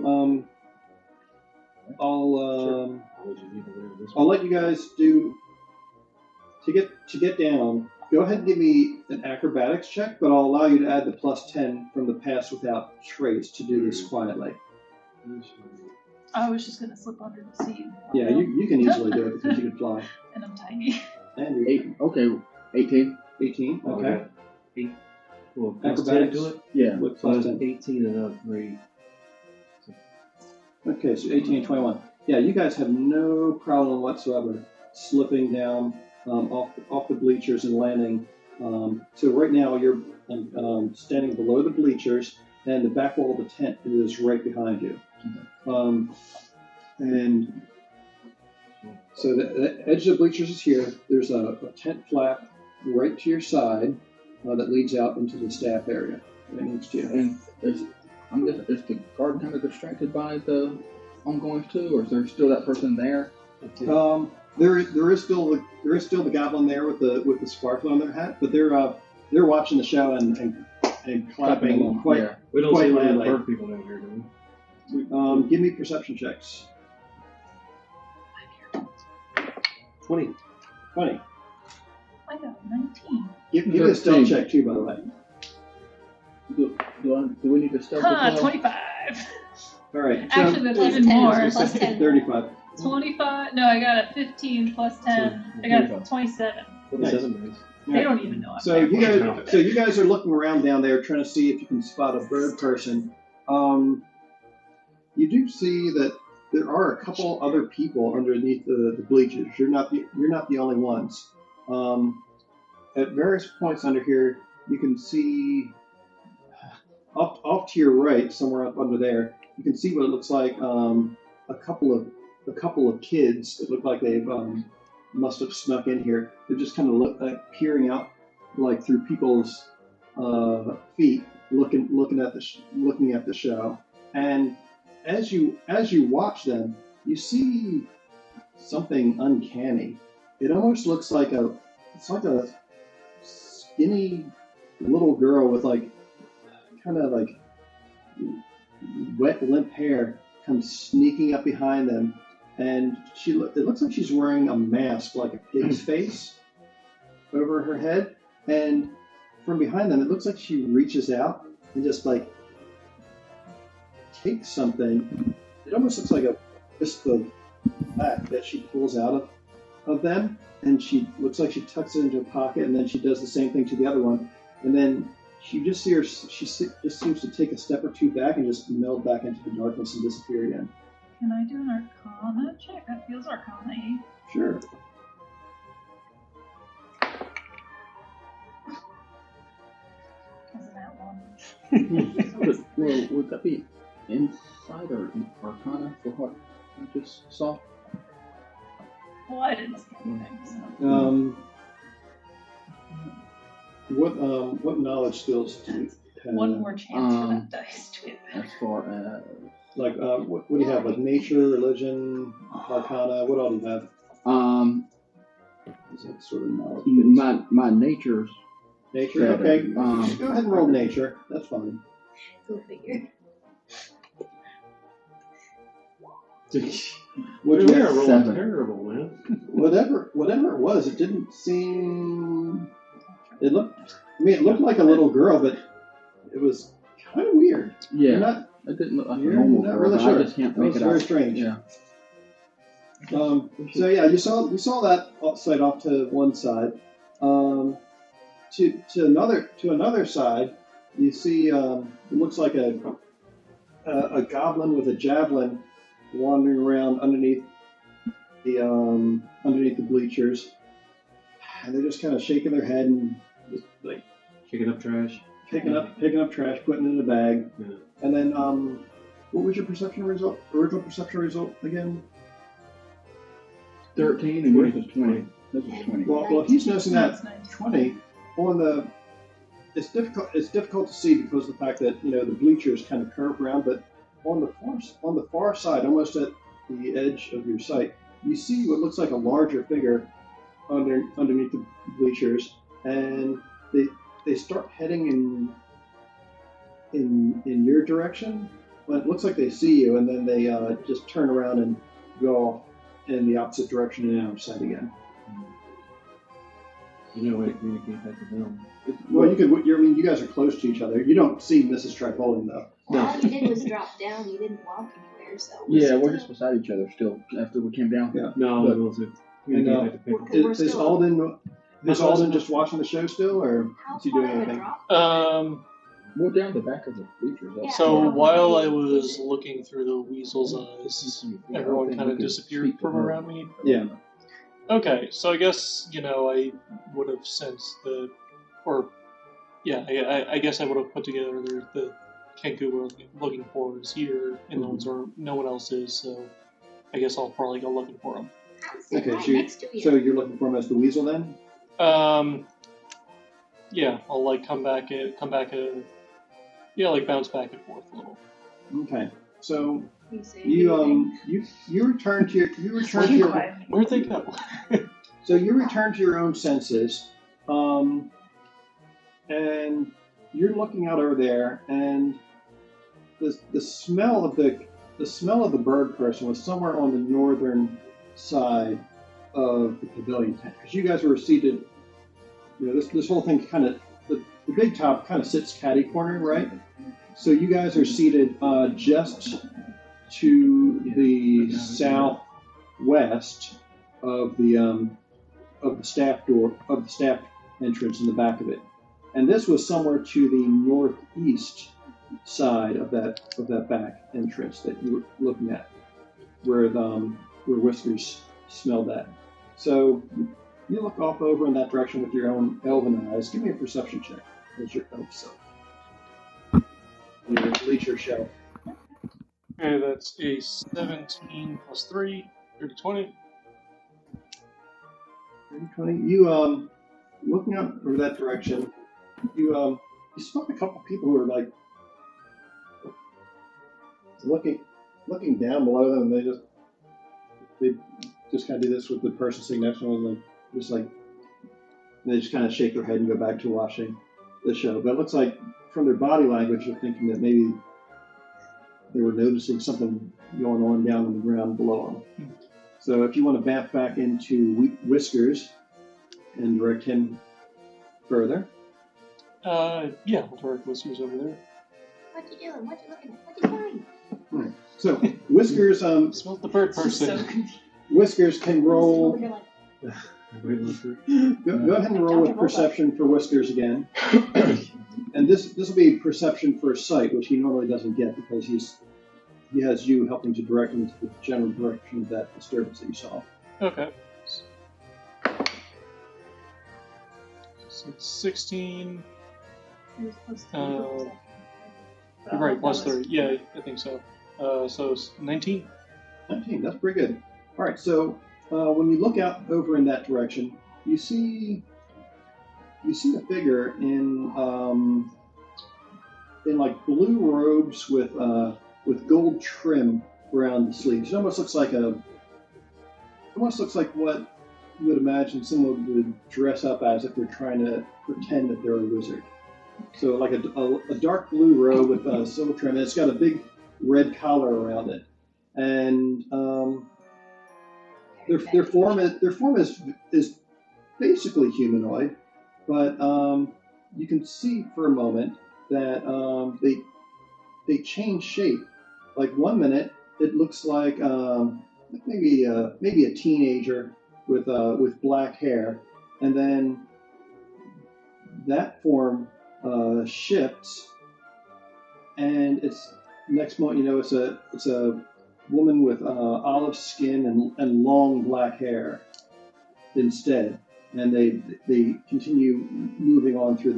I'll let you guys do to get down. Go ahead and give me an acrobatics check, but I'll allow you to add the plus 10 from the pass without trace to do this quietly. I was just gonna slip under the seat. Yeah, you can easily do it because you can fly. And I'm tiny. And you're 18. 18. Okay. Well, plus 10 Acrobatics. to it? Yeah. With So plus it's 10. 18 and another 3. Okay, so 18 and 21. Yeah, you guys have no problem whatsoever slipping down off the bleachers and landing. So right now you're standing below the bleachers, and the back wall of the tent is right behind you. And so the edge of the bleachers is here. There's a tent flap right to your side that leads out into the staff area right next to you. And is the guard kind of distracted by the ongoings too, or is there still that person there? There is still the goblin there with the sparkle on their hat, but they're watching the show and clapping along, quite. yeah. We don't Quite see any loudly. bird people down here, do we? Give me perception checks. 20. 20. I got 19. Give me a stealth 13. check too, by the way. Do we need to stealth Huh, as well? 25. All right. So Actually, that's Plus even 10, more. plus 10. 35. 25. No, I got a 15 plus 10. I got a 27. 27 days. They don't even know I'm So there. you guys are looking around down there trying to see if you can spot a bird person. You do see that there are a couple other people underneath the bleachers. You're not the only ones. At various points under here, you can see off to your right, somewhere up under there, you can see what it looks like. A couple of kids that look like they've must have snuck in here. They're just kind of peering out like through people's feet, looking at the show. And as you watch them, you see something uncanny. It almost looks like a skinny little girl with like kind of like wet, limp hair comes sneaking up behind them, and it looks like she's wearing a mask, like a pig's face, over her head. And from behind them, it looks like she reaches out and just like takes something. It almost looks like a wisp of black that she pulls out of them, and she looks like she tucks it into a pocket, and then she does the same thing to the other one, and then you just see her. She just seems to take a step or two back and just meld back into the darkness and disappear again. Can I do an Arcana check? That feels Arcana-y. Sure. Isn't that one? Well, would that be insight or Arcana for what I just saw? Well, I didn't see anything, so. What knowledge skills do you have? One more chance for that dice to hit. As far as Like, what do you have? Like nature, religion, arcana? What all do you have? Is that sort of knowledge? my nature's Nature? better. Okay. Just go ahead and roll nature. That's fine. Go figure. Which We are rolling 7. terrible, man. whatever it was, it didn't seem. It looked like a little girl, but it was kind of weird. Yeah, You're not it didn't look like a you're normal not girl, really but sure. I just can't It make was it very out. strange. Yeah. So yeah, you saw that side off to one side. To another side, you see it looks like a goblin with a javelin wandering around underneath the bleachers, and they're just kind of shaking their head and just like Kicking up trash. picking up trash, putting it in a bag. Yeah. And then what was your original perception result again? 13 and yours was 20. This was 20. Well, he's noticing That's that nice. 20 on the. It's difficult to see because of the fact that the bleachers kind of curve around, but on the far side, almost at the edge of your sight, you see what looks like a larger figure underneath the bleachers, and they start heading in your direction. But it looks like they see you, and then they just turn around and go off in the opposite direction and out of sight again. There's no way to communicate that to them. Well, you guys are close to each other. You don't see Mrs. Tripolin though. All you did was drop down. You didn't walk anywhere, so. Yeah, we're just beside each other still after we came down. Yeah. No, But- it was a communicate that to people. We're Is still- Alden just watching the show still, or How is he doing far of a anything? drop? We're down the back of the bleachers. Yeah. So while I was looking through the weasel's eyes, everyone kind of disappeared from around me. Yeah. Okay, so I guess, I would have sensed I guess I would have put together the Kenku we're looking for is here, and no one else is, so I guess I'll probably go looking for him. I'm sitting Okay, right so next to you. So you're looking for him as the weasel then? Yeah, I'll bounce back and forth a little. Okay. So You say you anything? you return to your Where'd they go? So you return to your own senses, and you're looking out over there, and the smell of the bird person was somewhere on the northern side of the pavilion tent, because you guys were seated. This whole thing kind of the big top kind of sits catty corner, right? So you guys are seated just to the southwest of the staff door, of the staff entrance in the back of it, and this was somewhere to the northeast side of that back entrance that you were looking at, where Whiskers smelled at. So you look off over in that direction with your own elven eyes. Give me a perception check as your elf self. miniature show. Okay, that's a 17 plus 3, 20. 20. You looking out over that direction, you spot a couple people who are like looking down below them, and they just kind of do this with the person sitting next to them, and they just kind of shake their head and go back to watching the show. But it looks like from their body language, you're thinking that maybe they were noticing something going on down on the ground below them. So if you want to vamp back into Whiskers and direct him further. Yeah, we'll direct Whiskers over there. What you doing? What you looking at? What you find? Right. So Whiskers, Smell the bird person. So confused. Whiskers can roll. You're like, Go ahead and roll with perception for Whiskers again. And this will be perception for sight, which he normally doesn't get because he has you helping to direct him into the general direction of that disturbance that you saw. Okay. So it's 16. It was plus 3 Uh, for perception. You're right, plus That was- 3. Yeah, I think so. So it's 19. 19, that's pretty good. All right, so when you look out over in that direction, you see a figure in like blue robes with gold trim around the sleeves. It almost looks like what you would imagine someone would dress up as if they're trying to pretend that they're a wizard. So like a dark blue robe with silver trim, and it's got a big red collar around it, and their form is basically humanoid, but you can see for a moment that they change shape. Like 1 minute, it looks like maybe a teenager with black hair, and then that form shifts, and it's next moment it's a woman with olive skin and long black hair instead, and they continue moving on through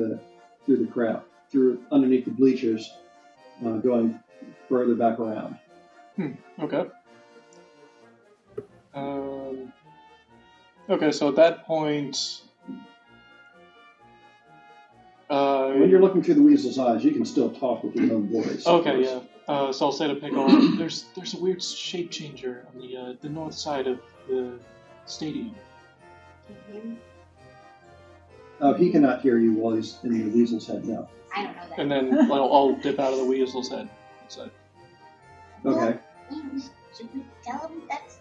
the crowd, through underneath the bleachers, going further back around. Okay. Okay, so at that point, When you're looking through the weasel's eyes, you can still talk with your own voice. okay, yeah. So I'll say to Pickle, there's a weird shape changer on the north side of the stadium. He cannot hear you while he's in the weasel's head now. I don't know that. And then I'll dip out of the weasel's head. So, Okay. Should we tell him that's...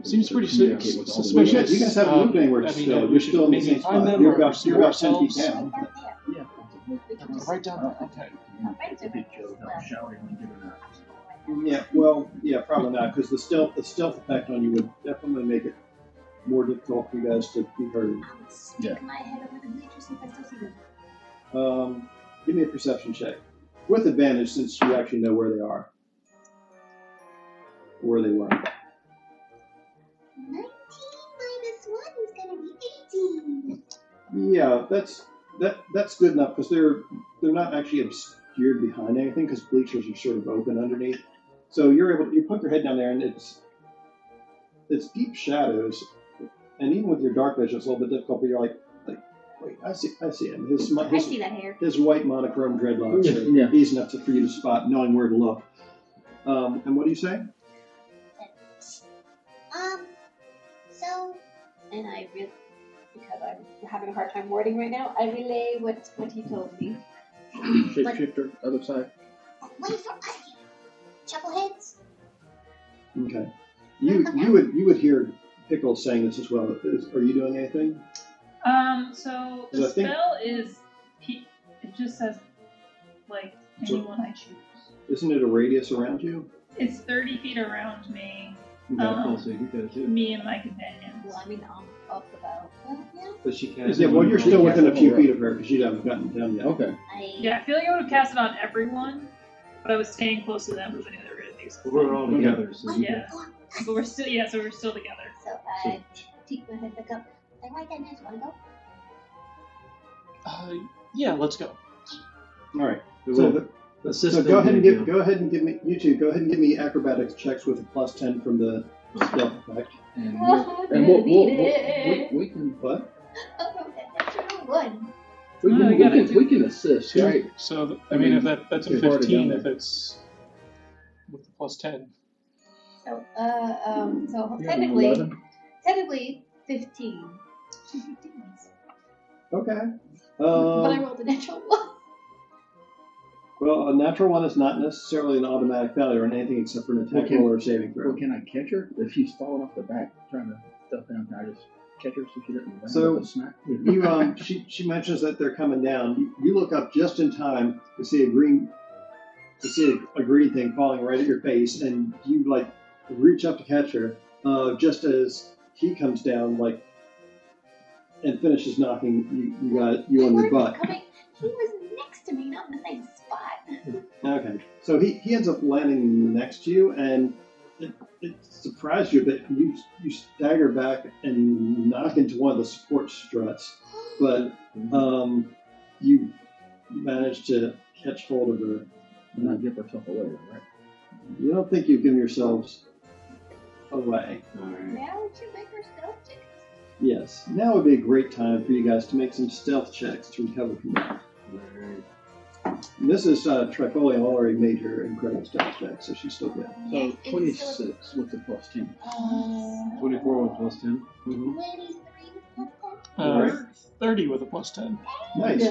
seems pretty suspicious. Well, you guys haven't moved anywhere still. You're still in the maybe same find spot. them You're or about pursue 10 feet ourselves. down. Right there. We can just... Right down there. Okay. Our friends are right there. Yeah, well, yeah, probably not, because the stealth effect on you would definitely make it more difficult for you guys to be heard. I would stick my head over the bleachers if I still see them. Give me a perception check with advantage, since you actually know where they are, where they were. 19 minus 1 is going to be 18. Yeah, that's good enough, because they're not actually obscured behind anything, because bleachers are sort of open underneath. So you put your head down there, and it's deep shadows, and even with your dark vision, it's a little bit difficult. But you're like wait, I see him. I see that hair. His white monochrome dreadlocks are easy enough for you to spot, knowing where to look. And what do you say? So, and I really, because I'm having a hard time wording right now, I relay what he told me. Shapeshifter, other side. Wait for us, chuckleheads. Okay. You would hear Pickle saying this as well. Are you doing anything? So Because the I think- spell is, it just says, like, anyone I choose. Isn't it a radius around you? It's 30 feet around me, So you guys do. me and my companions. Well, I mean, off the bow. Yeah. But she can't. Yeah, well, you're still within a few feet of her, because you haven't gotten down yet. Okay. Yeah, I feel like I would have cast it on everyone, but I was staying close to them because I knew they were going to do something. We're all together, so you Yeah. But we're still, so we're still together. So I take my head back up. Like, right then, want to go? Yeah, let's go. All right. So So go ahead and give me you two. Go ahead and give me acrobatics checks with a +10 from the stealth effect. And, Oh, and I need it. we can What? Oh, that's a natural one. we can assist, Two. right? So, I I mean, mean, if that's a we've already 15, done if it's with the +10. So, You have an technically, 11? 15. Two 15s. Okay. But I rolled a natural one. Well, a natural one is not necessarily an automatic failure on anything except for an attack Okay. roll or a saving Well, throw. can I catch her? If she's falling off the back, trying to stuff down, can I just catch her so she doesn't land So- with a smack? She mentions that they're coming down. You look up just in time to see a green thing falling right at your face, and you like reach up to catch her just as he comes down and finishes knocking you on your butt. He was next to me, not in the same spot. Okay, so he ends up landing next to you, and it surprised you a bit. You stagger back and knock into one of the support struts, but you manage to catch hold of her. And not give herself away, right? You don't think you've given yourselves away. Alright. Now would you make her stealth check? Yes, now would be a great time for you guys to make some stealth checks to recover from that. Alright. And this is Trifolium already made her incredible stealth check, so she's still good. So 26 with the +10. 24 with +10. 23 with +10. 30 with a +10. Nice.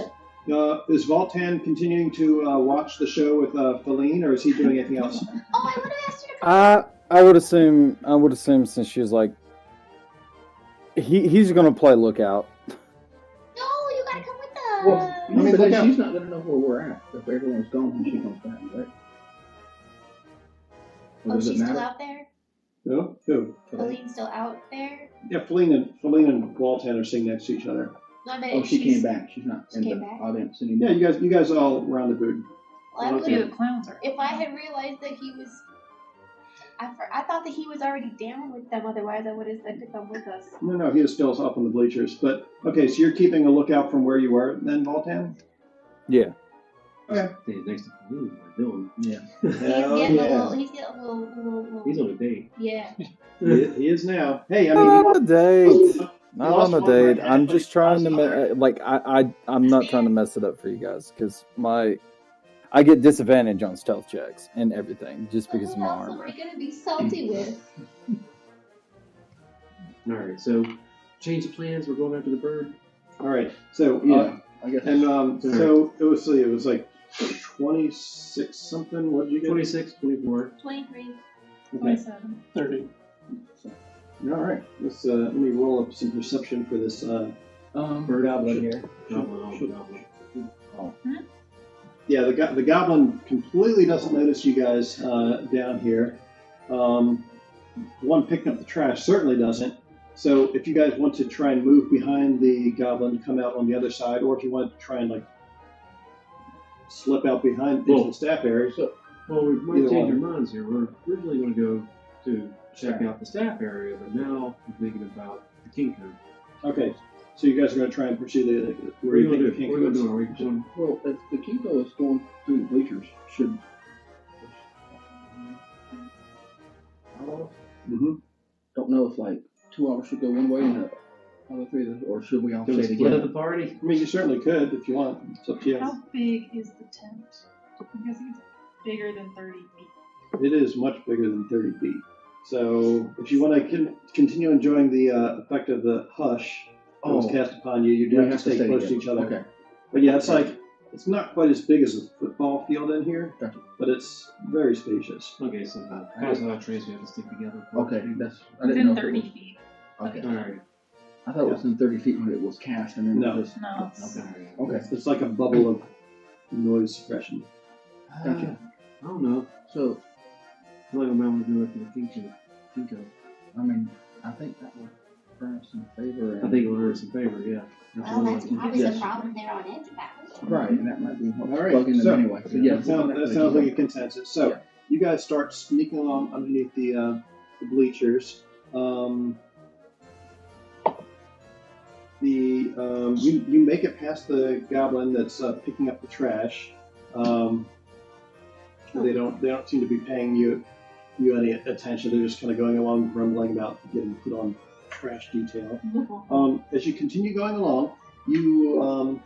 Is Voltan continuing to watch the show with Feline, or is he doing anything else? Oh, I would have asked you to come. I would assume since she's like, he's gonna play lookout. No, you gotta come with us. Well, I mean, but look then out. she's not going to know where we're at if everyone's gone when she comes back, right? Or Oh, does it she's still matter? out there? No? Who? Colleen's still out there? Yeah, Feline and Voltan are sitting next to each other. No, I meant Oh, she she's- came back. She's not She in came the back? audience anymore. Yeah, you guys are all around the booth. Well, I Yeah, the would, clowns are. if I had realized that he was... I thought that he was already down with them, otherwise I would have said to come with us. No, he is still up on the bleachers. But, okay, so you're keeping a lookout from where you were then, Voltan? Yeah. Okay. Hey, next to Feline, what are you doing? Yeah. Hell He's getting yeah. he's getting a little... He's on a date. Yeah. He is now. Hey, I Not mean... on a date. Not lost on a one date. right I'm now, just but trying to lost I'm not trying to mess it up for you guys because I get disadvantage on stealth checks and everything just because of my Who else am armor. I gonna be salty with? Alright, so change of plans. We're going after the bird. All right. So, Yeah, I guess. and so it was like 26 something. What did you get? 26, 24. 23. Okay. 27. 30. All right. Let me roll up some perception for this bird goblin here. Goblin. Yeah, the goblin completely doesn't notice you guys down here. One picking up the trash certainly doesn't. So if you guys want to try and move behind the goblin, come out on the other side, or if you want to try and slip out behind into the staff area. So Well, we might Either change one. our minds here. We're originally going to go to check out the staff area, but now we're thinking about the tinker. okay, so you guys are going to try and pursue the What are you going think to the do? What are you king going to is. do? Are we going? Well, if the Kinko is going through the bleachers, should. Mhm. Don't know if 2 hours should go one way and the other 3, or should we all Do we stay split up together? the party? I mean, you certainly could if you want. It's up to you. How big is the tent? I'm guessing it's bigger than 30 feet. It is much bigger than 30 feet. So if you want to continue enjoying the effect of the hush that was cast upon you, you do We have to stay close to each other. Okay. But yeah, it's not quite as big as a football field in here, Gotcha. but it's very spacious. Okay, so that's how trace we have to stick together. Okay, I didn't Within know if it 30 was- feet. Okay. Alright. I thought it was in 30 feet when it was cast, and then No. it just. No, it's Okay. Okay. It's like a bubble of noise suppression. Gotcha. I don't know. So, I feel like I might want to do it for the Kinko. I mean, I think that would earn us some favor. I think it'll earn some favor, yeah. Well, that's probably Yes. the problem there on Edge Battle. Right, and that might be what's All right, bugging them so- anyway. So, yeah, That sounds like a consensus. So Yeah. you guys start sneaking along underneath the bleachers. you make it past the goblin that's picking up the trash. They don't seem to be paying you any attention. They're just kind of going along, grumbling about getting put on trash detail. As you continue going along, you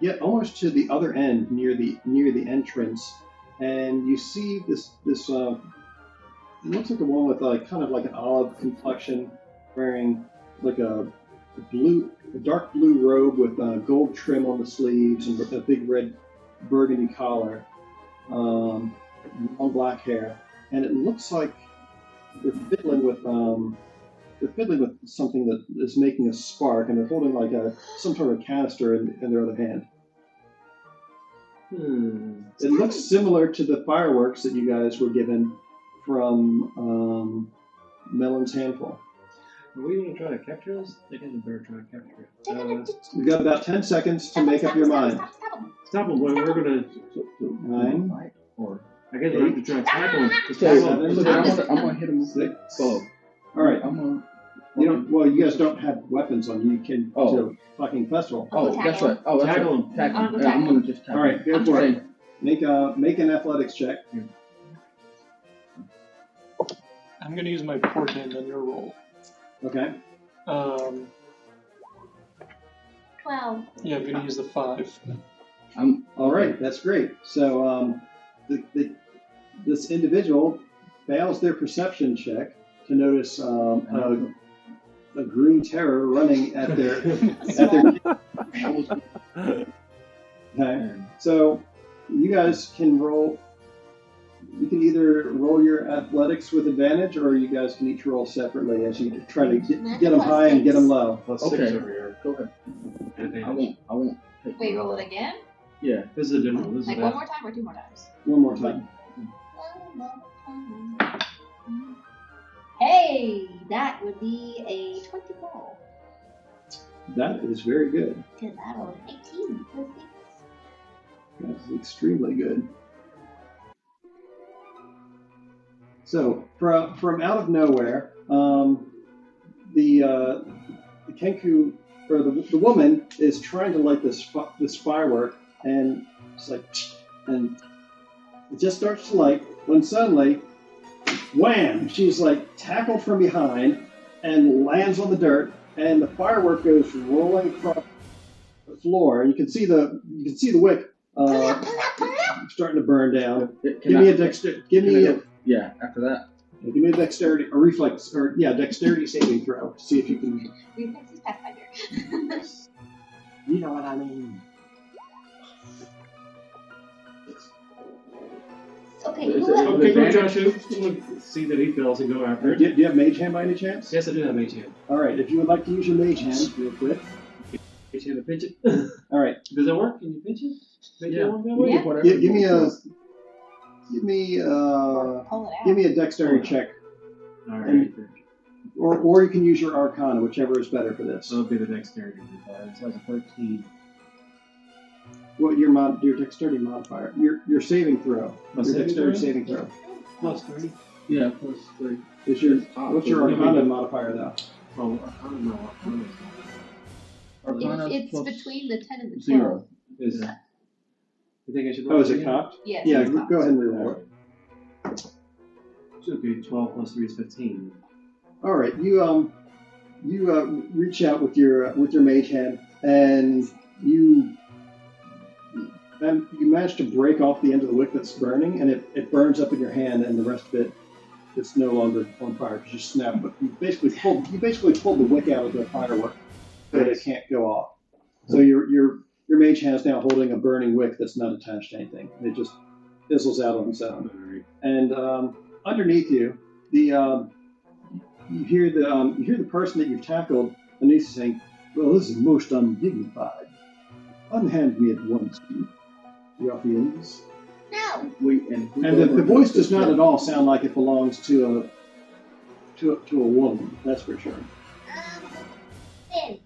get almost to the other end near the entrance, and you see this. It looks like a woman with kind of like an olive complexion, wearing like a dark blue robe with gold trim on the sleeves and with a big red burgundy collar, long black hair, and it looks like they're fiddling with something that is making a spark, and they're holding like some sort of canister in their other hand. It looks similar to the fireworks that you guys were given from Melon's handful. Are we going to try to capture this? They didn't better try to capture it. You've got about 10 seconds to make up your mind. Stop them. We're going to... 9. Or I guess we're going to try to tackle them. I'm going to hit him with 6. bow. All right. I'm going to... You guys don't have weapons on you. You can to a fucking festival. Oh, that's right. Oh, that's Tackle right. him. Tackle him. Yeah, I'm going to just tackle All right, go him. for it. Make an athletics check. I'm going to use my portend on your roll. Okay. 12. Yeah, I'm going to use the 5. All right, that's great. So this individual fails their perception check to notice a green terror running at their Okay. So you guys can roll. You can either roll your athletics with advantage, or you guys can each roll separately as you try to get them high and get them low. Plus Okay. 6 over here. Go ahead. Advantage. I won't take Wait, roll it again? Yeah. This is a general. This is Like a one more time or 2 more times? One more time. Hey, that would be a 24. That is very good. Because I rolled an 18. That's extremely good. So, from out of nowhere, the Kenku, or the woman, is trying to light this firework, and it's like, and it just starts to light, when suddenly, wham! She's like tackled from behind and lands on the dirt, and the firework goes rolling across the floor. And you can see the wick starting to burn down. Yeah, after that. Give me a dexterity, a reflex, or dexterity saving throw to see if you can. Reflex is Pathfinder. You know what I mean. Okay, Is who it- else? Okay, go Joshua. We'll see that he fails and go after Do it. you have Mage Hand by any chance? Yes, I do have Mage Hand. All right, if you would like to use your Mage Hand real quick. Mage Hand to pinch it. All right, Does it work? Can you pinch it? Make Yeah. it work that way? Yeah. Whatever. give me Pull it out. a dexterity check, All right. or you can use your Arcana, whichever is better for this. So it'll be the dexterity. So that's a 13. What your dexterity modifier? Your saving throw. My Your saving dexterity throw? saving throw. Plus 3. Yeah, plus 3. What's your Arcana modifier though? Oh, I don't know. Arcana It's plus between the 10 and the 12. 0. Is it? You think I should Oh, roll is it again? cocked? Yes. Yeah, it's go cocked. ahead and reroll it. Should be 12 plus 3 is 15. All right, you reach out with your Mage Hand, and you manage to break off the end of the wick that's burning, and it burns up in your hand, and the rest of it is no longer on fire because you snap. But you basically pulled the wick out of the firework so that it can't go off. So your Mage Hand is now holding a burning wick that's not attached to anything. It just fizzles out on its own. And underneath you, you hear the person that you've tackled underneath saying, "Well, this is most undignified. Unhand me at once, you ruffians." No. And the voice does not at all sound like it belongs to a woman. That's for sure. Thin.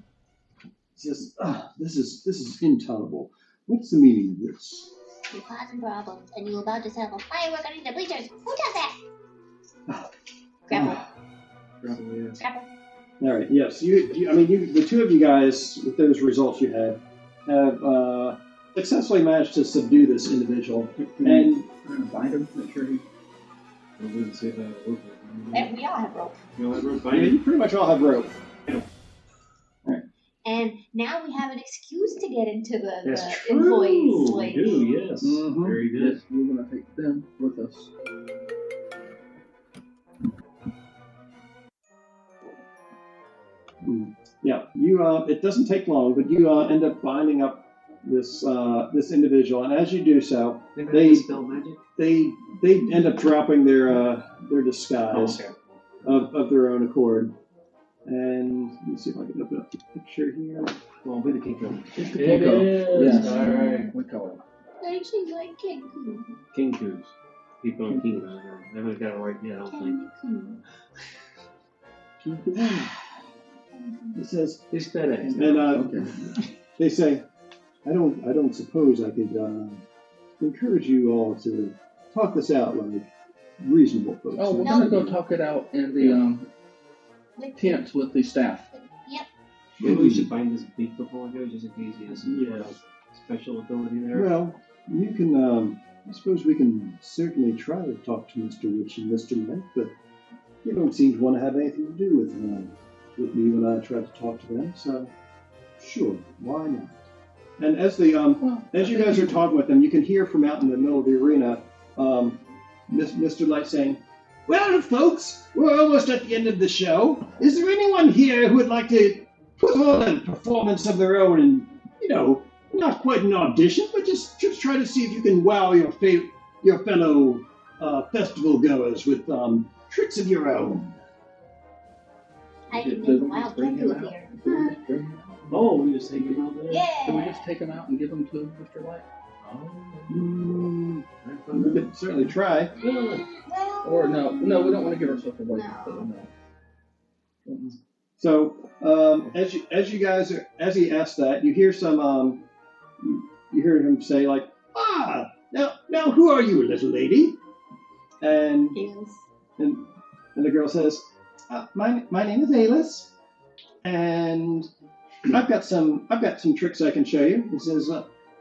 It says, this is intolerable. What's the meaning of this?" You're causing problems, and you're about to set up a firework underneath the bleachers. Who does that? Grapple. Probably is. Grapple. All right. Yes. The two of you guys, with those results you had, have successfully managed to subdue this individual. And Bind him, make sure he. I wouldn't say that. And we all have rope. You know, yeah, you pretty much all have rope. And now we have an excuse to get into the That's employees' true. We slate. do, yes. Mhm. Very good. Yes, we're gonna take them with us. Yeah. You. It doesn't take long, but you end up binding up this this individual, and as you do so, They- spell magic. they end up dropping their disguise of their own accord. And let me see if I can open up the picture here. Well, with the Kinko. It's the It Kinko. is. Yes. All right. We call it. I actually like Cancun. Kinkoos. Keep on King. I haven't got it right yet, I don't think. Cancun. It says, It's FedEx. and Okay. they say, I don't suppose I could encourage you all to talk this out like reasonable folks. Oh, we're No. gonna go talk it out in the tents with the staff. Yep. Maybe we should find this beak before we go, just in case he has some special ability there. Well, you can. I suppose we can certainly try to talk to Mr. Witch and Mr. Knight, but they don't seem to want to have anything to do with me when I try to talk to them. So, sure, why not? And as the as you guys are talking with them, you can hear from out in the middle of the arena, Mr. Light saying, "Well, folks, we're almost at the end of the show. Is there anyone here who would like to put on a performance of their own and, not quite an audition, but just try to see if you can wow your fellow festival goers with tricks of your own?" I can make a wild Cancun here. Oh, we just take him out there? Can we Yeah. just take them out and give them to Mr. Light? Oh. We could certainly try. Well, Well. Or no, we don't want to give ourselves away. No. No. So as you guys are, as he asks that, you hear some you hear him say like, now who are you, little lady? And Yes. and the girl says, my name is Alice, and I've got some tricks I can show you. He says,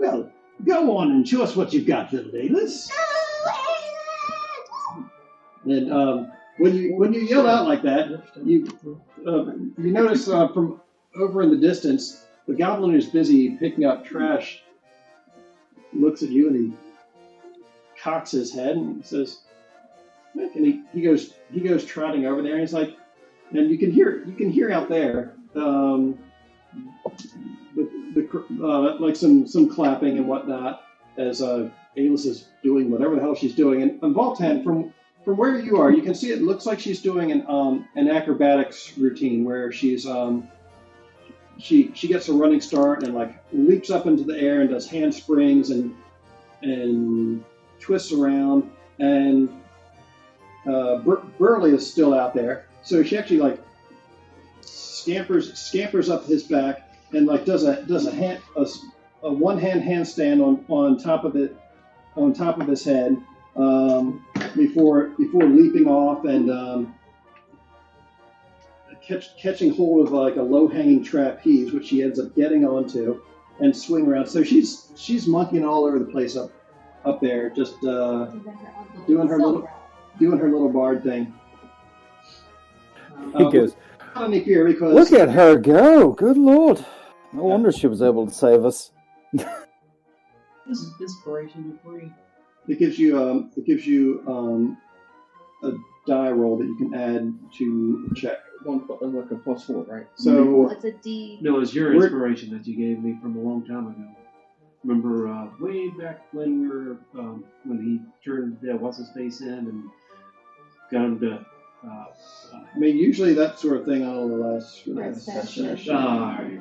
well, go on and show us what you've got, little Alice. And when you yell out like that, you notice from over in the distance, the goblin who's busy picking up trash looks at you and he cocks his head and he says, and he goes trotting over there and he's like, and you can hear out there like some clapping and whatnot as Alice is doing whatever the hell she's doing, and Voltan from where you are, you can see it looks like she's doing an acrobatics routine where she's she gets a running start and like leaps up into the air and does handsprings and twists around, and Burley is still out there, so she actually like scampers up his back and like does a one hand handstand on top of his head before leaping off and catching hold of like a low-hanging trapeze, which she ends up getting onto and swing around. So she's monkeying all over the place up there, just doing her little bard thing. He goes, Not any fear because look at her go! Good lord! No wonder she was able to save us. this is inspiration for free. it gives you a die roll that you can add to check. Like a +4, right? So What's a D? No, it's your inspiration that you gave me from a long time ago. Remember way back when we were when he turned what's his face in and got him to. I mean, usually that sort of thing only lasts for That's the that session. shit. Alright.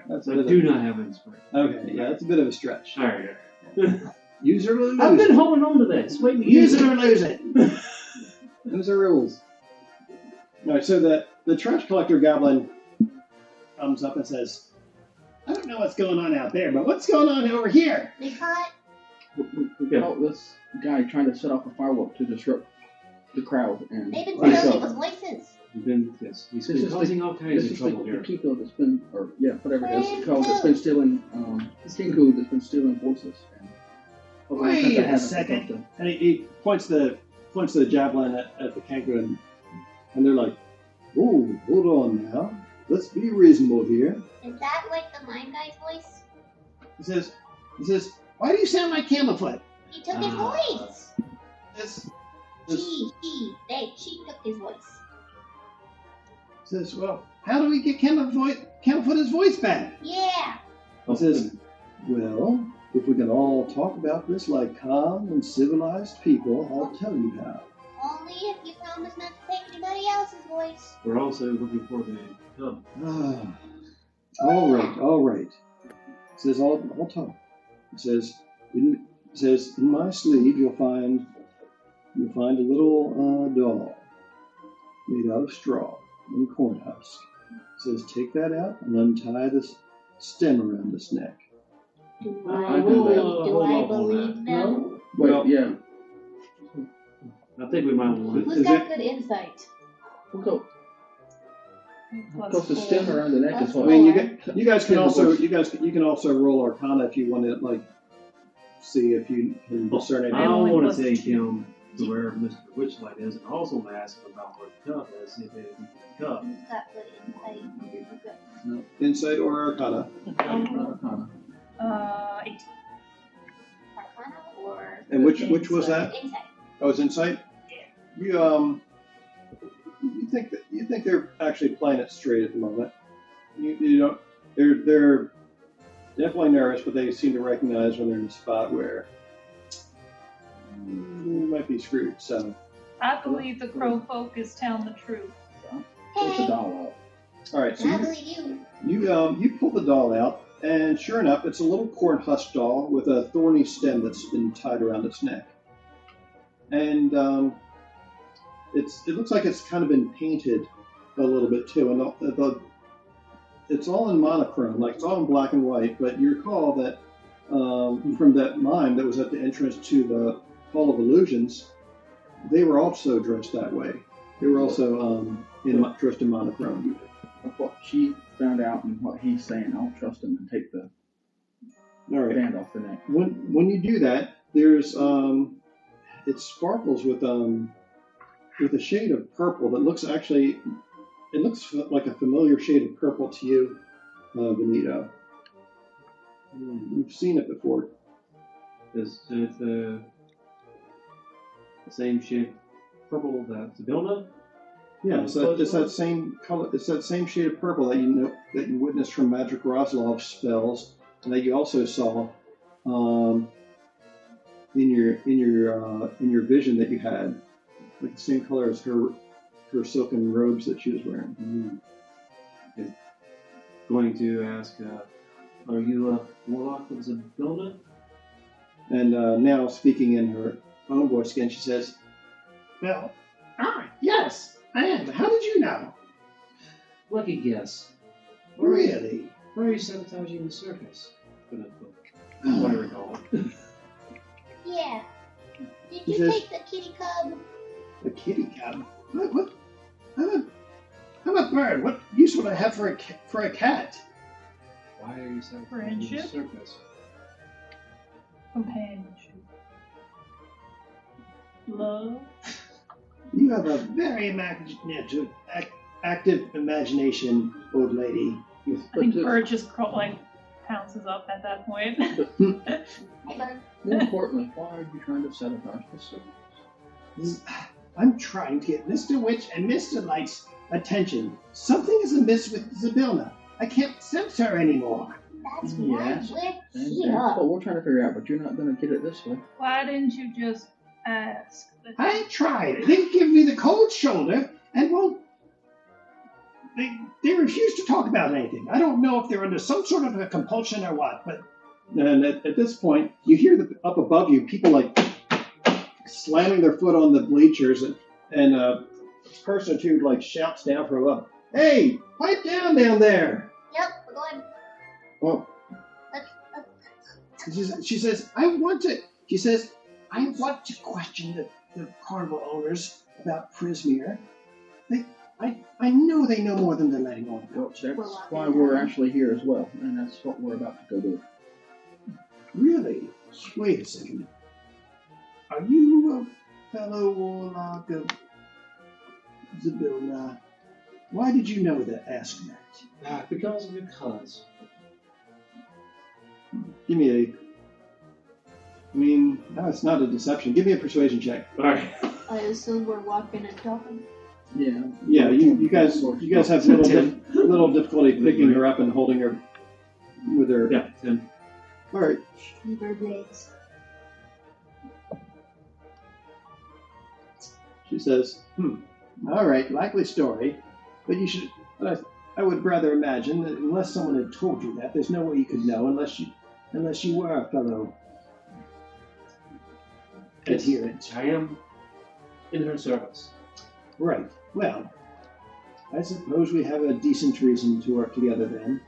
That's So a I bit do of, not have inspiration. okay, yeah, that's a bit of a stretch. Alright. Use it or lose I've been it. holding on to this. Wait, Use it or lose it. Those are rules. All right, so the trash collector goblin comes up and says, "I don't know what's going on out there, but what's going on over here?" They caught. We got Oh, this guy trying to set off a firework to disrupt the crowd and They've been myself. stealing people's voices. He's been causing all kinds of trouble the here. Kiko that's been, or yeah, whatever it is called, that's been stealing, Kinku that's been stealing voices. And Wait a second. And he points the javelin at the kangaroo, and they're like, "Oh, hold on now. Let's be reasonable here." Is that like the mine guy's voice? He says, "Why do you sound like Camelfoot?" He took his voice. This She took his voice. says, "Well, how do we get Camelfoot's voice back?" Yeah. He says, "Well, if we can all talk about this like calm and civilized people, I'll tell you how." Only if you promise not to take anybody else's voice. We're also looking for the cub. All right. It says, I'll talk. It says, in my sleeve you'll find a little doll made out of straw and corn husk. It says, take that out and untie this stem around its neck. Do I believe them? Well, yeah. I think we might want to. Who's got good insight? Because Plus the stem around the neck is I what. mean, you guys can also roll Arcana if you want to see if you can discern I anything. want to take him to where Mr. Witchlight is, and also ask him about where the cub is, see if they can the cub. Who's got good insight? We're good. No. Insight or Arcana. Arcana. 8. Arcana or And which was that? insight? Oh, it's Insight. You think they're actually playing it straight at the moment. You don't. They're definitely nervous, but they seem to recognize when they're in a spot where they might be screwed. So I believe the crow folk is telling the truth. Take the doll out. all right. So I believe you. you pull the doll out, and sure enough, it's a little corn husk doll with a thorny stem that's been tied around its neck, and it looks like it's kind of been painted a little bit too, and it's all in monochrome, like it's all in black and white. But you recall that from that mime that was at the entrance to the Hall of Illusions, they were also dressed that way. They were also dressed in monochrome. Of what she found out and what he's saying, I'll trust him and take the All right. band off the neck. When you do that, there's it sparkles with a shade of purple that looks like a familiar shade of purple to you, Benito. You've seen it before. Is it the same shade purple that Sabilna? Yeah, it's that same color. It's that same shade of purple that you witnessed from Magic Roslov spells, and that you also saw in your vision that you had, like the same color as her silken robes that she was wearing. Okay. Going to ask, are you a warlock of Sabilna? And now, speaking in her own voice again, she says, "Well, yes, I am. How did you know?" Lucky guess. Really? Why are you sabotaging the circus? What I recall. Yeah. Did He you says- take the kitty cub? A kitty cub? What? I'm a bird. What use would I have for a cat? Why are you sabotaging the Friendship? circus? Companionship. Love. You have a very active imagination, old lady. I think Bird just pounces up at that point. Hey, bird. More importantly, why are you trying to sabotage this service? I'm trying to get Mr. Witch and Mr. Light's attention. Something is amiss with Zabilna. I can't sense her anymore. That's Yes. right. And We're that's here. what we're trying to figure out, but you're not going to get it this way. Why didn't you just ask? I tried. They give me the cold shoulder and won't. They refuse to talk about anything. I don't know if they're under some sort of a compulsion or what, but. And at this point, you hear up above you people like slamming their foot on the bleachers, and a person or two like shouts down from above, "Hey, pipe down there!" Yep, we're going. Well, she says, I want to question the carnival owners about Prismere. I know they know more than they're letting on. Well, that's We're walking why we're around. actually here as well, and that's what we're about to go do. Really? Wait a second. Are you a fellow warlock of Zabilla? Why did you know that? Ask that. Because. Give me no, it's not a deception. Give me a persuasion check. Alright. I assume we're walking and talking. Yeah. Yeah, you guys have little difficulty picking her up and holding her with her. Yeah, 10. All right. Beaver blades. She says, all right, likely story, but I would rather imagine that unless someone had told you that, there's no way you could know unless you were a fellow adherent. I am in her service. Right. Well, I suppose we have a decent reason to work together then.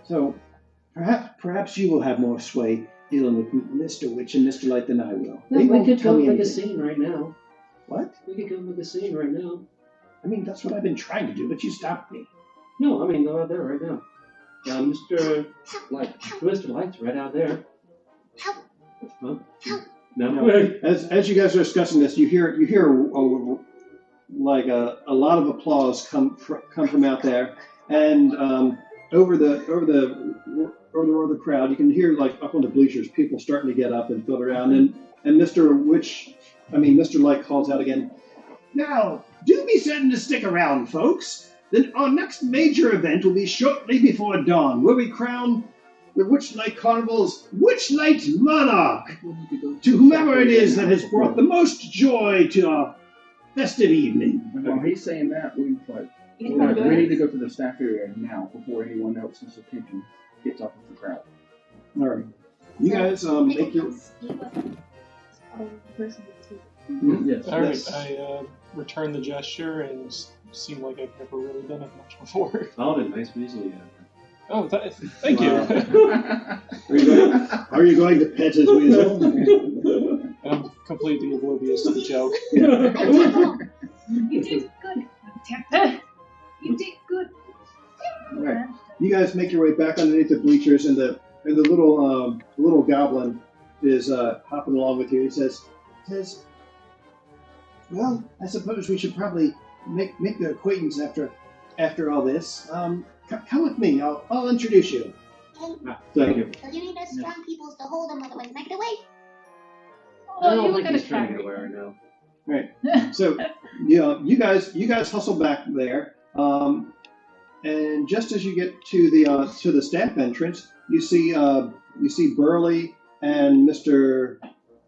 So, perhaps you will have more sway dealing with Mr. Witch and Mr. Light than I will. No, They we won't could tell go me make a anything. scene right now. What? We could go make a scene right now. I mean, that's what I've been trying to do, but you stopped me. No, I mean, go out there right now. Mr. Light's right out there. Help! Huh? Help! No. As you guys are discussing this, you hear a lot of applause come from out there, and over the crowd, you can hear like up on the bleachers, people starting to get up and filter around, and Mr. Light calls out again. Now, do be certain to stick around, folks. Then our next major event will be shortly before dawn, where we crown the Witchlight Carnival's Witchlight Monarch to whomever it is that has brought the most joy to our festive evening. And while he's saying that, we You can go we need to go to the staff area now before anyone else's attention gets off of the crowd. All right, you guys make your. Yes. All right, Yes. I return the gesture and seem like I've never really done it much before. Found a nice weasel you have. Oh, thank you. Wow. Are you going to pet his weasel? I'm completely oblivious to the joke. You did good. You did good. All right. You guys make your way back underneath the bleachers, and the little goblin is hopping along with you. He says, "Well, I suppose we should probably make the acquaintance after all this. Come with me. I'll introduce you." Thank you. So you need us strong peoples to hold them, otherwise make it away. Oh, I you don't look think at a he's trying to carry. get away right now. Right. So, you guys hustle back there, and just as you get to the staff entrance, you see Burley and Mr.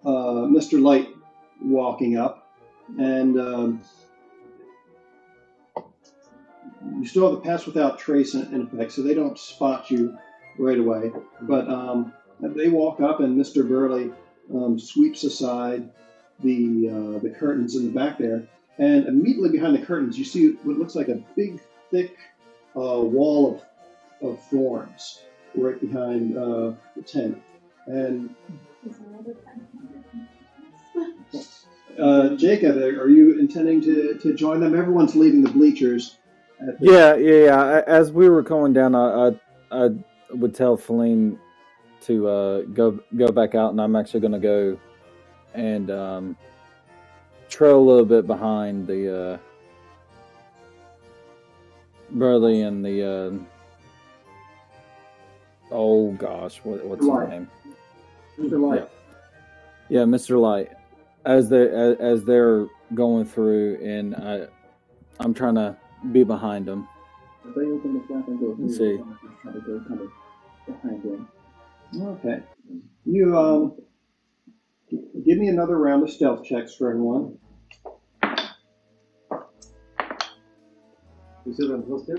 Light walking up, and you still have the pass without trace in effect, so they don't spot you right away. But they walk up, and Mr. Burley sweeps aside the curtains in the back there, and immediately behind the curtains, you see what looks like a big, thick wall of thorns right behind the tent. And Jacob, are you intending to join them? Everyone's leaving the bleachers. Yeah. As we were going down, I would tell Feline to go back out, and I'm actually going to go and trail a little bit behind the Burley and the oh gosh, what's his Light. name? Mr. Light. Yeah, Mr. Light. As they're going through, and I'm trying to be behind them. If they open the flap and go through, Let's see. I'm just trying to go kind of behind them. Okay. You give me another round of stealth checks for everyone. You said I'm close to?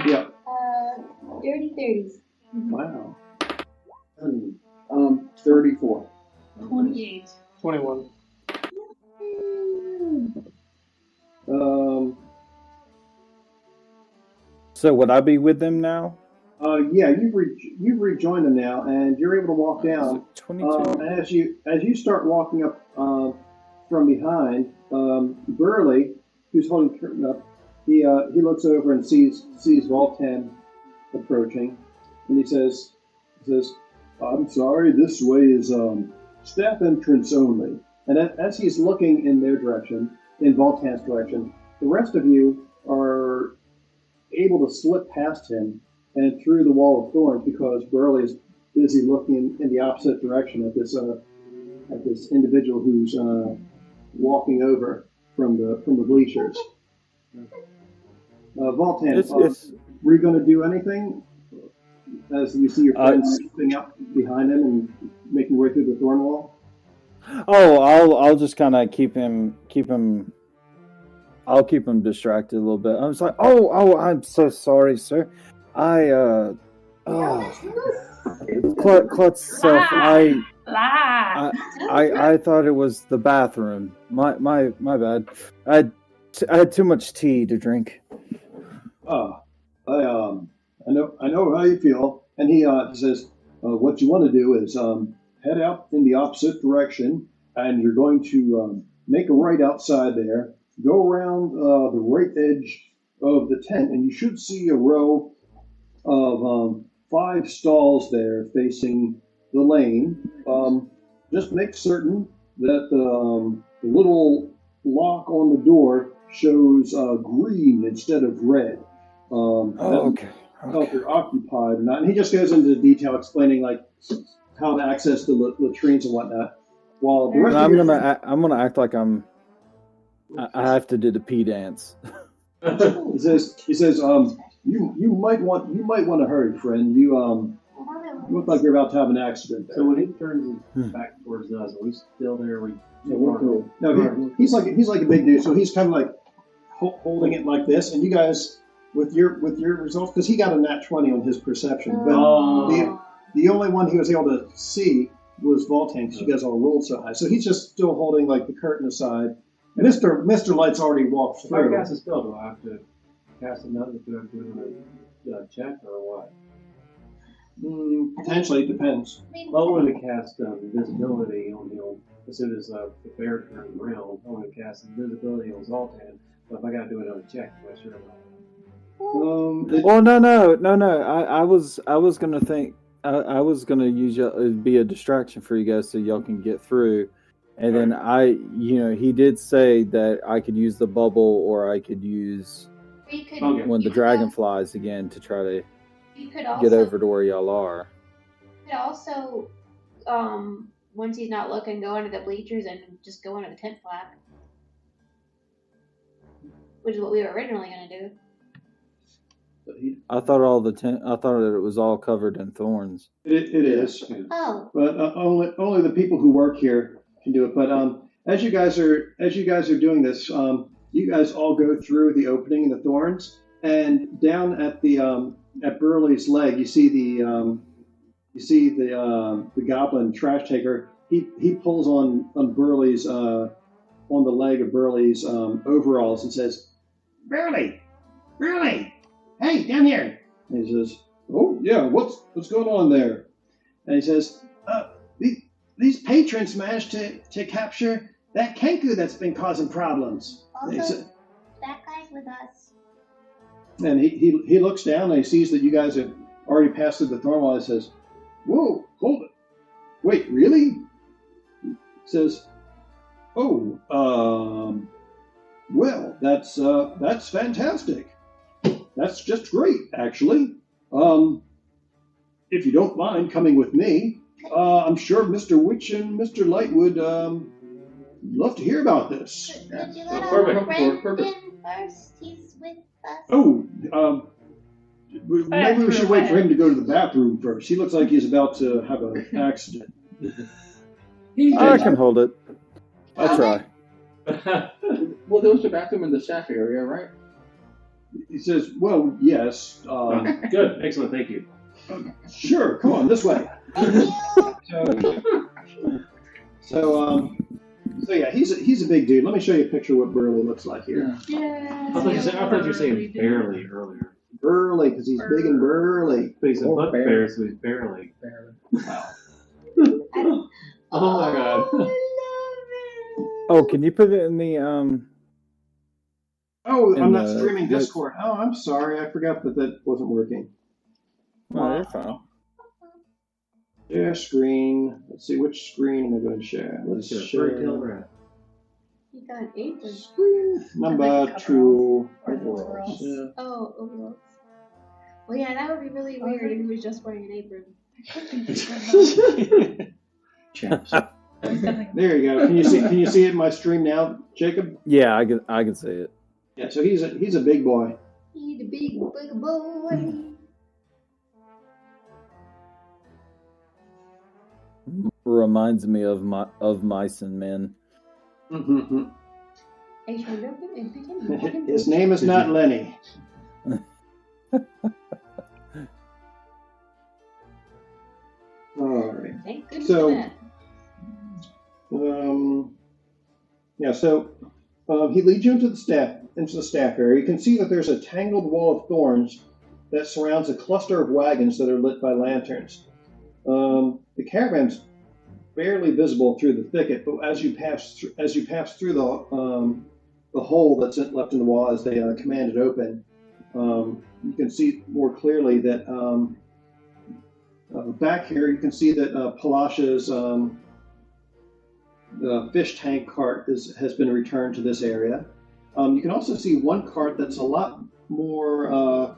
Yep. Dirty 30s. Wow. 34. 28. 21. So would I be with them now? Yeah, you've rejoined them now, and you're able to walk down. 22. As you start walking up from behind, Burley, who's holding the curtain up, he looks over and sees Voltan approaching, and he says, "I'm sorry, this way is staff entrance only." And as he's looking in their direction, in Voltan's direction, the rest of you are able to slip past him and through the wall of thorns because Burley is busy looking in the opposite direction at this individual who's walking over from the bleachers. Voltan, were you going to do anything as you see your friends slipping up behind him and making way through the thorn wall? Oh, I'll just kind of keep him. I'll keep him distracted a little bit. I was like, oh, I'm so sorry, sir. Klutz self. I thought it was the bathroom. My bad. I had too much tea to drink. I know how you feel. And he says, what you want to do is head out in the opposite direction, and you're going to make a right outside there. Go around the right edge of the tent, and you should see a row of 5 stalls there facing the lane. Just make certain that the little lock on the door shows green instead of red. Okay. If you're occupied or not. And he just goes into detail explaining like how to access the latrines and whatnot. While the rest I'm gonna act like I have to do the pee dance. He says, you might want to hurry, friend. You look like you're about to have an accident there. So when he turns his back towards us, are we still there? We're cool. No, he's like a big dude, so he's kind of like holding it like this, and you guys with your results, because he got a nat 20 on his perception, but the only one he was able to see was Voltan, because you guys all rolled so high. So he's just still holding like the curtain aside. And Mr. Light's already walked through. If I cast a spell, do I have to cast another? Do I have to do a check or what? Potentially, it depends. Well, I wanted to cast invisibility on the old. As soon as the bear turns around, I want to cast invisibility on Zoltan. But if I got to do another check, am I sure about it? Well, no. I was gonna think. I was gonna use be a distraction for you guys so y'all can get through. And then he did say that I could use the bubble or I could use when the dragon flies again to try to get over to where y'all are. You could also, once he's not looking, go under the bleachers and just go under the tent flap, which is what we were originally going to do. I thought that it was all covered in thorns. It is. Oh. But only the people who work here can do it. But as you guys are doing this, you guys all go through the opening in the thorns, and down at the at Burley's leg, you see the goblin trash taker. He pulls on Burley's on the leg of Burley's overalls and says, Burley, hey, down here. And he says, oh yeah, what's going on there? And he says, these patrons managed to capture that Kenku that's been causing problems. Also, that guy's with us. And he looks down and he sees that you guys have already passed through the thorn wall. He says, whoa, hold it. Wait, really? He says, well, that's fantastic. That's just great, actually. If you don't mind coming with me, I'm sure Mr. Witch and Mr. Light would love to hear about this. Could you let our friend in first? He's with us. Maybe we should wait for him to go to the bathroom first. He looks like he's about to have an accident. I can hold it. I'll try. Well, there was a bathroom in the staff area, right? He says, well, yes. Good, excellent, thank you. Sure, come on, this way. So yeah, he's a big dude. Let me show you a picture of what Burley looks like here. Yeah. I thought you were saying barely earlier. Burley, because he's big and burly. But he's a butt bear, so he's barely. Wow. Oh my god. Oh, can you put it in the Oh, in I'm not the streaming notes? Discord. Oh, I'm sorry. I forgot that wasn't working. No, you're fine. Share screen. Let's see, which screen am I going to share? Let's Get a share fairy tale wrap. You got an apron. screen number Like a 2. Or Overalls. overalls. Yeah. Oh, overalls. Well, yeah, that would be really weird if he was just wearing an apron. Chaps. There you go. Can you see it in my stream now, Jacob? Yeah, I can see it. Yeah. So he's a big boy. He's a big boy. Reminds me of mice and men. Mm-hmm. I shall love him and pick him. His name is not Lenny. All right. Thank goodness So- for that. Yeah. So he leads you into the staff area. You can see that there's a tangled wall of thorns that surrounds a cluster of wagons that are lit by lanterns. The caravan's barely visible through the thicket, but as you pass through the hole that's left in the wall as they command it open, you can see more clearly that back here you can see that Palash's fish tank cart has been returned to this area. You can also see one cart that's a lot more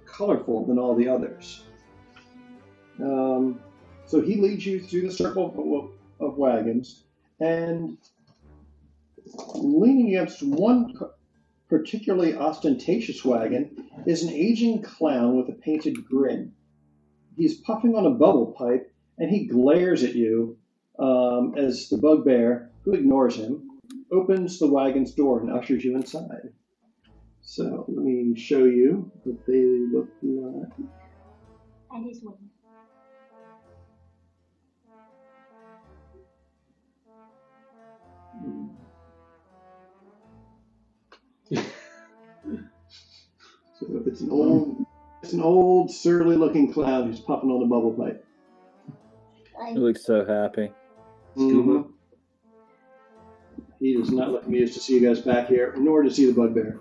colorful than all the others. So he leads you through the circle of wagons, and leaning against one particularly ostentatious wagon is an aging clown with a painted grin. He's puffing on a bubble pipe, and he glares at you as the bugbear, who ignores him, opens the wagon's door and ushers you inside. So let me show you what they look like. And he's winning. So it's an old surly looking clown who's puffing on a bubble pipe. He looks so happy. Mhm. He does not look amused to see you guys back here, nor to see the bugbear.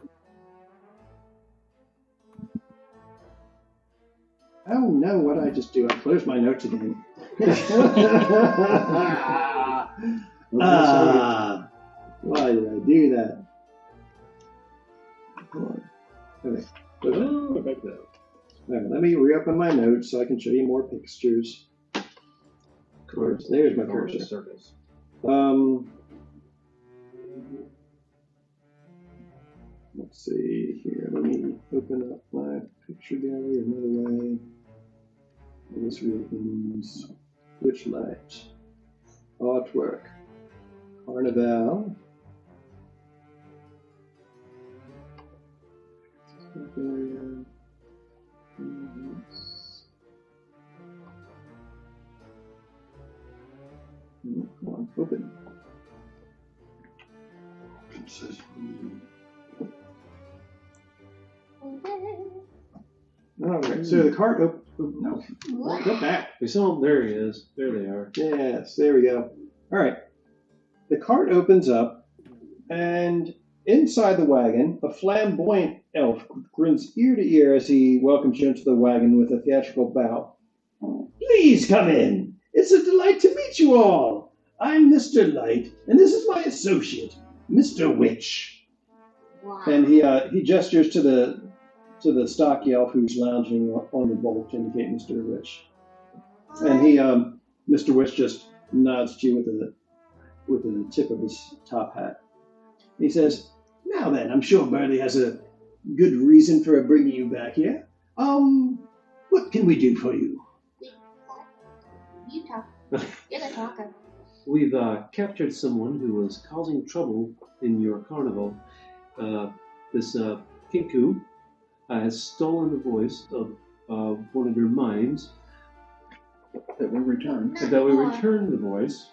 Oh no, what did I just do? I closed my notes again. Why did I do that? Okay. Oh, back now. All right, let me reopen my notes so I can show you more pictures. Of course, there's my cursor. Circus. Let's see here. Let me open up my picture gallery another way. And this reopens Witchlight. Artwork. Carnival. Area. Come on, open. It says, all right, so the cart no, go back. We saw him. There he is. There they are. Yes, there we go. All right, the cart opens up, and inside the wagon, a flamboyant elf grins ear to ear as he welcomes you into the wagon with a theatrical bow. Please come in. It's a delight to meet you all. I'm Mr. Light, and this is my associate, Mr. Witch. Wow. And he gestures to the stocky elf who's lounging on the bolt to indicate Mr. Witch. And Mr. Witch just nods to you with the tip of his top hat. He says, "Now then, I'm sure Burley has a good reason for bringing you back here. What can we do for you?" You talk. You're the talker. We've captured someone who was causing trouble in your carnival. This Kinku has stolen the voice of one of your mimes. That we returned. And that we returned the voice.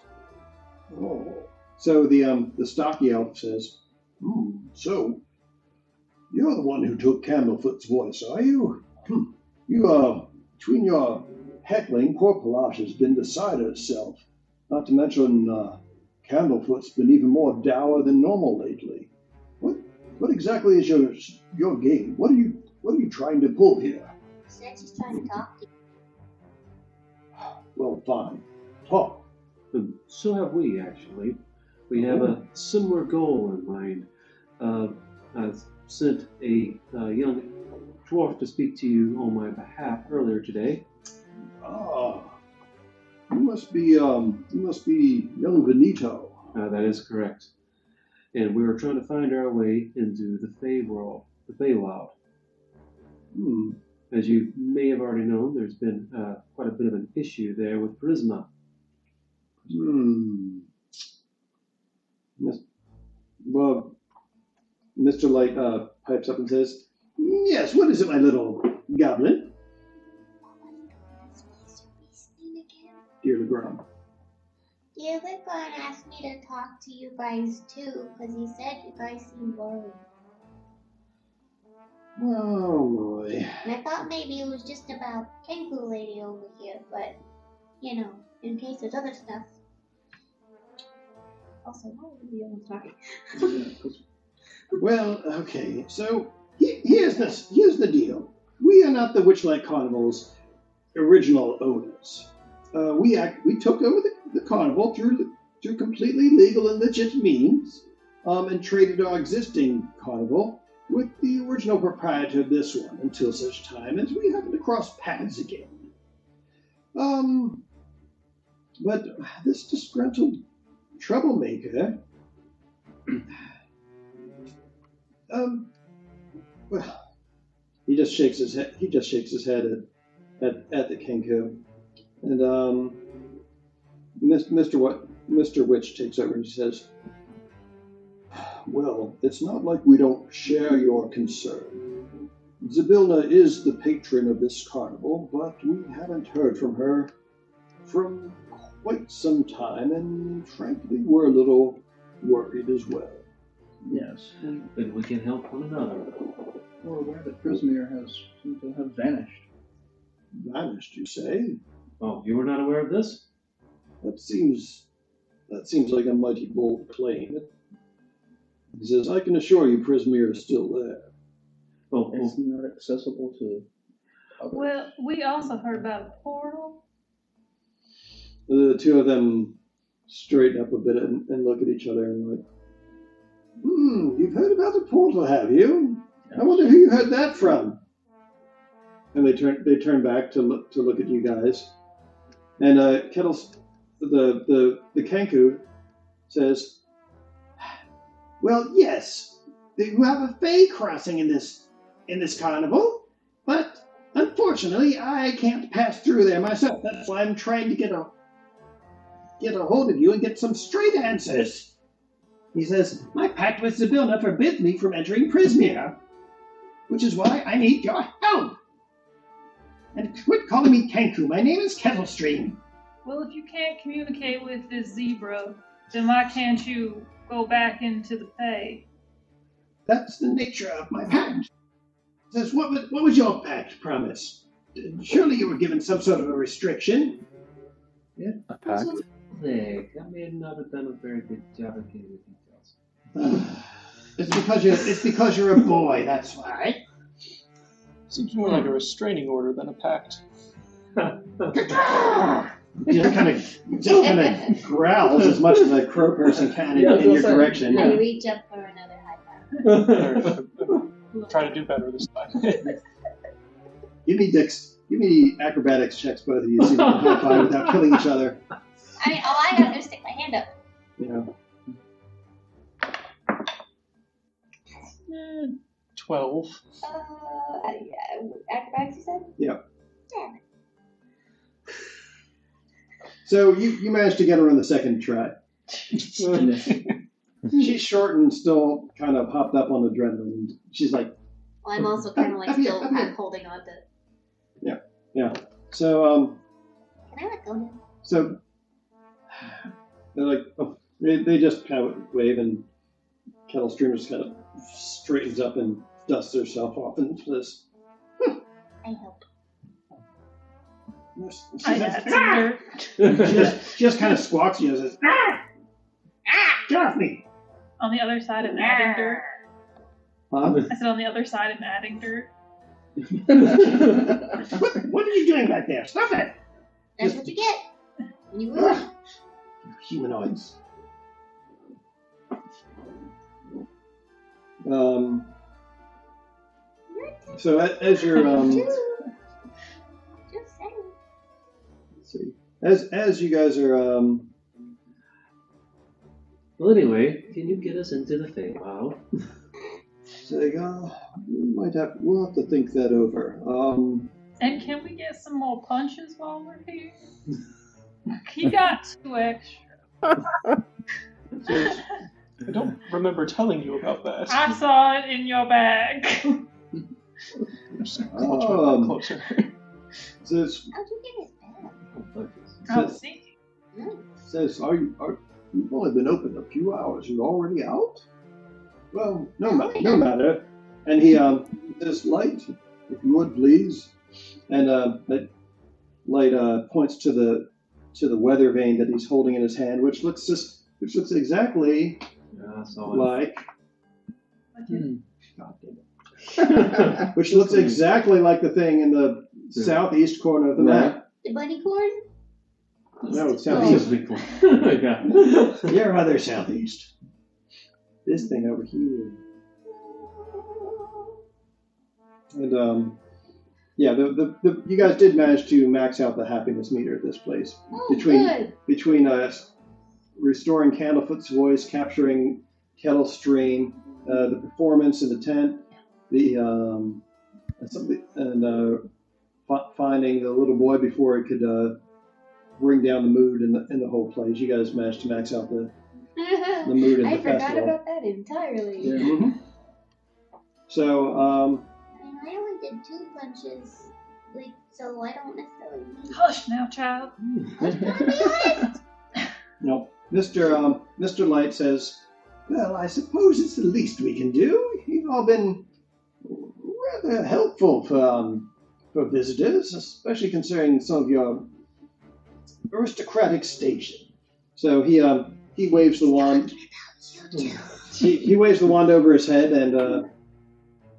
Oh. So the stocky elf says, "So you're the one who took Candlefoot's voice, are you? You between your heckling, poor Palash has been beside herself. Not to mention Candlefoot's been even more dour than normal lately. What exactly is your game? What are you trying to pull here? He said she's trying to talk to you. Well, fine. Talk. And so have we, actually. We have a similar goal in mind. I sent a young dwarf to speak to you on my behalf earlier today. Ah, you must be young Benito. That is correct. And we were trying to find our way into the Feywild. As you may have already known, there's been quite a bit of an issue there with Prisma. Well, Mr. Light pipes up and says, "Yes, what is it, my little goblin?" Dear the ground. Yeah, Wiccan asked me to talk to you guys too, because he said you guys seem worried. Oh boy. And I thought maybe it was just about Kenku lady over here, but, you know, in case there's other stuff. Also, why are we almost talking? Well, okay, so here's the deal. We are not the Witchlight Carnival's original owners. We took over the carnival through completely legal and legit means, and traded our existing carnival with the original proprietor of this one until such time as we happen to cross paths again. But this disgruntled troublemaker, well, he just shakes his head. He just shakes his head at the Kenku, and Mr. Witch takes over and says, "Well, it's not like we don't share your concern. Zybilna is the patron of this carnival, but we haven't heard from her from quite some time, and frankly, we're a little worried as well." Yes. Then we can help one another. We're aware that Prismir has seemed to have vanished. Vanished, you say? Oh, you were not aware of this? That seems like a mighty bold claim. He says, "I can assure you Prismir is still there." Oh, It's not accessible to others. Well, we also heard about a portal. The two of them straighten up a bit and look at each other and like, "You've heard about the portal, have you? I wonder who you heard that from." And they turn back to look at you guys. And Kettles, the Kenku says, "Well, yes, you have a Fey crossing in this carnival, but unfortunately I can't pass through there myself. That's why I'm trying to get a hold of you and get some straight answers." He says, "My pact with Zybilna forbids me from entering Prismir, which is why I need your help. And quit calling me Kenku. My name is Kettlestream." Well, if you can't communicate with this zebra, then why can't you go back into the Fae? That's the nature of my pact. He says, what was your pact promise? Surely you were given some sort of a restriction. A pact? I may not have done a very good job of getting the details. It's because you're a boy, that's why. Seems more like a restraining order than a pact. Just kind of growls as much as a crow person can in your direction. I reach up for another high five. Try to do better this time. Give me acrobatics checks, both of you, so you can high five without killing each other. All I gotta do is stick my hand up. Yeah. 12. Acrobatics, you said? Yeah. Yeah. So you managed to get her on the second try. She's short and still kind of hopped up on adrenaline. She's like, Well, I'm also kind of like still I'm holding on to. yeah. So Can I let go now? So they're like, they just kind of wave, and Kettlestream just kind of straightens up and dusts herself off and says, I help. She just kind of squawks you and says, "Ah!" Get off me! On the other side, I'm adding dirt. Huh? I said on the other side, I'm adding dirt. What are you doing back there? Stop it! That's what you get. When you ruin. Humanoids. So as you're Just saying. let's see, as you guys are Well, anyway, can you get us into the Feywild? saying, we'll have to think that over. And can we get some more punches while we're here? He got 2 extra. I don't remember telling you about that. I saw it in your bag. Just closer. Says, How'd you get his bag? I was thinking. says, you've only been open a few hours. You're already out? Well, no matter. And he says, Light, if you would please. And Light points to the weather vane that he's holding in his hand, which looks exactly like. God damn it. Which looks exactly like the thing in the southeast corner of the map. The bunny corn? No, it's southeast. Yeah. Your other southeast. This thing over here. And yeah, you guys did manage to max out the happiness meter at this place. Oh, Between good. restoring Candlefoot's voice, capturing Kettle Stream, the performance in the tent, finding the little boy before it could bring down the mood in the whole place. You guys managed to max out the mood in I the forgot festival. about that entirely. Yeah. Mm-hmm. So, I only did 2 punches, so I don't necessarily need. Hush now, child. no, Mr. Light says, well, I suppose it's the least we can do. You've all been rather helpful for visitors, especially considering some of your aristocratic station. So he waves the wand. He waves the wand over his head and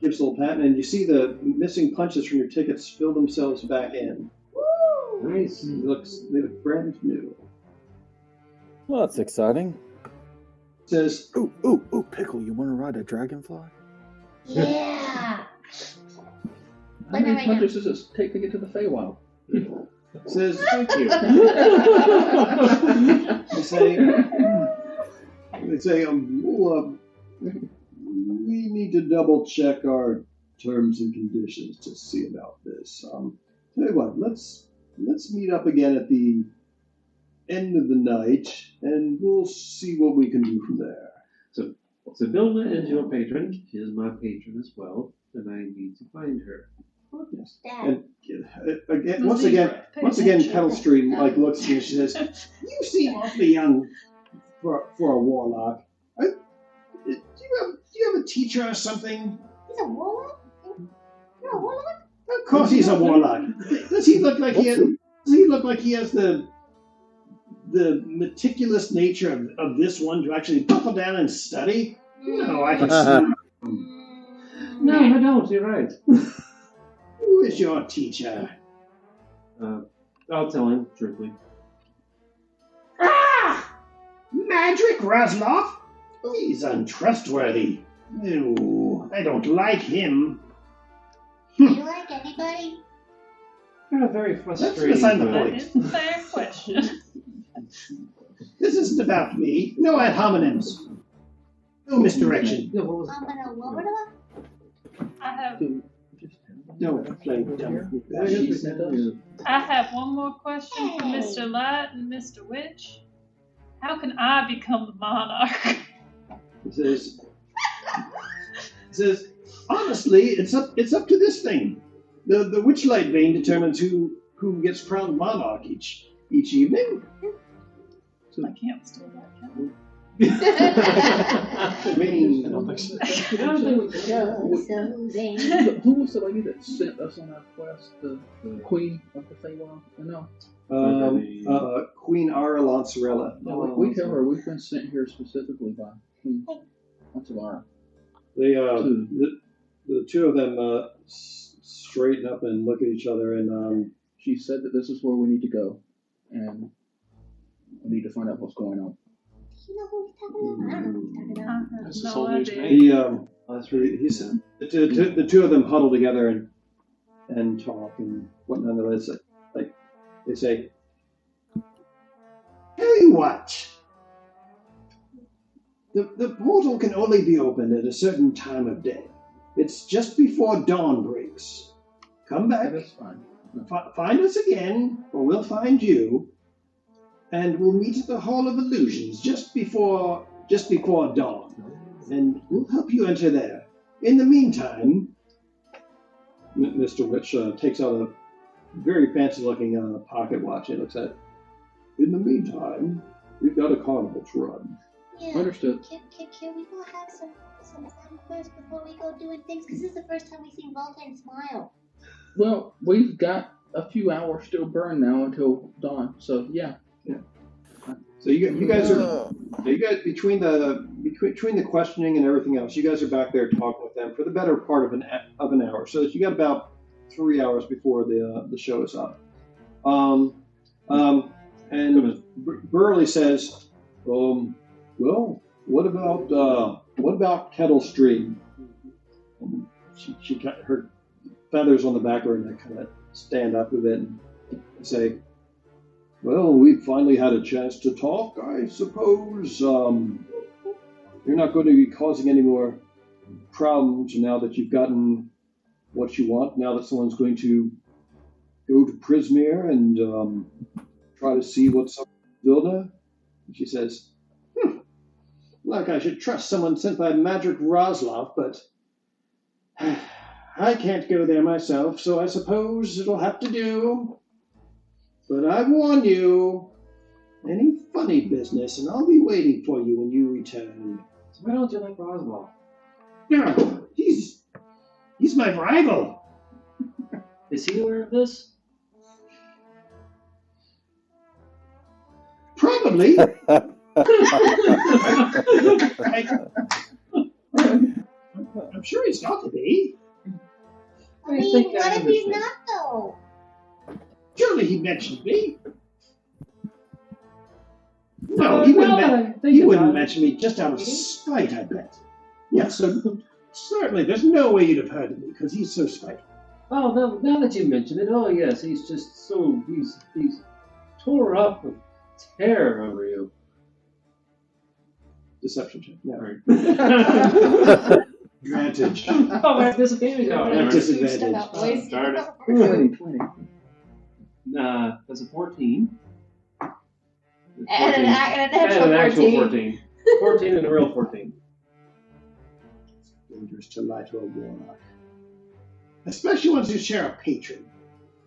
gives a little pat, and you see the missing punches from your tickets fill themselves back in. Woo! Nice. They look brand new. Well, that's exciting. Says, Ooh, Pickle, you want to ride a dragonfly? Yeah. How many punches does it take to get to the Feywild? says, Thank you. they say, we need to double check our terms and conditions to see about this. Tell you what, let's meet up again at the end of the night, and we'll see what we can do from there. So Bilma is your patron. She is my patron as well, and I need to find her. Yes. Dad. And once again, Kettle Stream looks at you and she says, "You seem awfully young for a warlock. Do you have a teacher or something?" He's a warlock? You're a warlock? Of course, he's a warlock. Does he look like he has the meticulous nature of this one to actually buckle down and study? No, I can see. No, I don't. You're right. Who is your teacher? I'll tell him truthfully. Madrick Razloff? He's untrustworthy. No, I don't like him. Do you like anybody? You're very That's frustrating. beside the That point. is a fair question. This isn't about me. No ad hominems. No misdirection. Yeah, what was I'm gonna what? I have Don't play dumb with that. I have one more question for Mr. Light and Mr. Witch. How can I become the monarch? He says, honestly, it's up to this thing. The Witchlight vein determines who gets crowned monarch each evening. I can't steal that, can I mean, I don't think so. So vain. Who was the lady that sent us on our quest? The queen of the Feywild? No. Queen Ara Lancerella. We tell her we've been sent here specifically by Queen Lancerella. The two of them straighten up and look at each other, and she said that this is where we need to go, and we need to find out what's going on. You know who he's talking about? I don't know who he's talking about. This is old news to me. he said the two of them huddle together and talk and whatnot. Like they say, Tell you what. The portal can only be opened at a certain time of day. It's just before dawn breaks. Come back. That's fine. Find us again, or we'll find you, and we'll meet at the Hall of Illusions just before dawn, and we'll help you enter there. In the meantime, Mr. Witch takes out a very fancy-looking pocket watch and looks at it. In the meantime, we've got a carnival to run. Yeah. Understood. Can we go have some fun first before we go doing things? Because this is the first time we've seen Vulcan smile. Well, we've got a few hours still burned now until dawn, so yeah. so you guys between the questioning and everything else, you guys are back there talking with them for the better part of an hour. So you got about 3 hours before the show is up. And Burley says, well, what about Kettle Stream? And she got her feathers on the back of her neck kind of stand up a bit and say, well, we finally had a chance to talk, I suppose. You're not going to be causing any more problems now that you've gotten what you want, now that someone's going to go to Prismere and try to see what's up with Vilna. And she says, Like I should trust someone sent by Magic Roslov, but I can't go there myself, so I suppose it'll have to do. But I warn you, any funny business, and I'll be waiting for you when you return. So why don't you like Roswell? Yeah, he's my rival. Is he aware of this? Probably. I'm sure he's got to be. I mean, what if he's not, though? Surely he mentioned me. No, he wouldn't mention me just out of spite, I bet. Yes, certainly. There's no way you'd have heard of me because he's so spiteful. Oh, now that you mention it, oh yes, he's just so he's tore up with terror over you. deception check. Yeah. Right. Advantage. Oh, I have disadvantage. Oh, Yeah, never. disadvantage. Darn it. 20. That's a 14. And an And actual an 14. 14 and a real 14. Dangerous to lie to a warlock. Especially ones who share a patron.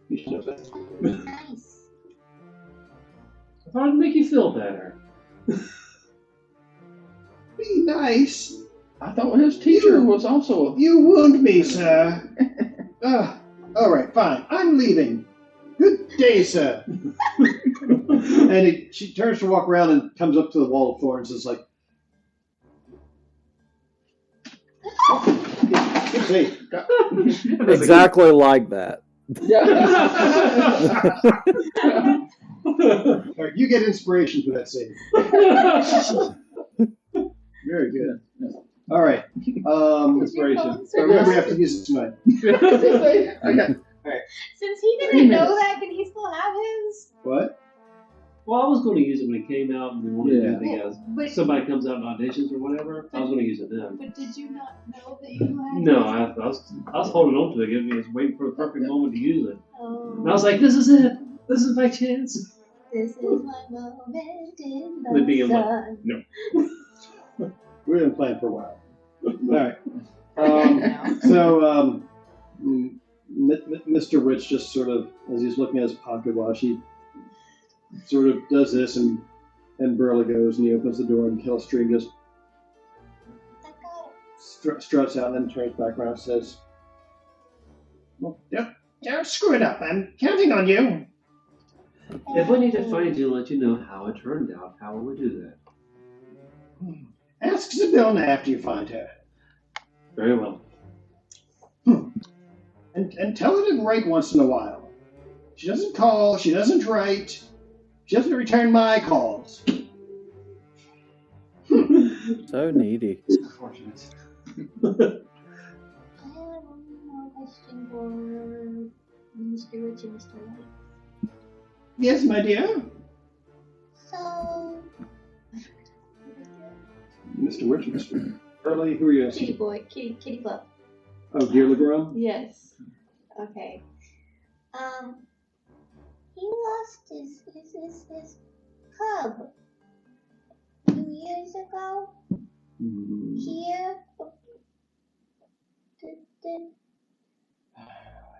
You should know that. Nice. I thought it'd make you feel better. Be nice. I thought his teacher was also a... You wound me, sir. All right, fine. I'm leaving. Good day, sir. And she turns to walk around and comes up to the wall of thorns and is like, hey. Exactly like that. All right, you get inspiration for that save. Very good. All right. Inspiration. Remember, we have to use it tonight. Okay. Since he didn't know that, can he still have his? What? Well, I was going to use it when it came out and we wanted to do anything else. But, Somebody comes out in auditions or whatever, I was going to use it then. but did you not know that you had? No, I was holding on to it. I was waiting for the perfect moment to use it. Oh, And I was like, this is it. This is my chance. this is my moment in The the being like, sun. no. We've been playing for a while. All right. Now. So, Mr. Witch just sort of, as he's looking at his pocket watch, he sort of does this and And Burley goes and he opens the door, and Killstream just struts out and then turns back around and says, Well, don't screw it up. I'm counting on you. If we need to find you and let you know how it turned out, how will we do that? Ask Sibylla after you find her. Very well. And tell her to write once in a while. She doesn't call, she doesn't write, she doesn't return my calls. So needy. It's unfortunate. I have one more question for Mr. Rich and Mr. Light. Yes, my dear? So, Mr. Witch, Mr. Burley, who are you kitty asking? boy, kitty club. Oh, Dear Legron? Yes. Okay. He lost his cub 2 years ago. Here.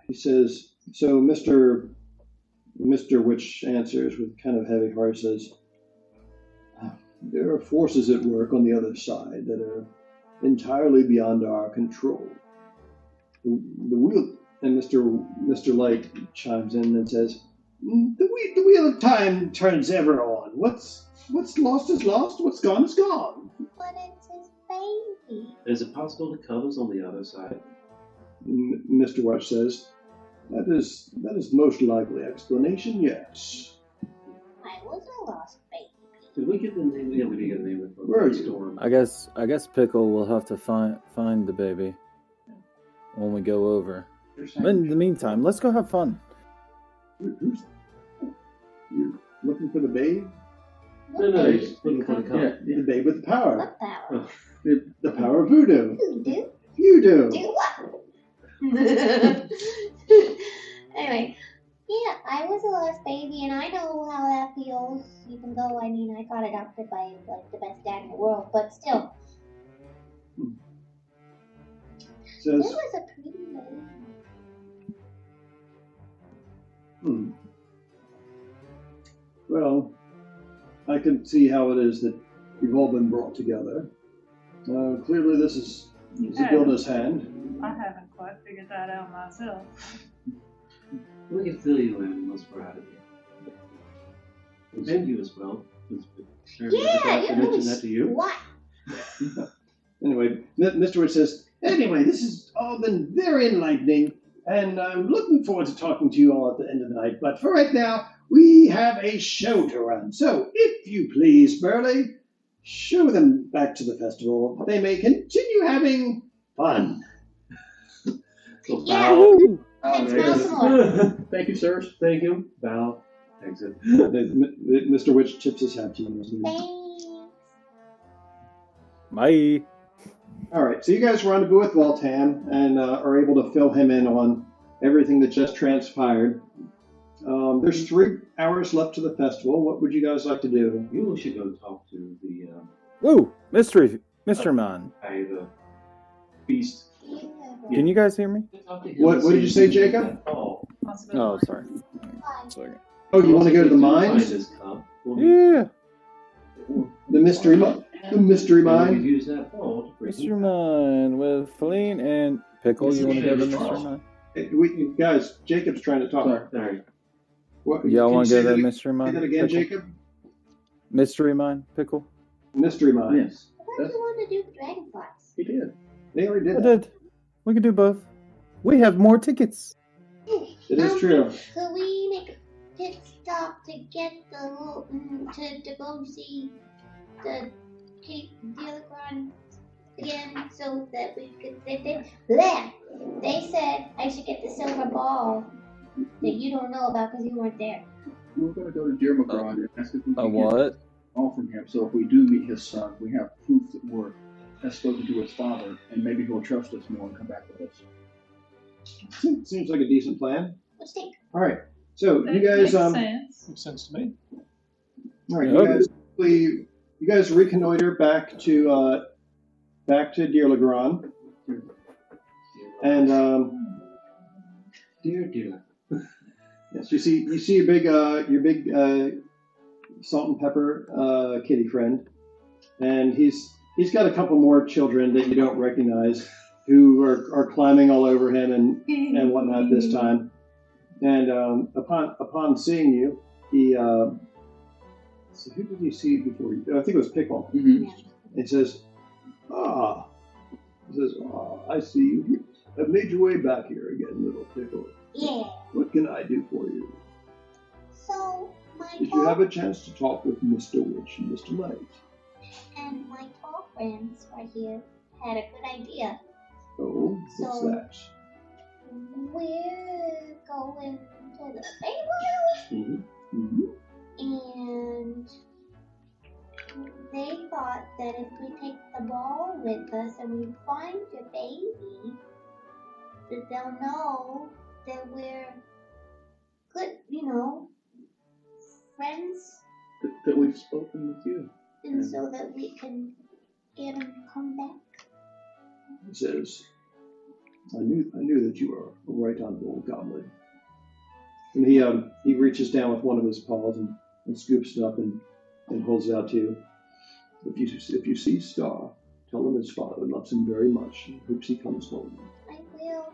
He says, so Mr. Witch answers with kind of heavy heart, says, there are forces at work on the other side that are entirely beyond our control. The wheel, and Mr. Light chimes in and says, the wheel of time turns ever on. What's lost is lost, what's gone is gone. But it's his baby. Is it possible the cub is on the other side? Mr. Watch says, that is most likely explanation, yes. I was a lost baby. Did we get the name? Yeah, we did get the name of the Where are you? storm. I guess Pickle will have to find the baby when we go over. In the meantime, let's go have fun. Who's you're looking for the babe? No, he's looking for the cub. Yeah, the babe with the power. What power? The power of voodoo. Who do? You do. Do what? Anyway, yeah, I was a lost baby, and I know how that feels. Even though, I mean, I got adopted by like the best dad in the world, but still, it Says, was a pretty baby. well, I can see how it is that you've all been brought together. Clearly this is Zibilda's hand. I haven't quite figured that out myself. We can fill you in once we're out of here. And you as well. Yeah, I mentioned that to you. What? Anyway, Mr. Witch says, anyway, this has all been very enlightening, and I'm looking forward to talking to you all at the end of the night. But for right now, we have a show to run. So, if you please, Burley, show them back to the festival. They may continue having fun. So Yeah. bow. Thanks, Mouse. Thank you, sirs. Thank you. Bow. Exit. Mr. Witch tips his hat to you. Thanks. Bye. All right, so you guys rendezvous with Voltan and are able to fill him in on everything that just transpired. There's 3 hours left to the festival. What would you guys like to do? You should go talk to the Ooh, mystery man. guy, the beast. Yeah. Can you guys hear me? Talk to him What and did see you if say, he can Jacob? get that ball. Oh, sorry. Bye. Sorry. Oh, you want to go to the Find mines? his cub. Yeah, The mystery mine? The mystery And we could mine? use that ball to bring Mystery him. Man with Feline and Pickle. You want to go to Mystery Man? Hey, guys, Jacob's trying to talk. Sorry. Sorry. What, Y'all can want you to go say to that- Mystery Say Man? that again, Pickle? Jacob? Mystery Man, Pickle. Mystery mine. Yes, I thought you wanted to do dragonflies. he did. They already I did that. did. We can do both. We have more tickets. It is true. Could we make a pit stop to get the little, to go see the Cape Dealicron again so that we could they said I should get the silver ball that you don't know about because you weren't there. We're going to go to Dear McGraw and ask if we A can get what? all from him. So if we do meet his son, we have proof that we're has spoken to his father, and maybe he'll trust us more and come back with us. Seems like a decent plan. What do you think? All right. So That you guys, makes all sense. Makes sense to me. right, Yeah. you guys reconnoiter back to Dear Legron, and Dear. yes, you see your big salt and pepper kitty friend, and he's got a couple more children that you don't recognize who are climbing all over him and whatnot this time. And upon seeing you, he so who did he see before you? I think it was Pickle. Mm-hmm. He says, I see you. I've made your way back here again, little Pickle. Yeah. What can I do for you? So, Did you have a chance to talk with Mr. Witch and Mr. Light? And my tall friends right here had a good idea. Oh, what's So- that? We're going to the Feywild, Mm-hmm. Mm-hmm. and they thought that if we take the ball with us and we find your baby, that they'll know that we're good, friends, That we've spoken with you. and so that we can get them to come back. He says, I knew that you were right on, old goblin. And he reaches down with one of his paws and scoops it up and holds it out to you. If you see Star, tell him his father loves him very much and hopes he comes home. I will.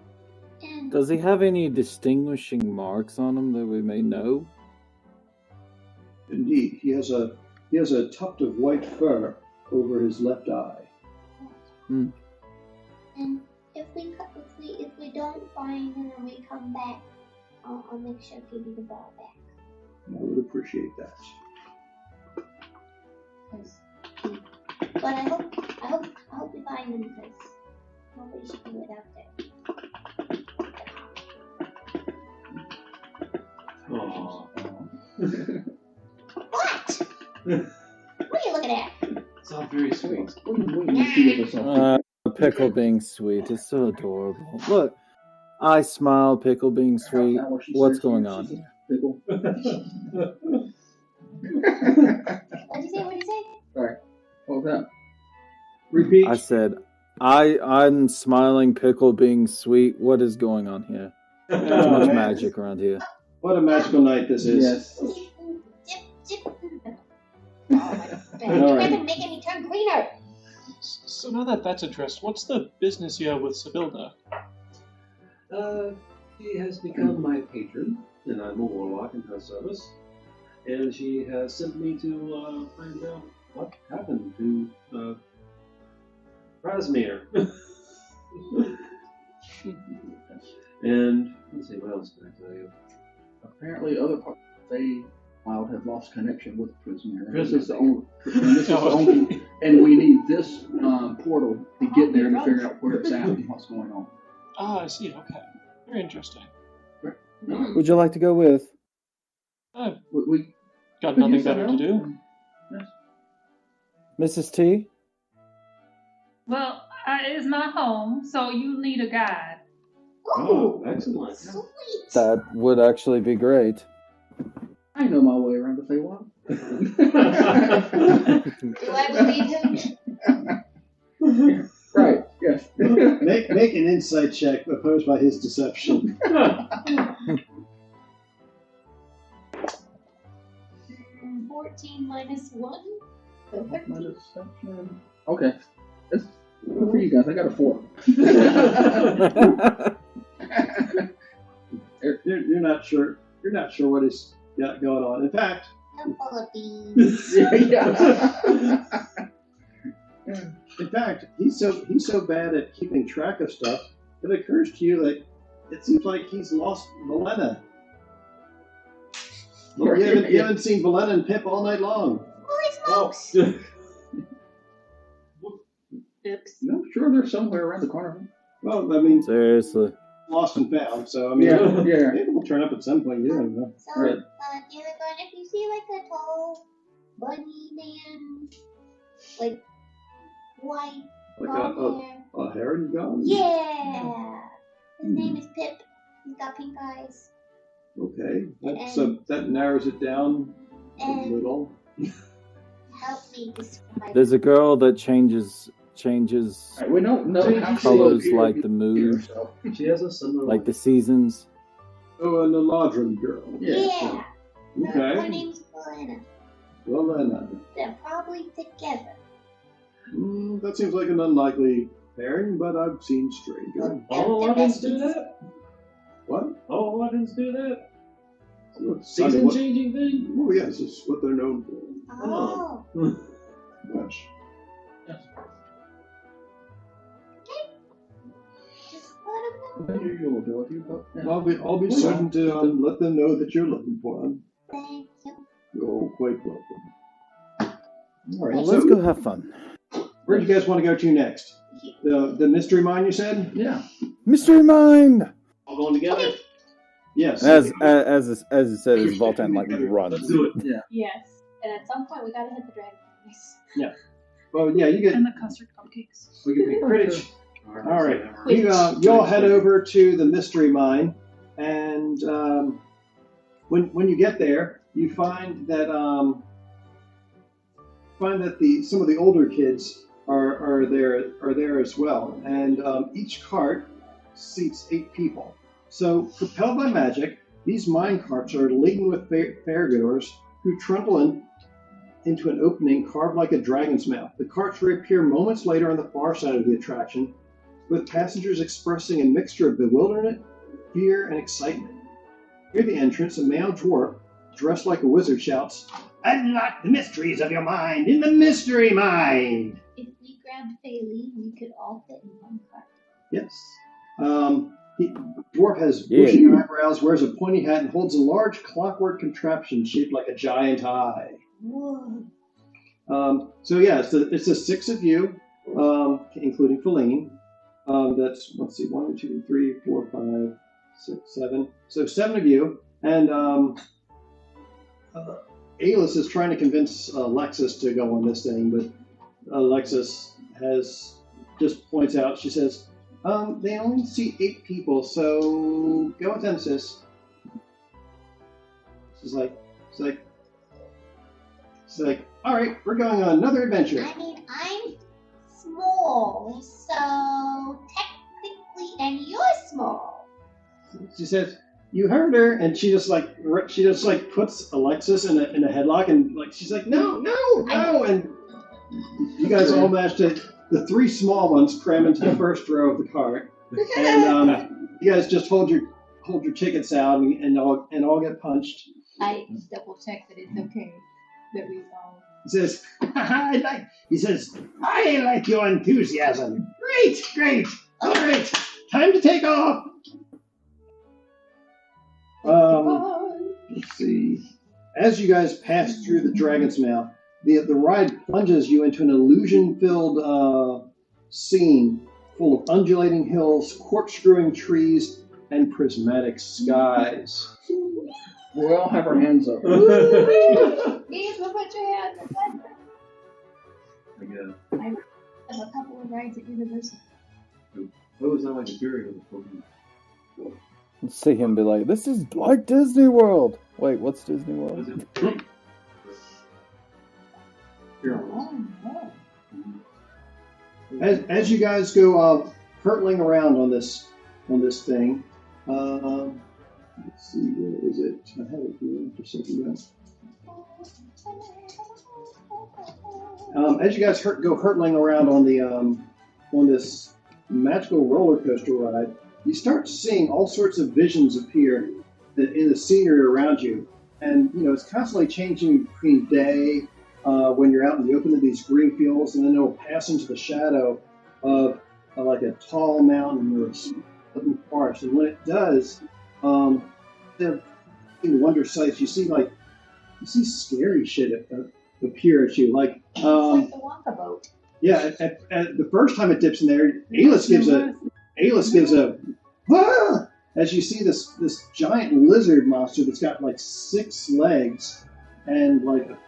And Does he have any distinguishing marks on him that we may know? Indeed, he has a tuft of white fur over his left eye. And if we don't find him and we come back, I'll make sure to give you the ball back. I would appreciate that. But I hope we find him because nobody should do it out there. Oh. What? What are you looking at? It's all very sweet. What are you waiting to see with us all? Pickle being sweet. It's so adorable. Look, I smile, Pickle being sweet. What's going on here? Pickle. What'd you say? Sorry. What was that? Repeat. I said, I'm smiling, Pickle being sweet. What is going on here? Too much magic around here. What a magical night this is. Yes. Oh my god. All right. You're making me turn greener. So now that that's addressed, what's the business you have with Sibilda? She has become my patron, and I'm a warlock in her service. And she has sent me to find out what happened to Razmir. And let's see, what else can I tell you? Apparently, other parts of Feywild have lost connection with Prisoner. This Prisoner. is the only, and we need this portal to get there to figure out where it's at and what's going on. Ah, I see. Okay. Very interesting. Would you like to go with? I've We got nothing better to do. Yes. Mrs. T? Well, it's my home, so you need a guide. Oh, excellent. Sweet. That would actually be great. I know my way around the Feywild. Do I believe him? Right, yes. Make an insight check opposed by his deception. 14 minus 1. So 13. Okay. That's good for you guys. I got a 4. You're not sure. You're not sure what is going on. In fact, I'm full of beans. in fact, he's so bad at keeping track of stuff. It occurs to you that it seems like he's lost Valena. Well, you haven't seen Valena and Pip all night long. Holy smokes! Oops. No, sure, they're somewhere around the corner. Well, I mean, Seriously. lost and found. So I mean, Yeah. maybe we'll turn up at some point. You don't know. So, Right. Unicorn, if you see like a tall bunny man, like white, Like long hair. a heron gone. Yeah! His name is Pip. He's got pink eyes. Okay, so that narrows it down a And little. help me describe There's a girl that changes Right, we don't know how colors she like appeared the mood, here, so. She has a similar like the seasons. Oh, an Eladrin girl. Yeah. Yeah! Her Okay. name's Valena. Well, then, They're probably together. that seems like an unlikely pairing, but I've seen stranger. All Aladdins do that? What? All Aladdins do that? Season Season-changing thing? Oh, yes, it's what they're known for. Oh. Gosh. Just let them know. Unusual ability, but yeah. I'll be certain to let them know that you're looking for them. Thank you. You're quite welcome. All right, Well, so let's go have fun. where do you guys want to go to next? The mystery mine, you said? Yeah. Mystery Mine! All going together? Yes. As it said, as Voltan like runs. Let's do it. Yeah. Yes. And at some point, we gotta hit the dragon face. Well, yeah, you get. And the custard cupcakes. We can make British. All right. Wait. You all head over to the mystery mine, and when you get there, you find that some of the older kids are there as well, and each cart seats 8 people. So, propelled by magic, these mine carts are laden with fairgoers who trundle into an opening carved like a dragon's mouth. The carts reappear moments later on the far side of the attraction, with passengers expressing a mixture of bewilderment, fear, and excitement. Near the entrance, a male dwarf, dressed like a wizard, shouts, "Unlock the mysteries of your mind in the mystery mine!" If we grabbed Bailey, we could all fit in one cart. Yes. Dwarf has bushy eyebrows, wears a pointy hat, and holds a large clockwork contraption shaped like a giant eye. Whoa. So yeah, it's the 6 of you, including Feline. That's, let's see, 1, 2, 3, 4, 5, 6, 7. So 7 of you, and Alice is trying to convince Alexis to go on this thing, but Alexis just points out, she says, they only seat 8 people, so go with them, sis. She's like, all right, we're going on another adventure. I mean, I'm small, so technically, and you're small. She says, "You heard her," and she just puts Alexis in a headlock, and she's like, "No, and you guys all managed to. The 3 small ones cram into the first row of the cart, and you guys just hold your tickets out and all get punched. I double check that it's okay that we all. He says, I like your enthusiasm. Great. All right, time to take off. Let's see. As you guys pass through the Dragon's Mouth, the ride plunges you into an illusion-filled scene full of undulating hills, corkscrewing trees, and prismatic skies. We all have our hands up. Please, we'll put your hands up. I I have a couple of rides at Universal. Oh, it's not like a period of the Let's see him be like, this is like Disney World. Wait, what's Disney World? Oh, no. As you guys go hurtling around on this thing, let's see, where is it? I had it here just a second ago. As you guys go hurtling around on this magical roller coaster ride, you start seeing all sorts of visions appear in the scenery around you, and it's constantly changing between day. When you're out in the open of these green fields, and then it'll pass into the shadow of like a tall mountain or a forest. And when it does, in wonder sights, you see scary shit appear at you. Like It's like the Wonka boat. yeah, at the first time it dips in there, Alice gives a ah! As you see this giant lizard monster that's got like 6 legs and like a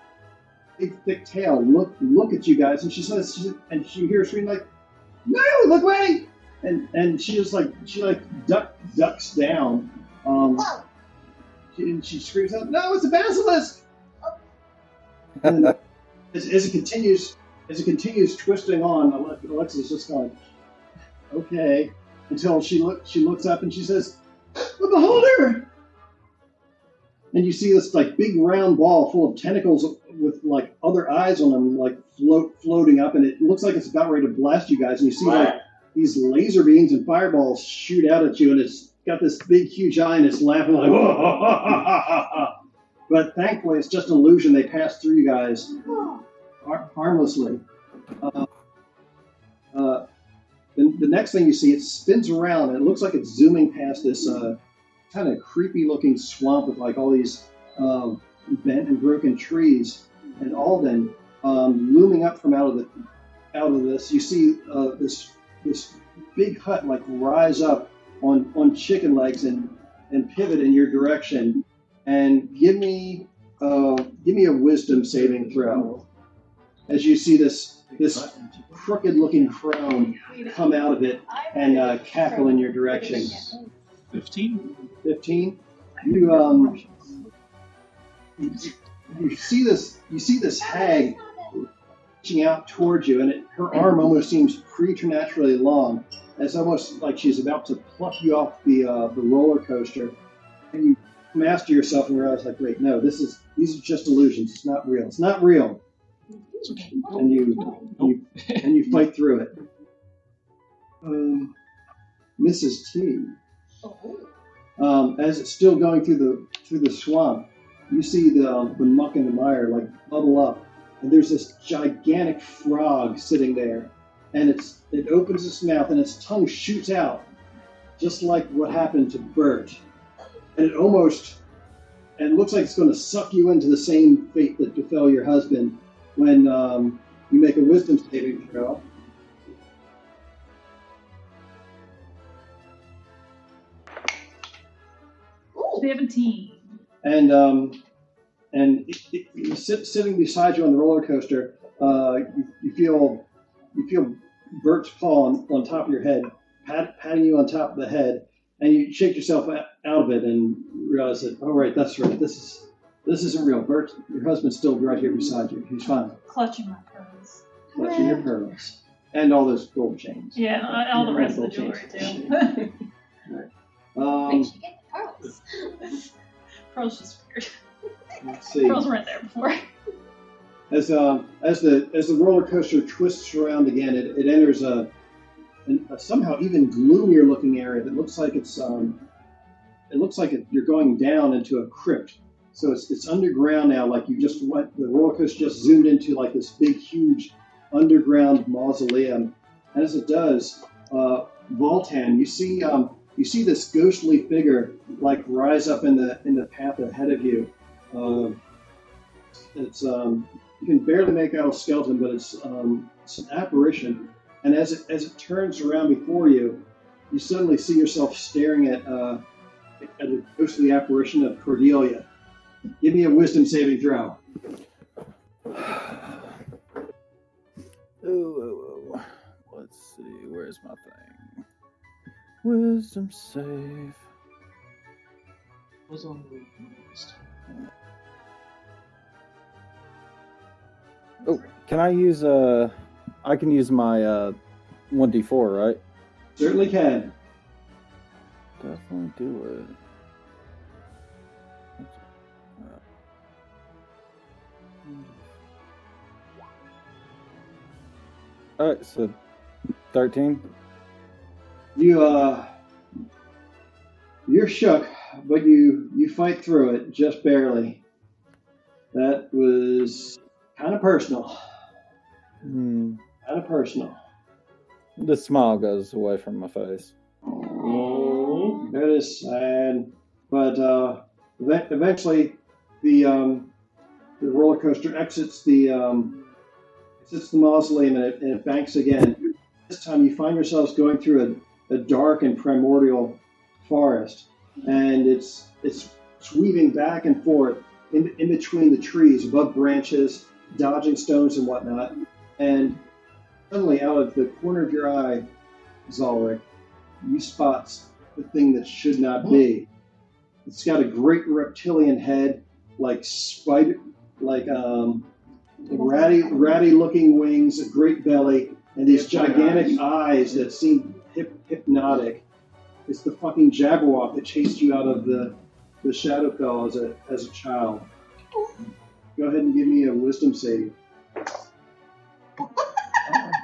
big thick tail look at you guys, and she says, and she hears scream like, "No, look away!" And she just ducks down. And she screams out, "No, it's a basilisk!" And as it continues twisting on, Alexa's just going, "Okay," until she looks up and she says, "A beholder!" And you see this like big round ball full of tentacles with like other eyes on them, like floating up, and it looks like it's about ready to blast you guys. And you see like these laser beams and fireballs shoot out at you, and it's got this big, huge eye, and it's laughing like, but thankfully it's just an illusion. They pass through you guys harmlessly. The next thing you see, it spins around, and it looks like it's zooming past this kind of creepy-looking swamp with like all these bent and broken trees. And Alden, looming up from out of this, you see this big hut like rise up on chicken legs and pivot in your direction. And give me a wisdom saving throw as you see this crooked-looking crone come out of it and cackle in your direction. 15. 15. You see this hag reaching out towards you, and her arm almost seems preternaturally long, as almost like she's about to pluck you off the roller coaster. And you master yourself and realize, like, wait, no, these are just illusions. It's not real. It's not real. It's okay. And you fight through it. Mrs. T. As it's still going through the swamp, you see the muck and the mire like bubble up, and there's this gigantic frog sitting there, and it opens its mouth and its tongue shoots out, just like what happened to Bert, and it looks like it's going to suck you into the same fate that befell your husband when you make a wisdom saving throw. Ooh, 17. And sitting beside you on the roller coaster, you feel Bert's paw on top of your head, patting you on top of the head, and you shake yourself out of it and realize that, oh right, that's right, this isn't real. Bert, your husband's still right here beside you. He's fine. Clutching my pearls. Clutching your pearls. And all those gold chains. Yeah, all the rest of the jewelry too. Right. Where'd she get the pearls? Pearls just weird. Let's see. Pearls weren't there before. As the roller coaster twists around again, it enters a somehow even gloomier looking area that looks like you're going down into a crypt. So it's underground now, like the roller coaster just zoomed into like this big, huge underground mausoleum. And as it does, Voltan, you see this ghostly figure like rise up in the path ahead of you. You can barely make out a skeleton, but it's an apparition. And as it turns around before you, you suddenly see yourself staring at a ghostly apparition of Cordelia. Give me a wisdom saving throw. Ooh. Let's see. Where's my thing? Wisdom save. Was on the list. Oh, can I use I can use my 1d4, right? Certainly can. Definitely do it. All right, so 13. You're shook, but you fight through it just barely. That was kind of personal. Kind of personal. The smile goes away from my face. That is sad. But eventually, the roller coaster exits the mausoleum and it banks again. This time, you find yourselves going through a dark and primordial forest, and it's weaving back and forth in between the trees, above branches, dodging stones and whatnot. And suddenly, out of the corner of your eye, Zalric, you spot the thing that should not be. It's got a great reptilian head, like spider, like ratty looking wings, a great belly, and these gigantic eyes that seem hypnotic. It's the fucking Jabberwock that chased you out of the Shadowfell as a child. go ahead and give me a wisdom save.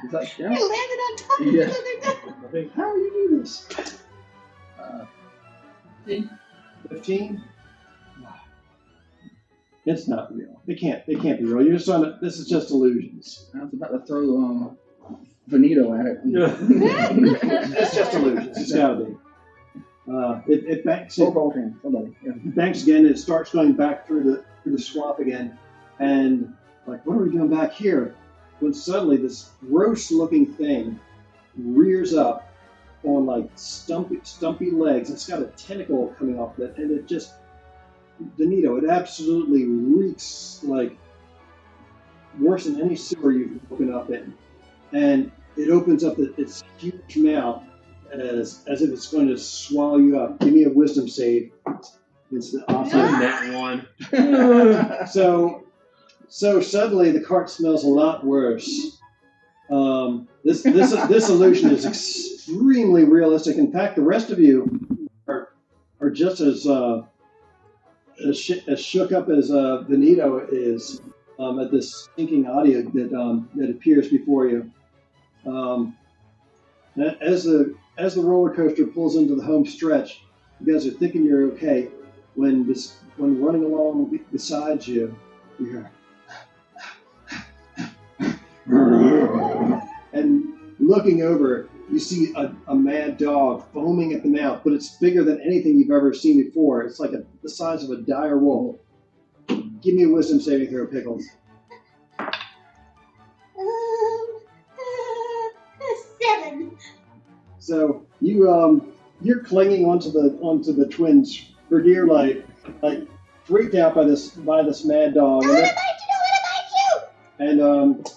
Is that We yeah? landed on top of Yeah. each other. How do you do this? 15. 15? It's not real. They can't be real. You're just on this is just illusions. I was about to throw Venito at it. It's just illusions. It's gotta be. It banks Or Voltran, somebody. Yeah. banks again. It starts going back through the swamp again, and like, what are we doing back here? When suddenly this gross-looking thing rears up on like stumpy legs. It's got a tentacle coming off it, and it just, Danito, it absolutely reeks like worse than any sewer you've woken up in. And it opens up its huge mouth as if it's going to swallow you up. Give me a wisdom save. It's the awesome. That one. So suddenly the cart smells a lot worse. This illusion is extremely realistic. In fact, the rest of you are just as shook up as Benito is at this stinking audio that appears before you. As the roller coaster pulls into the home stretch, you guys are thinking you're okay. When running along beside you, you hear. And looking over, you see a mad dog foaming at the mouth, but it's bigger than anything you've ever seen before. It's like the size of a dire wolf. Give me a wisdom saving throw, Pickles. 7. So you're clinging onto the twins for dear life, like freaked out by this mad dog. I want to bite you! And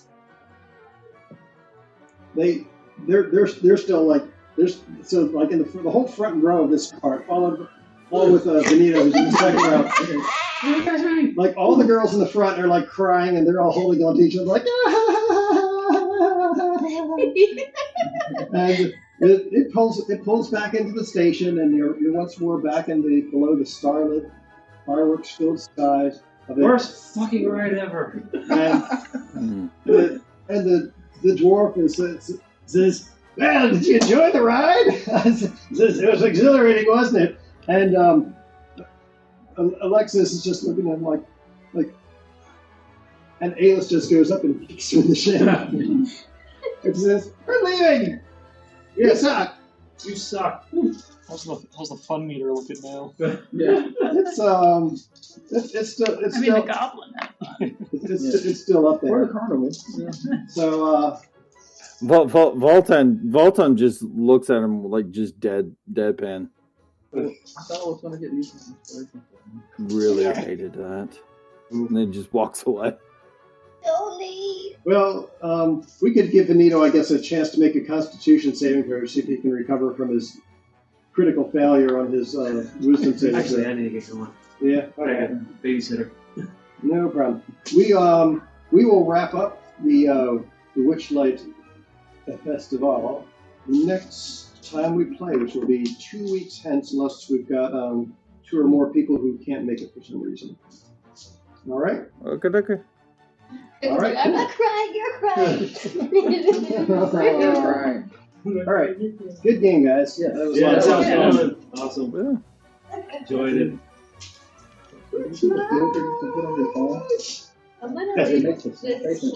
they're still like like in the whole front row of this cart, followed with Benito who's in the second row. Like all the girls in the front are like crying and they're all holding on to each other like and it pulls back into the station and you're once more back in below the starlit fireworks filled skies of it. Worst fucking ride ever. And the dwarf says, "Well, did you enjoy the ride?" It was exhilarating, wasn't it? And Alexis is just looking at him like, and Alice just goes up and kicks her in the shin. It says, "We're leaving. You suck. You suck." How's the fun meter looking now? Yeah. It's still the goblin had fun. it's still up Or there. the carnival. Yeah. So Volton just looks at him like just deadpan. I thought I was going to get used to inspiration. Really hated that. And then just walks away. Don't leave. well, we could give Benito, I guess, a chance to make a Constitution saving throw, see if he can recover from his critical failure on his wisdom saving Actually, throw. I need to get going. Yeah, I got a babysitter. no problem. We will wrap up the Witchlight Festival next time we play, which will be 2 weeks hence, unless we've got 2 or more people who can't make it for some reason. All right. Okay. All right. I'm not crying, you're crying. Right. All right. Good game, guys. Yeah. That was Yeah, that sounds fun. fun. Awesome. Yeah. Enjoyed it. Filter to put on your phone. I'm gonna It leave makes it this patient.